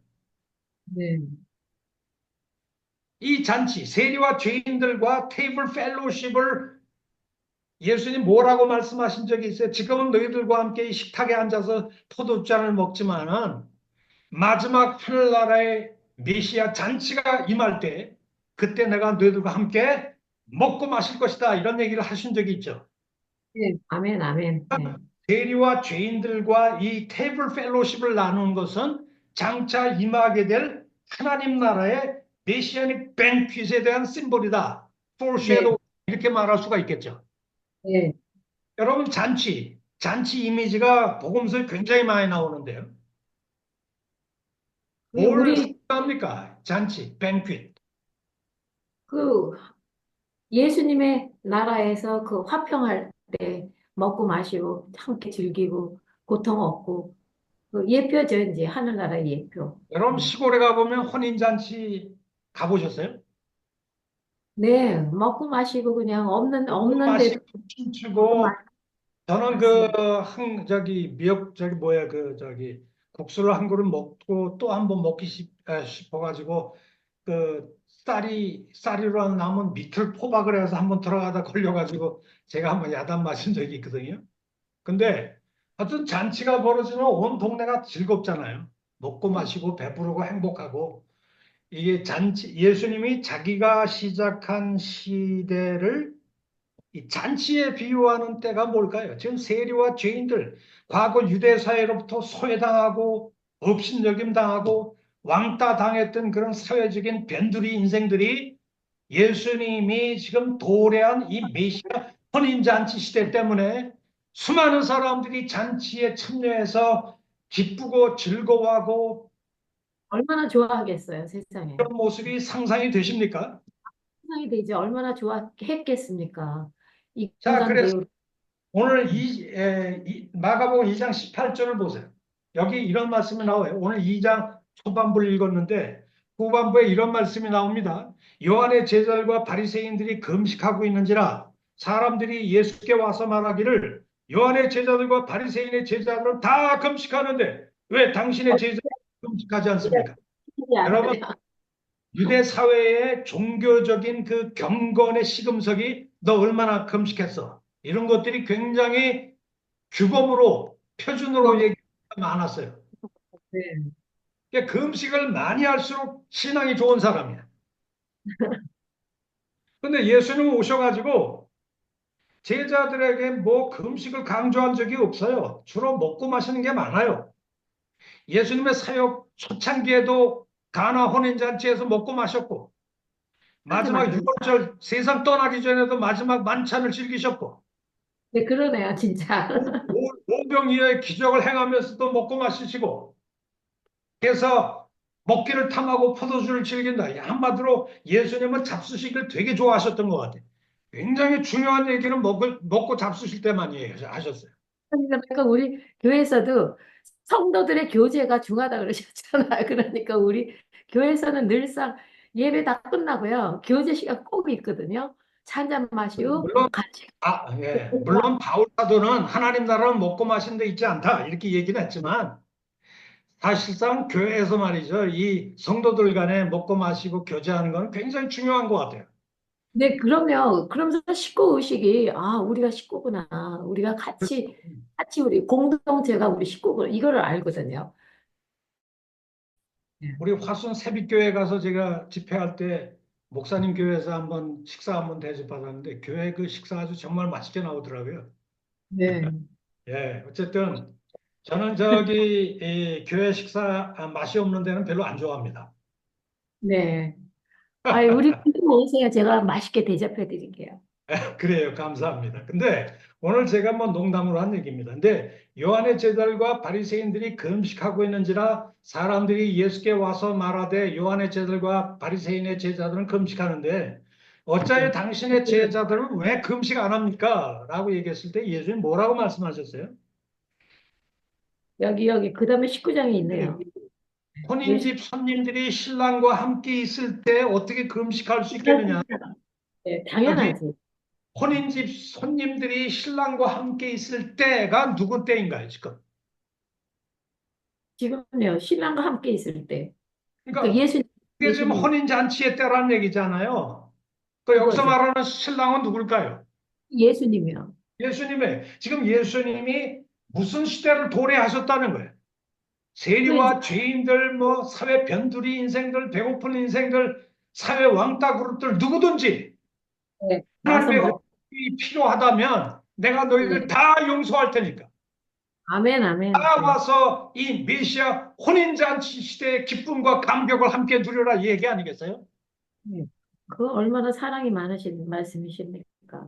[SPEAKER 3] 네.
[SPEAKER 1] 이 잔치, 세리와 죄인들과 테이블 펠로십을 예수님 뭐라고 말씀하신 적이 있어요? 지금은 너희들과 함께 이 식탁에 앉아서 포도주잔을 먹지만은 마지막 하늘나라의 메시아 잔치가 임할 때 그때 내가 너희들과 함께 먹고 마실 것이다 이런 얘기를 하신 적이 있죠.
[SPEAKER 3] 네. 아멘, 아멘. 네.
[SPEAKER 1] 세리와 죄인들과 이 테이블 펠로십을 나누는 것은 장차 임하게 될 하나님 나라의 메시아닉 뱅퀴트에 대한 심볼이다.
[SPEAKER 3] 네.
[SPEAKER 1] foreshadow 이렇게 말할 수가 있겠죠.
[SPEAKER 3] 네.
[SPEAKER 1] 여러분 잔치 이미지가 복음서에 굉장히 많이 나오는데요. 뭘
[SPEAKER 3] 우리
[SPEAKER 1] 합니까? 잔치, 뱅퀴트.
[SPEAKER 3] 그 예수님의 나라에서 그 화평할 때 먹고 마시고 함께 즐기고 고통 없고 그 예표죠, 이제 하늘나라의 예표.
[SPEAKER 1] 여러분 시골에 가보면 혼인잔치 가보셨어요?
[SPEAKER 3] 네, 먹고 마시고 그냥
[SPEAKER 1] 먹고
[SPEAKER 3] 없는데도
[SPEAKER 1] 마시고
[SPEAKER 3] 먹고
[SPEAKER 1] 춤추고 저는
[SPEAKER 3] 마시고.
[SPEAKER 1] 저기 미역 저기 뭐야 저기 국수를 한 그릇 먹고 또 한 번 먹기 싶어가지고 그 쌀이로 나면 밑을 포박을 해서 한번 들어가다 걸려가지고 제가 한번 야단 맞은 적이 있거든요. 근데 하여튼 잔치가 벌어지면 온 동네가 즐겁잖아요. 먹고 마시고 배부르고 행복하고 이게 잔치 예수님이 자기가 시작한 시대를 이 잔치에 비유하는 때가 뭘까요? 지금 세리와 죄인들, 과거 유대 사회로부터 소외당하고 업신여김 당하고 왕따 당했던 그런 사회적인 변두리 인생들이 예수님이 지금 도래한 이 메시아 혼인잔치 시대 때문에 수많은 사람들이 잔치에 참여해서 기쁘고 즐거워하고
[SPEAKER 3] 얼마나 좋아하겠어요, 세상에.
[SPEAKER 1] 그런 모습이 상상이 되십니까?
[SPEAKER 3] 세상이 되지 얼마나 좋아했겠습니까? 이
[SPEAKER 1] 자,
[SPEAKER 3] 인간
[SPEAKER 1] 그래서
[SPEAKER 3] 배우.
[SPEAKER 1] 오늘 마가복음 2장 18절을 보세요. 여기 이런 말씀이 나와요. 오늘 2장 초반부를 읽었는데 후반부에 이런 말씀이 나옵니다. 요한의 제자들과 바리새인들이 금식하고 있는지라 사람들이 예수께 와서 말하기를 요한의 제자들과 바리새인의 제자들은 다 금식하는데 왜 당신의 제자들은 금식하지 않습니까? 여러분, 유대 사회의 종교적인 그 경건의 시금석이 너 얼마나 금식했어? 이런 것들이 굉장히 규범으로 표준으로 얘기가 많았어요.
[SPEAKER 3] 네.
[SPEAKER 1] 그러니까 금식을 많이 할수록 신앙이 좋은 사람이야. 근데 예수님 오셔가지고 제자들에게 뭐 금식을 강조한 적이 없어요. 주로 먹고 마시는 게 많아요. 예수님의 사역 초창기에도 가나 혼인잔치에서 먹고 마셨고
[SPEAKER 3] 한테
[SPEAKER 1] 마지막
[SPEAKER 3] 맞는.
[SPEAKER 1] 유월절 세상 떠나기 전에도 마지막 만찬을 즐기셨고
[SPEAKER 3] 네, 그러네요, 진짜.
[SPEAKER 1] 오병 이어의 기적을 행하면서도 먹고 마시시고 그래서 먹기를 탐하고 포도주를 즐긴다. 한마디로 예수님은 잡수시기를 되게 좋아하셨던 것 같아요. 굉장히 중요한 얘기는 먹고 잡수실 때만 하셨어요.
[SPEAKER 3] 그러니까 우리 교회에서도 성도들의 교제가 중하다 그러셨잖아요. 그러니까 우리 교회에서는 늘상 예배 다 끝나고요. 교제 시간 꼭 있거든요. 차 한 잔 마시고
[SPEAKER 1] 물론,
[SPEAKER 3] 같이.
[SPEAKER 1] 물론 바울 사도는 하나님 나라는 먹고 마시는 데 있지 않다. 이렇게 얘기는 했지만 사실상 교회에서 말이죠. 이 성도들 간에 먹고 마시고 교제하는 건 굉장히 중요한 것 같아요.
[SPEAKER 3] 네, 그럼요. 그러면서 식구 의식이, 아, 우리가 식구구나. 우리가 같이 우리 공동체가 우리 식구구나. 이거를 알거든요. 네.
[SPEAKER 1] 우리 화순 세빛교회 가서 제가 집회할 때 목사님 교회에서 한번 식사 한번 대접받았는데 교회 그 식사 아주 정말 맛있게 나오더라고요.
[SPEAKER 3] 네.
[SPEAKER 1] 예, 어쨌든 저는 저기 이 교회 식사 맛이 없는 데는 별로 안 좋아합니다.
[SPEAKER 3] 네. 아이, 우리 오세요. 제가 맛있게 대접해 드릴게요.
[SPEAKER 1] 그래요, 감사합니다. 근데 오늘 제가 뭐 농담으로 한 얘기입니다. 근데 요한의 제자들과 바리새인들이 금식하고 있는지라 사람들이 예수께 와서 말하되 요한의 제자들과 바리새인의 제자들은 금식하는데 어찌하여 당신의 제자들은 왜 금식 안 합니까? 라고 얘기했을 때 예수님 뭐라고 말씀하셨어요?
[SPEAKER 3] 여기, 그 다음에 19장이 있네요. 예수,
[SPEAKER 1] 혼인집 손님들이 신랑과 함께 있을 때 어떻게 금식할 수 있겠느냐?
[SPEAKER 3] 네,
[SPEAKER 1] 여기
[SPEAKER 3] 당연하지.
[SPEAKER 1] 혼인집 손님들이 신랑과 함께 있을 때가 누구 때인가요, 지금?
[SPEAKER 3] 지금요, 신랑과 함께 있을 때. 그러니까
[SPEAKER 1] 그러니까 이게 지금
[SPEAKER 3] 예수님,
[SPEAKER 1] 혼인잔치의 때라는 얘기잖아요. 그 여기서
[SPEAKER 3] 그거죠.
[SPEAKER 1] 말하는 신랑은 누굴까요?
[SPEAKER 3] 예수님이요.
[SPEAKER 1] 지금 예수님이 무슨 시대를 도래하셨다는 거예요.
[SPEAKER 3] 그 이제,
[SPEAKER 1] 세리와 죄인들, 뭐 사회 변두리 인생들, 배고픈 인생들, 사회 왕따 그룹들 누구든지
[SPEAKER 3] 네, 나와서
[SPEAKER 1] 하나님의
[SPEAKER 3] 먹,
[SPEAKER 1] 은총이 필요하다면 내가 너희들
[SPEAKER 3] 네.
[SPEAKER 1] 다 용서할 테니까.
[SPEAKER 3] 아멘, 아멘.
[SPEAKER 1] 다
[SPEAKER 3] 네.
[SPEAKER 1] 와서 이 메시아 혼인잔치 시대의 기쁨과 감격을 함께 누려라 이 얘기 아니겠어요?
[SPEAKER 3] 네. 그 얼마나 사랑이 많으신 말씀이십니까?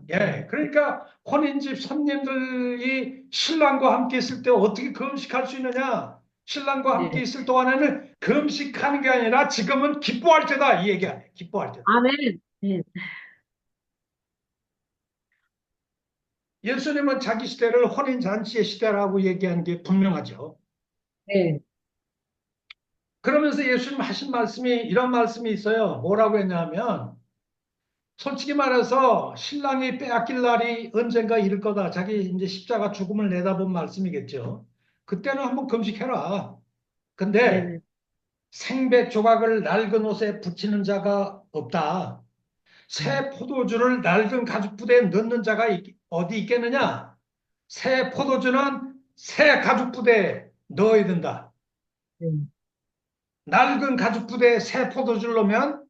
[SPEAKER 3] 네.
[SPEAKER 1] 예, 그러니까 혼인집 손님들이 신랑과 함께 있을 때 어떻게 금식할 수 있느냐? 신랑과 함께
[SPEAKER 3] 네.
[SPEAKER 1] 있을 동안에는 금식하는 게 아니라 지금은 기뻐할 때다 이 얘기 아니에요. 기뻐할 때다.
[SPEAKER 3] 아멘. 네.
[SPEAKER 1] 예수님은 자기 시대를 혼인잔치의 시대라고 얘기한 게 분명하죠.
[SPEAKER 3] 네.
[SPEAKER 1] 그러면서 예수님 하신 말씀이 이런 말씀이 있어요. 뭐라고 했냐면 솔직히 말해서 신랑이 빼앗길 날이 언젠가 이를 거다. 자기 이제 십자가 죽음을 내다본 말씀이겠죠. 그때는 한번 금식해라.
[SPEAKER 3] 네.
[SPEAKER 1] 근데
[SPEAKER 3] 네.
[SPEAKER 1] 생배 조각을 낡은 옷에 붙이는 자가 없다. 새 포도주를 낡은 가죽 부대에 넣는 자가 어디 있겠느냐? 새 포도주는 새 가죽 부대에 넣어야 된다.
[SPEAKER 3] 음.
[SPEAKER 1] 낡은 가죽 부대에 새 포도주를 넣으면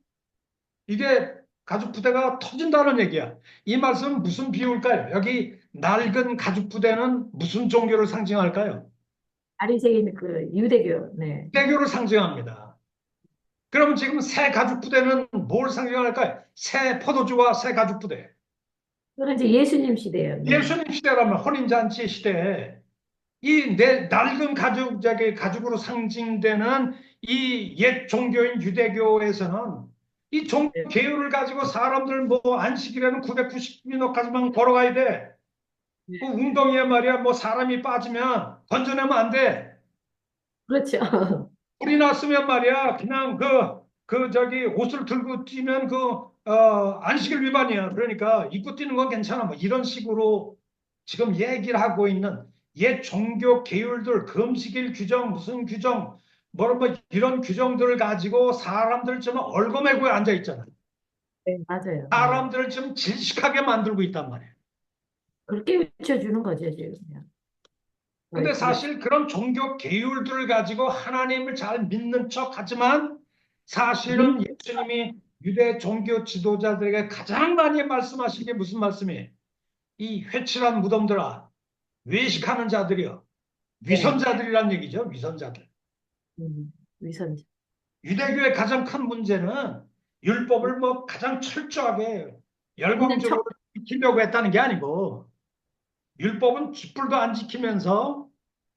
[SPEAKER 1] 이게 가죽 부대가 터진다는 얘기야. 이 말씀은 무슨 비유일까요? 여기 낡은 가죽 부대는 무슨 종교를 상징할까요?
[SPEAKER 3] 바리새인 그 유대교, 네.
[SPEAKER 1] 유대교를 상징합니다. 그러면 지금 새 가죽 부대는 뭘 상징할까요? 새 포도주와 새 가죽 부대.
[SPEAKER 3] 그건 이제 예수님 시대예요. 네.
[SPEAKER 1] 예수님 시대라면 혼인잔치 시대에 이 낡은 가죽, 가죽으로 상징되는 이 옛 종교인 유대교에서는 이 종교
[SPEAKER 3] 네.
[SPEAKER 1] 계율을 가지고 사람들 뭐 안식일에는 990일까지만 걸어가야 돼.
[SPEAKER 3] 네.
[SPEAKER 1] 그 웅덩이에 말이야 뭐 사람이 빠지면 건져내면 안 돼.
[SPEAKER 3] 그렇죠.
[SPEAKER 1] 불이 났으면 말이야 그냥 저기 옷을 들고 뛰면 안식일 위반이야. 그러니까 입고 뛰는 건 괜찮아. 뭐 이런 식으로 지금 얘기를 하고 있는 옛 종교 계율들 금식일 규정 무슨 규정 뭐 이런 규정들을 가지고 사람들 좀 얽어매고 앉아 있잖아.
[SPEAKER 3] 네, 맞아요. 네.
[SPEAKER 1] 사람들을 좀 질식하게 만들고 있단 말이야.
[SPEAKER 3] 그렇게 비춰주는 거죠, 지금. 그냥.
[SPEAKER 1] 근데
[SPEAKER 3] 그렇죠.
[SPEAKER 1] 사실 그런 종교 계율들을 가지고 하나님을 잘 믿는 척 하지만 사실은 예수님이 유대 종교 지도자들에게 가장 많이 말씀하신 게 무슨 말씀이에요? 이 회칠한 무덤들아, 외식하는 자들이여,
[SPEAKER 3] 네.
[SPEAKER 1] 위선자들이란 얘기죠, 위선자들.
[SPEAKER 3] 위선자.
[SPEAKER 1] 유대교의 가장 큰 문제는 율법을 뭐 가장 철저하게
[SPEAKER 3] 있는 척.
[SPEAKER 1] 열광적으로 지키려고 했다는 게 아니고 율법은 쥐뿔도 안 지키면서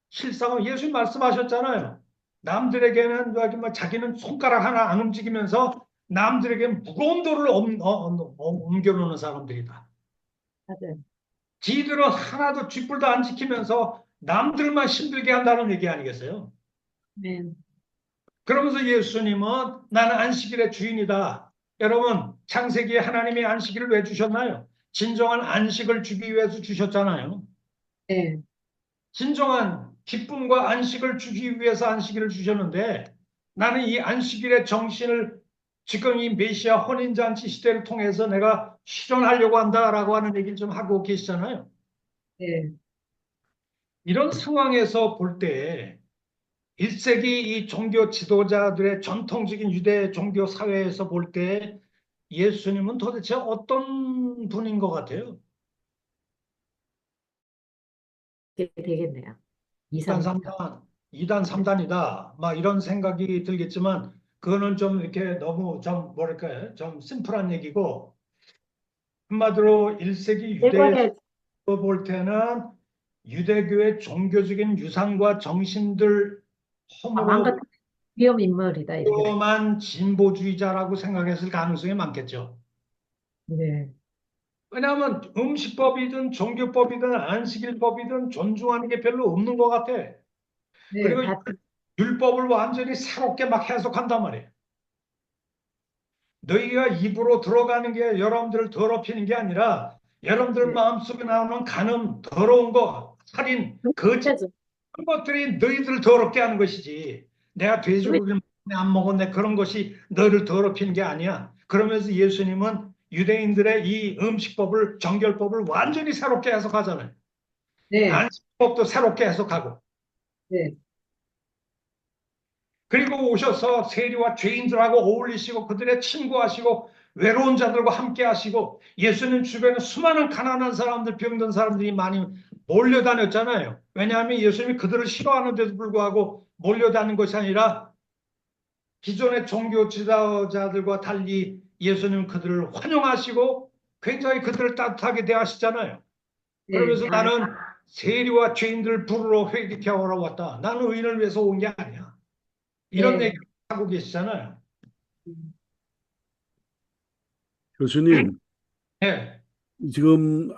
[SPEAKER 1] 실상은 예수님 말씀하셨잖아요. 남들에게는 여기 뭐 자기는 손가락 하나 안 움직이면서 남들에게 무거운 돌을 옮겨놓는 사람들이다.
[SPEAKER 3] 맞아요.
[SPEAKER 1] 지들은 하나도 쥐뿔도 안 지키면서 남들만 힘들게 한다는 얘기 아니겠어요?
[SPEAKER 3] 네.
[SPEAKER 1] 그러면서 예수님은 나는 안식일의 주인이다. 여러분, 창세기에 하나님이 안식일을 왜 주셨나요? 진정한 안식을 주기 위해서 주셨잖아요.
[SPEAKER 3] 네.
[SPEAKER 1] 진정한 기쁨과 안식을 주기 위해서 안식일을 주셨는데 나는 이 안식일의 정신을 지금 이 메시아 혼인잔치 시대를 통해서 내가 실현하려고 한다라고 하는 얘기를 좀 하고 계시잖아요.
[SPEAKER 3] 네.
[SPEAKER 1] 이런 상황에서 볼 때 1세기 이 종교 지도자들의 전통적인 유대 종교 사회에서 볼 때 예수님은 도대체 어떤 분인 것 같아요?
[SPEAKER 3] 그렇게 되겠네요. 2,
[SPEAKER 1] 2단,
[SPEAKER 3] 3,
[SPEAKER 1] 3단, 2단, 3단이다. 막 이런 생각이 들겠지만 그거는 좀 이렇게 너무 좀 뭐랄까요? 좀 심플한 얘기고 한마디로 1세기 유대에서
[SPEAKER 3] 예전에
[SPEAKER 1] 볼 때는 유대교의 종교적인 유산과 정신들 허물어
[SPEAKER 3] 망각 위험 인물이다 이렇게.
[SPEAKER 1] 만 진보주의자라고 생각했을 가능성이 많겠죠.
[SPEAKER 3] 네.
[SPEAKER 1] 왜냐하면 음식법이든 종교법이든 안식일법이든 존중하는 게 별로 없는 것 같아.
[SPEAKER 3] 네.
[SPEAKER 1] 그리고
[SPEAKER 3] 다
[SPEAKER 1] 율법을 완전히 새롭게 막 해석한단 말이에요. 너희가 입으로 들어가는 게 여러분들을 더럽히는 게 아니라 여러분들
[SPEAKER 3] 네.
[SPEAKER 1] 마음속에 나오는 간음, 더러운 거, 살인, 거짓
[SPEAKER 3] 그렇죠.
[SPEAKER 1] 그런 것들이 너희들을 더럽게 하는 것이지. 내가
[SPEAKER 3] 그게
[SPEAKER 1] 돼지고기를 안 먹었네 그런 것이 너희를 더럽히는 게 아니야. 그러면서 예수님은 유대인들의 이 음식법을 정결법을 완전히 새롭게 해석하잖아요.
[SPEAKER 3] 네.
[SPEAKER 1] 안식법도 새롭게 해석하고
[SPEAKER 3] 네.
[SPEAKER 1] 그리고 오셔서 세리와 죄인들하고 어울리시고 그들의 친구하시고 외로운 자들과 함께 하시고 예수님 주변에 수많은 가난한 사람들, 병든 사람들이 많이 몰려다녔잖아요. 왜냐하면 예수님이 그들을 싫어하는데도 불구하고 몰려다닌 것이 아니라 기존의 종교 지도자들과 달리 예수님은 그들을 환영하시고 굉장히 그들을 따뜻하게 대하시잖아요.
[SPEAKER 3] 네.
[SPEAKER 1] 그러면서
[SPEAKER 3] 아,
[SPEAKER 1] 나는 세리와 죄인들을 부르러 회개케 하러 왔다. 나는 의인을 위해서 온 게 아니야. 이런
[SPEAKER 3] 네.
[SPEAKER 1] 얘기를 하고 계시잖아요.
[SPEAKER 3] 음.
[SPEAKER 4] 교수님,
[SPEAKER 1] 예,
[SPEAKER 4] 지금